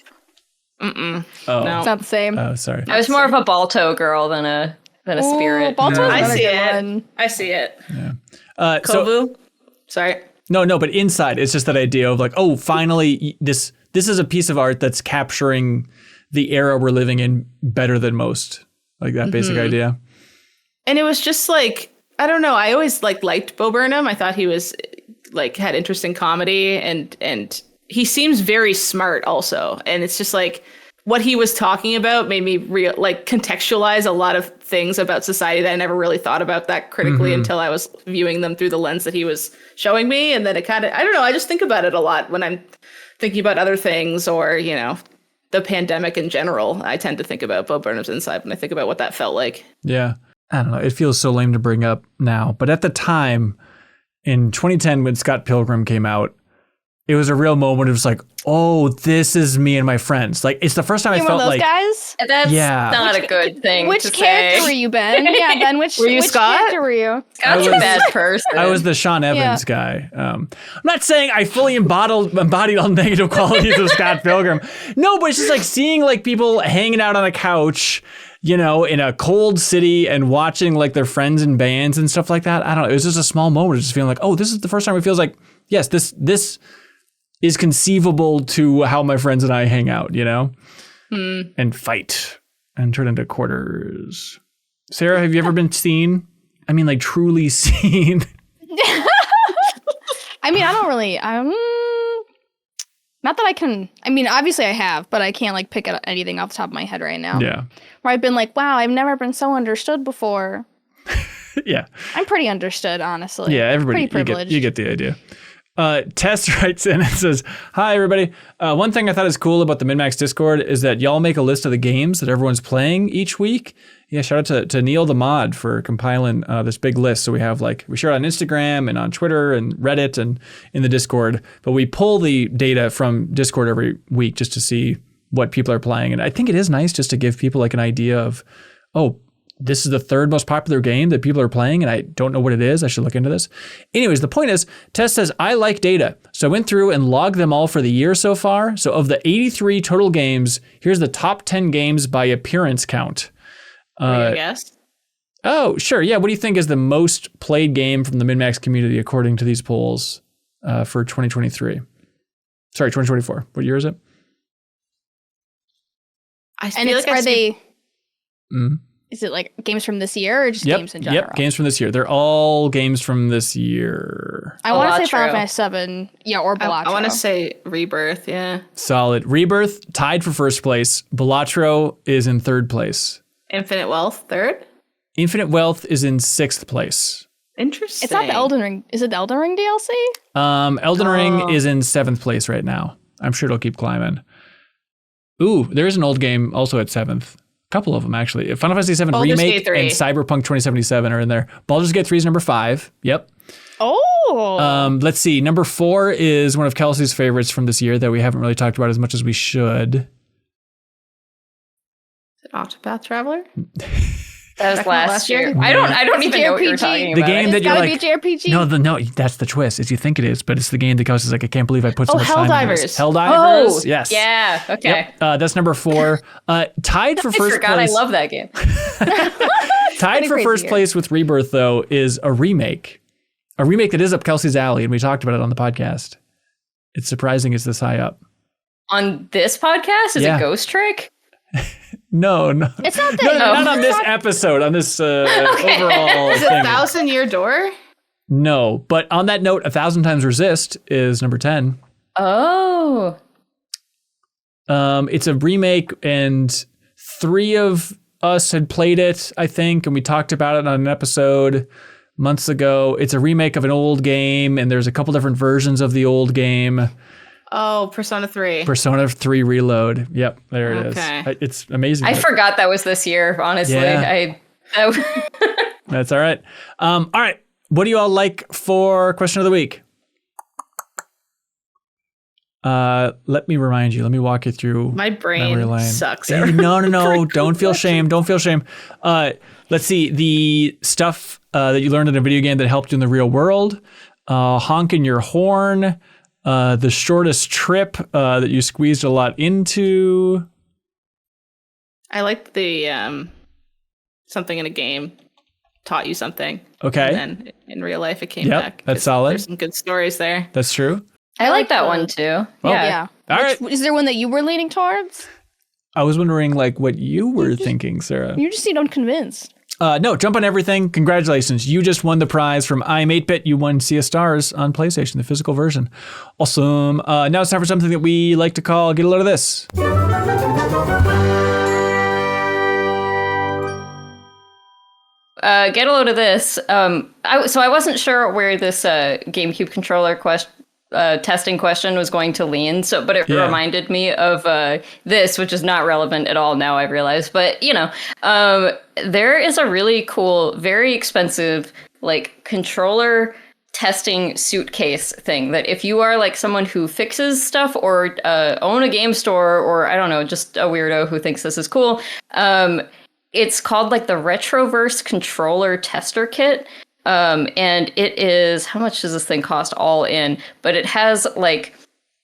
Mm-mm. Oh. No. It's not the same. Oh, sorry. I was more of a Balto girl than a Spirit. Balto's I see it. I see it. Yeah. Kovu? Sorry. No, but Inside, it's just that idea of like, oh, finally, this is a piece of art that's capturing the era we're living in better than most. Like that basic idea. And it was just like, I don't know. I always liked Bo Burnham. I thought he was like had interesting comedy and he seems very smart also. And it's just like what he was talking about made me contextualize a lot of things about society that I never really thought about that critically until I was viewing them through the lens that he was showing me. And then it kind of, I don't know. I just think about it a lot when I'm thinking about other things or, you know, the pandemic in general. I tend to think about Bo Burnham's Inside when I think about what that felt like. Yeah. I don't know. It feels so lame to bring up now. But at the time, in 2010, when Scott Pilgrim came out, it was a real moment. It was like, oh, this is me and my friends. Like, it's the first time I One felt of those like, guys? That's not a good thing. Which to character say. were you, Ben? Yeah, Ben. Which Scott? character were you? Scott's a bad person. I was the Sean Evans guy. I'm not saying I fully embodied all negative qualities of Scott Pilgrim. No, but it's just like seeing like people hanging out on a couch, you know, in a cold city and watching like their friends in bands and stuff like that. I don't know. It was just a small moment of just feeling like, oh, this is the first time it feels like, yes, this is conceivable to how my friends and I hang out, you know, and fight and turn into quarters. Sarah, have you ever been seen? I mean, like truly seen. I mean, I don't really. Not that I can. I mean, obviously I have, but I can't like pick anything off the top of my head right now. Yeah. Where I've been like, wow, I've never been so understood before. Yeah. I'm pretty understood, honestly. Yeah, everybody, pretty privileged. you get the idea. Tess writes in and says, hi, everybody. One thing I thought is cool about the MinnMax Discord is that y'all make a list of the games that everyone's playing each week. Yeah, shout out to Neil the mod for compiling this big list. So we have we share it on Instagram and on Twitter and Reddit and in the Discord. But we pull the data from Discord every week just to see what people are playing. And I think it is nice just to give people like an idea of, oh, this is the third most popular game that people are playing, and I don't know what it is. I should look into this. Anyways, the point is, Tess says, I like data. So I went through and logged them all for the year so far. So of the 83 total games, here's the top 10 games by appearance count. I guess. Oh, sure. Yeah. What do you think is the most played game from the MinnMax community according to these polls for 2023? Sorry, 2024. What year is it? Is it like games from this year or just games in general? Yep, games from this year. They're all games from this year. I want to say Final Fantasy VII, or Balatro. I want to say Rebirth, yeah. Solid. Rebirth, tied for first place. Balatro is in third place. Infinite Wealth, third? Infinite Wealth is in sixth place. Interesting. It's not the Elden Ring. Is it the Elden Ring DLC? Elden Ring is in seventh place right now. I'm sure it'll keep climbing. Ooh, there is an old game also at seventh. Couple of them actually. Final Fantasy VII Remake and Cyberpunk 2077 are in there. Baldur's Gate 3 is number 5. Yep. Oh. Let's see. Number 4 is one of Kelsey's favorites from this year that we haven't really talked about as much as we should. Is it Octopath Traveler? That was last year. I don't even know what you're talking the about. game that you're like, be a JRPG. No, that's the twist. Is you think it is, but it's the game that Kelsey's like, I can't believe I put so much time into this. Helldivers. Helldivers. Yes. Yeah. Okay. Yep. That's number 4. Tied for first place. I love that game. Tied for first place with Rebirth though is a remake that is up Kelsey's alley, and we talked about it on the podcast. It's surprising it's this high up. On this podcast? Is it Ghost Trick? No. It's not that. No, not on this episode, on this overall Is it thing. 1,000 Year Door? No, but on that note, 1,000 Times Resist is number 10. Oh. It's a remake, and 3 of us had played it, I think, and we talked about it on an episode months ago. It's a remake of an old game, and there's a couple different versions of the old game. Oh, Persona 3. Persona 3 Reload. Yep, there it is. It's amazing. I forgot that was this year, honestly. Yeah. That's all right. All right. What do you all like for question of the week? Let me remind you. Let me walk you through. My brain sucks. No. Don't feel shame. Don't feel shame. Let's see. The stuff that you learned in a video game that helped you in the real world. Honking your horn. The shortest trip that you squeezed a lot into. I liked the something in a game taught you something. Okay. And then in real life it came back. That's solid. There's some good stories there. That's true. I like that one too. Well, yeah. All right. Is there one that you were leaning towards? I was wondering what you were thinking, Sarah. You just seem unconvinced. No, jump on everything. Congratulations. You just won the prize from I'm 8-Bit. You won Sea of Stars on PlayStation, the physical version. Awesome. Now it's time for something that we like to call Get a Load of This. Get a load of this. I wasn't sure where this GameCube controller testing question was going to lean. But it reminded me of this, which is not relevant at all now, I've realized. But there is a really cool, very expensive controller testing suitcase thing that if you are like someone who fixes stuff or own a game store or I don't know, just a weirdo who thinks this is cool, it's called like the Retroverse Controller Tester Kit. And it is, how much does this thing cost all in? But it has like,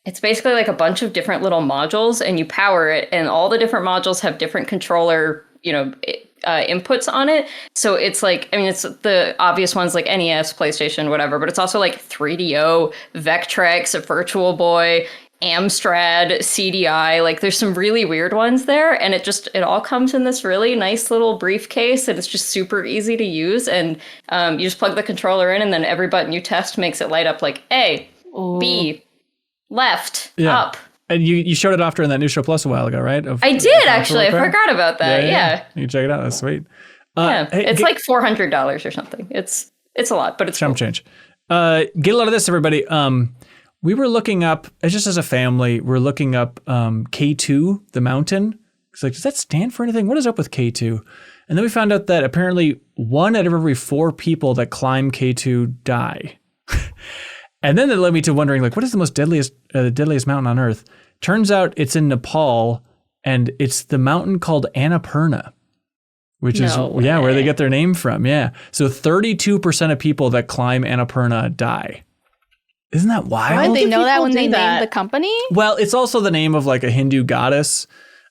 it's basically like a bunch of different little modules and you power it and all the different modules have different controller, inputs on it. So it's like, I mean, it's the obvious ones like NES, PlayStation, whatever, but it's also like 3DO, Vectrex, Virtual Boy, Amstrad, CDI, like there's some really weird ones there, and it all comes in this really nice little briefcase, and it's just super easy to use, and you just plug the controller in, and then every button you test makes it light up like A, B, left, up. And you showed it off during that New Show Plus a while ago, right? I did, actually. I forgot about that, yeah. You can check it out. That's sweet. It's like $400 or something. It's a lot, but it's chump change. Get a lot of this, everybody. We were looking up, just as a family, we're looking up K2, the mountain. It's like, does that stand for anything? What is up with K2? And then we found out that apparently 1 out of every 4 people that climb K2 die. And then that led me to wondering, like, what is the most deadliest mountain on Earth? Turns out it's in Nepal, and it's the mountain called Annapurna, which is where they get their name from. Yeah. So 32% of people that climb Annapurna die. Isn't that wild? Why did they know that when they named the company? Well, it's also the name of like a Hindu goddess.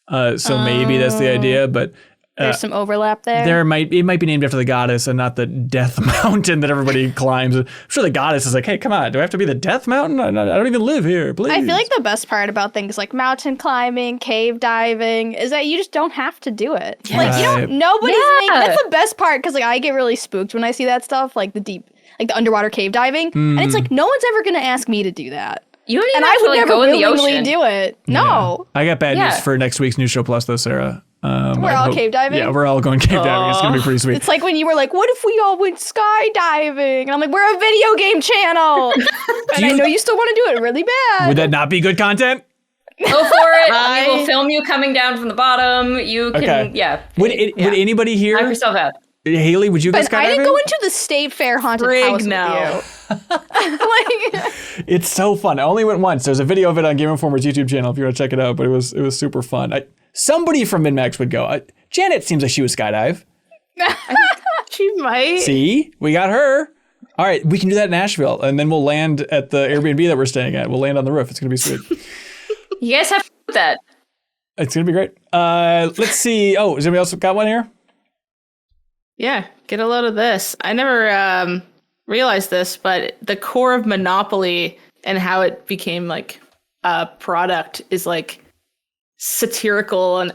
So maybe that's the idea, but there's some overlap there. It might be named after the goddess and not the death mountain that everybody climbs. I'm sure the goddess is like, hey, come on, do I have to be the death mountain? I don't even live here, please. I feel like the best part about things like mountain climbing, cave diving, is that you just don't have to do it. Yeah. Like, that's the best part, because like I get really spooked when I see that stuff, like the underwater cave diving, and it's like, no one's ever going to ask me to do that. You don't even have to like go in the ocean. I would never willingly do it. No. I got bad news for next week's New Show Plus, though, Sarah. We're all cave diving? Yeah, we're all going cave diving. It's going to be pretty sweet. It's like when you were like, what if we all went skydiving? And I'm like, we're a video game channel. And I know you still want to do it really bad. Would that not be good content? Go for it. We will film you coming down from the bottom. You can, Would anybody here? Knock yourself out. Haley, would you go skydiving? I didn't go into the state fair haunted house with you. It's so fun. I only went once. There's a video of it on Game Informer's YouTube channel if you want to check it out, but it was super fun. Somebody from MinnMax would go. Janet seems like she would skydive. She might. See? We got her. All right, we can do that in Nashville, and then we'll land at the Airbnb that we're staying at. We'll land on the roof. It's going to be sweet. You guys have to do that. It's going to be great. Let's see. Oh, has anybody else got one here? Yeah, get a load of this. I never realized this, but the core of Monopoly and how it became like a product is like satirical and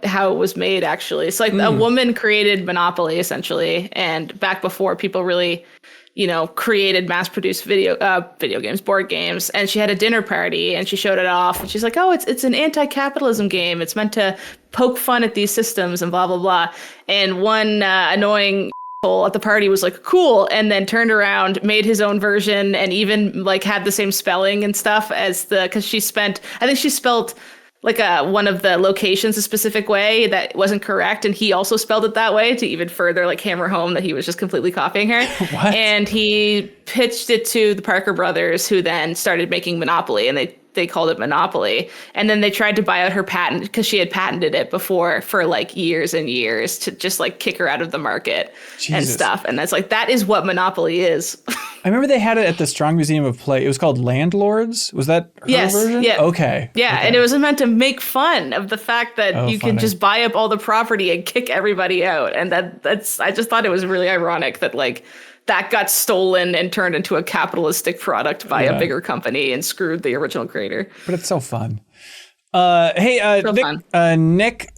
how it was made, actually. It's like a woman created Monopoly, essentially, and back before people really, created mass-produced video games, board games, and she had a dinner party and she showed it off, and she's like, oh, it's an anti-capitalism game. It's meant to poke fun at these systems and blah, blah, blah. And one annoying at the party was like, cool, and then turned around, made his own version, and even like had the same spelling and stuff as because she spelled like one of the locations a specific way that wasn't correct, and he also spelled it that way to even further like hammer home that he was just completely copying her. What? And he pitched it to the Parker brothers, who then started making Monopoly, and they called it Monopoly. And then they tried to buy out her patent because she had patented it before for like years and years to just like kick her out of the market and stuff. And that's like, that is what Monopoly is. I remember they had it at the Strong Museum of Play. It was called Landlords. Was that her version? Yeah. Okay. Yeah, okay. And it was meant to make fun of the fact that you can just buy up all the property and kick everybody out. And that's I just thought it was really ironic that like that got stolen and turned into a capitalistic product by a bigger company and screwed the original creator. But it's so fun. Nick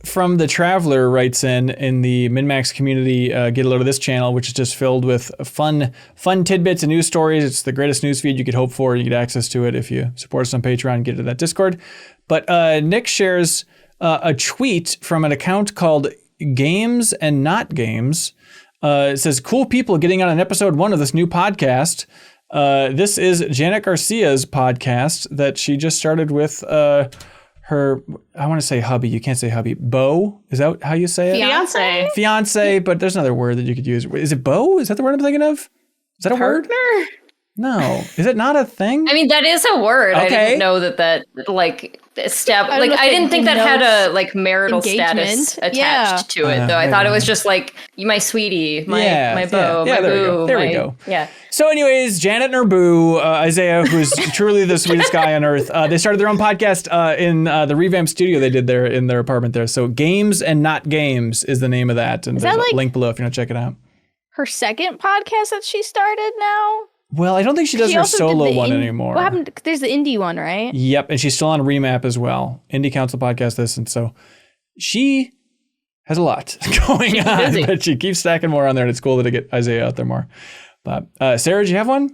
from The Traveler writes in the MinnMax community, get a load of this channel, which is just filled with fun tidbits and news stories. It's the greatest news feed you could hope for. You get access to it if you support us on Patreon and get to that Discord. But Nick shares a tweet from an account called Games and Not Games. It says, cool people getting on an episode 1 of this new podcast. This is Janet Garcia's podcast that she just started with her, I want to say hubby. You can't say hubby. Beau? Is that how you say it? Fiance, but there's another word that you could use. Is it beau? Is that the word I'm thinking of? Is that a word? No. Is it not a thing? I mean, that is a word. Okay. I didn't know that like step. I don't Like know if I didn't think that had a like marital engagement. status attached to it, though. I thought it was just like my sweetie, my beau, my boo. There we go. Yeah. So, anyways, Janet and her boo, Isaiah, who's truly the sweetest guy on earth, they started their own podcast in the revamped studio they did there in their apartment there. So, Games and Not Games is the name of that. And there's a link below if you want to check it out. Her second podcast that she started now? Well, I don't think she does her solo one anymore. What happened? There's the indie one, right? Yep, and she's still on Remap as well. Indie Council podcast this, and so she has a lot going on, but she keeps stacking more on there, and it's cool to get Isaiah out there more. But Sarah, do you have one?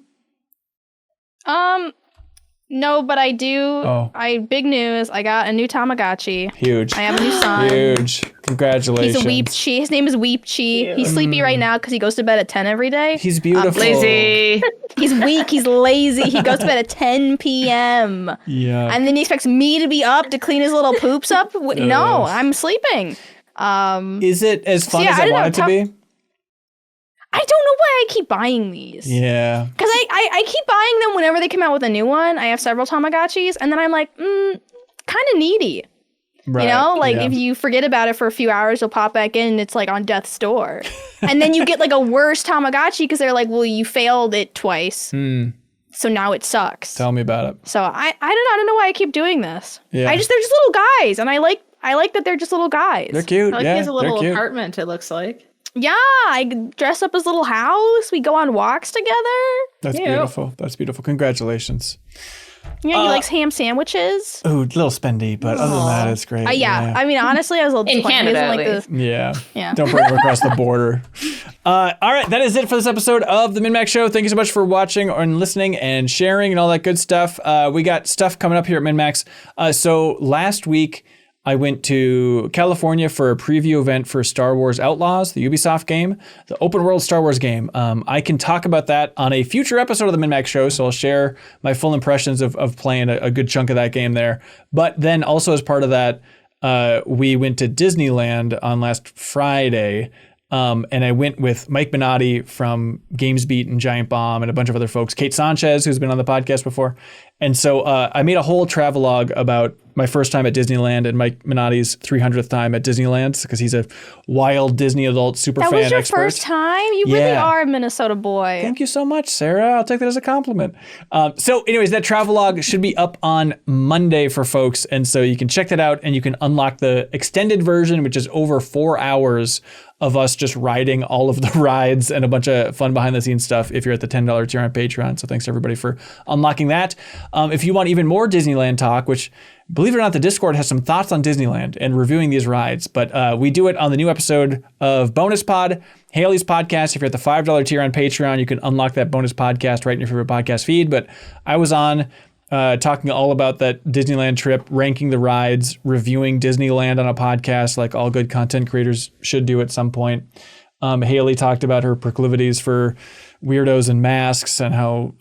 No, but I do. Oh. Big news. I got a new Tamagotchi. Huge. I have a new son. Huge. Congratulations. He's a Weepchi. His name is Weepchi. He's sleepy right now because he goes to bed at 10 every day. He's beautiful. Lazy. He's weak. He's lazy. He goes to bed at 10 p.m. Yeah. And then he expects me to be up to clean his little poops up. No, I'm sleeping. Is it as fun as I want it to be? I don't know why I keep buying these. Yeah. Because I keep buying them whenever they come out with a new one. I have several Tamagotchis, and then I'm like, kind of needy. Right. You know, like if you forget about it for a few hours, you'll pop back in and it's like on death's door. And then you get like a worse Tamagotchi because they're like, well, you failed it twice. So now it sucks. Tell me about it. So I don't know why I keep doing this. Yeah. they're just little guys, and I like that they're just little guys. They're cute. Like yeah, he has a little they're cute. apartment, it looks like. Yeah, I dress up his little house. We go on walks together. That's beautiful. That's beautiful. Congratulations. Yeah, he likes ham sandwiches. Ooh, little spendy, but other than that, it's great. Yeah, I mean, honestly, I was a little In disappointed. Canada, He doesn't Yeah. Don't bring him across the border. All right, that is it for this episode of the MinnMax Show. Thank you so much for watching and listening and sharing and all that good stuff. We got stuff coming up here at MinnMax. So last week, I went to California for a preview event for Star Wars Outlaws, the Ubisoft game, the open world Star Wars game. I can talk about that on a future episode of the MinnMax Show, so I'll share my full impressions of playing a good chunk of that game there. But then also as part of that, we went to Disneyland on last Friday. And I went with Mike Minotti from GamesBeat and Giant Bomb and a bunch of other folks, Kate Sanchez, who's been on the podcast before. And so I made a whole travelogue about my first time at Disneyland and Mike Minotti's 300th time at Disneyland because he's a wild Disney adult super fan expert. That was your first time? You really are a Minnesota boy. Thank you so much, Sarah. I'll take that as a compliment. So anyways, that travelogue should be up on Monday for folks. And so you can check that out and you can unlock the extended version, which is over 4 hours of us just riding all of the rides and a bunch of fun behind the scenes stuff if you're at the $10 tier on Patreon. So thanks to everybody for unlocking that. If you want even more Disneyland talk, which believe it or not, the Discord has some thoughts on Disneyland and reviewing these rides, but we do it on the new episode of Bonus Pod, Haley's podcast. If you're at the $5 tier on Patreon, you can unlock that bonus podcast right in your favorite podcast feed. But I was on talking all about that Disneyland trip, ranking the rides, reviewing Disneyland on a podcast like all good content creators should do at some point. Haley talked about her proclivities for weirdos and masks and how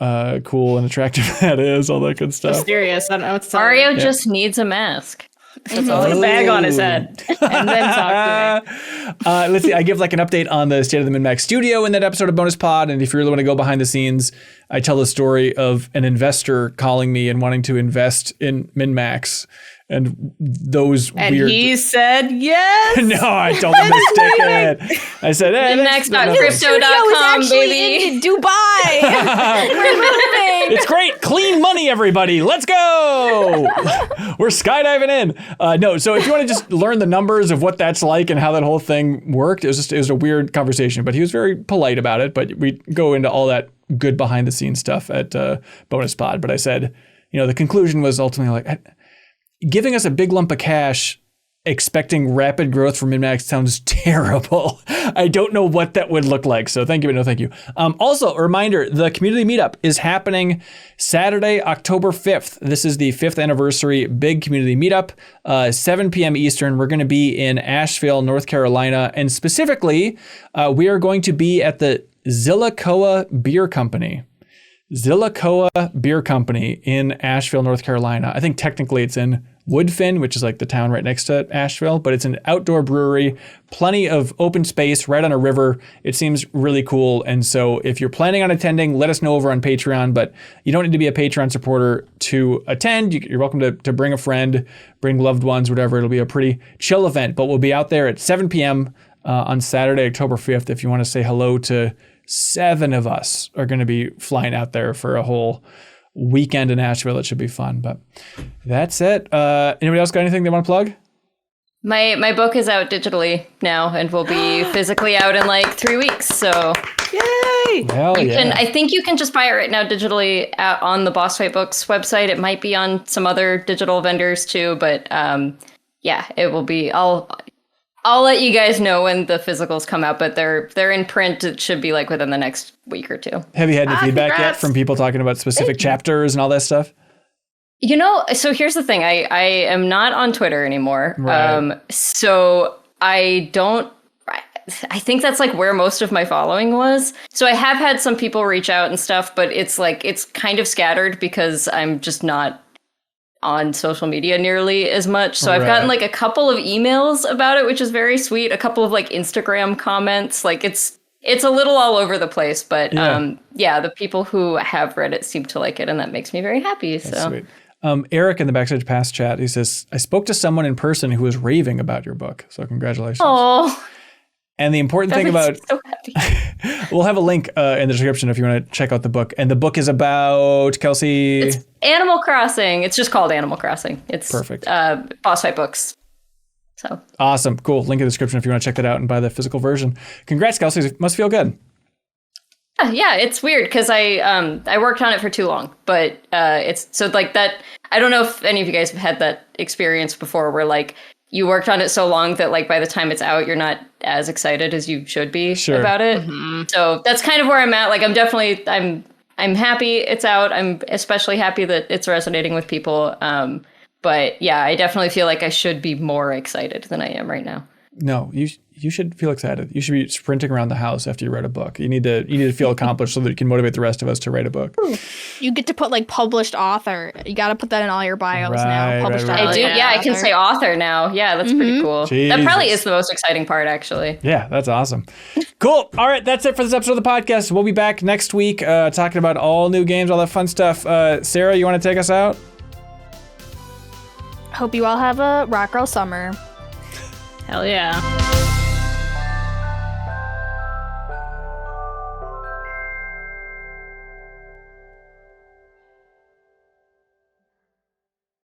cool and attractive that is, all that good stuff. Mysterious. I don't know what to tell Mario you. just needs a mask. That's all. A bag on his head. And then talk to me. Let's see. I give like an update on the state of the MinnMax studio in that episode of Bonus Pod. And if you really want to go behind the scenes, I tell the story of an investor calling me and wanting to invest in MinnMax. And those and weird... he said yes. No, I told him to stick it. I said, hey, MinnMax.crypto.com, baby. In Dubai. We're moving. It's great. Clean money, everybody. Let's go. We're skydiving in. No, so if you want to just learn the numbers of what that's like and how that whole thing worked, it was a weird conversation, but he was very polite about it. But we go into all that good behind the scenes stuff at Bonus Pod. But I said, the conclusion was ultimately like, giving us a big lump of cash, expecting rapid growth from MinnMax sounds terrible. I don't know what that would look like. So thank you, but no thank you. Also, a reminder, the community meetup is happening Saturday, October 5th. This is the 5th anniversary big community meetup, 7 p.m. Eastern. We're going to be in Asheville, North Carolina. And specifically, we are going to be at the Zillicoa Beer Company. Zillicoa Beer Company in Asheville, North Carolina. I think technically it's in Woodfin, which is like the town right next to Asheville, but it's an outdoor brewery, plenty of open space right on a river. It seems really cool. And so if you're planning on attending, let us know over on Patreon, but you don't need to be a Patreon supporter to attend. You're welcome to bring a friend, bring loved ones, whatever. It'll be a pretty chill event, but we'll be out there at 7 p.m. On Saturday, October 5th. If you want to say hello to 7 of us are going to be flying out there for a whole weekend in Asheville. It should be fun, but that's it. Anybody else got anything they want to plug? My book is out digitally now and will be physically out in like 3 weeks. So Yay! Hell yeah. I think you can just buy it right now digitally on the Boss Fight Books website. It might be on some other digital vendors too, but yeah, it will be. I'll let you guys know when the physicals come out, but they're in print. It should be like within the next week or 2. Have you had any feedback yet congrats. from people talking about specific chapters and all that stuff? You know, so here's the thing. I am not on Twitter anymore. Right. So I think that's like where most of my following was. So I have had some people reach out and stuff, but it's kind of scattered because I'm just not on social media nearly as much. So I've gotten like a couple of emails about it, which is very sweet. A couple of like Instagram comments. Like it's a little all over the place, but yeah, the people who have read it seem to like it, and that makes me very happy. That's sweet. Eric in the Backstage Pass chat, he says, I spoke to someone in person who was raving about your book. So congratulations. Oh, And the important thing about, so happy. we'll have a link in the description if you want to check out the book. And the book is about, Kelsey? It's Animal Crossing. It's just called Animal Crossing. It's perfect. Boss Fight Books. So Awesome. Cool. Link in the description if you want to check that out and buy the physical version. Congrats, Kelsey. It must feel good. yeah, it's weird because I worked on it for too long, but it's so like that. I don't know if any of you guys have had that experience before where like you worked on it so long that like by the time it's out, you're not as excited as you should be about it. Mm-hmm. So that's kind of where I'm at. Like I'm happy it's out. I'm especially happy that it's resonating with people. But yeah, I definitely feel like I should be more excited than I am right now. No, you should feel excited. You should be sprinting around the house after you write a book. You need to feel accomplished so that you can motivate the rest of us to write a book. You get to put like published author. You got to put that in all your bios now. Published author. I do. Yeah, I can say author now. Yeah, that's pretty cool. Jesus. That probably is the most exciting part, actually. Yeah, that's awesome. Cool. All right, that's it for this episode of the podcast. We'll be back next week talking about all new games, all that fun stuff. Sarah, you want to take us out? Hope you all have a rock girl summer. Hell yeah.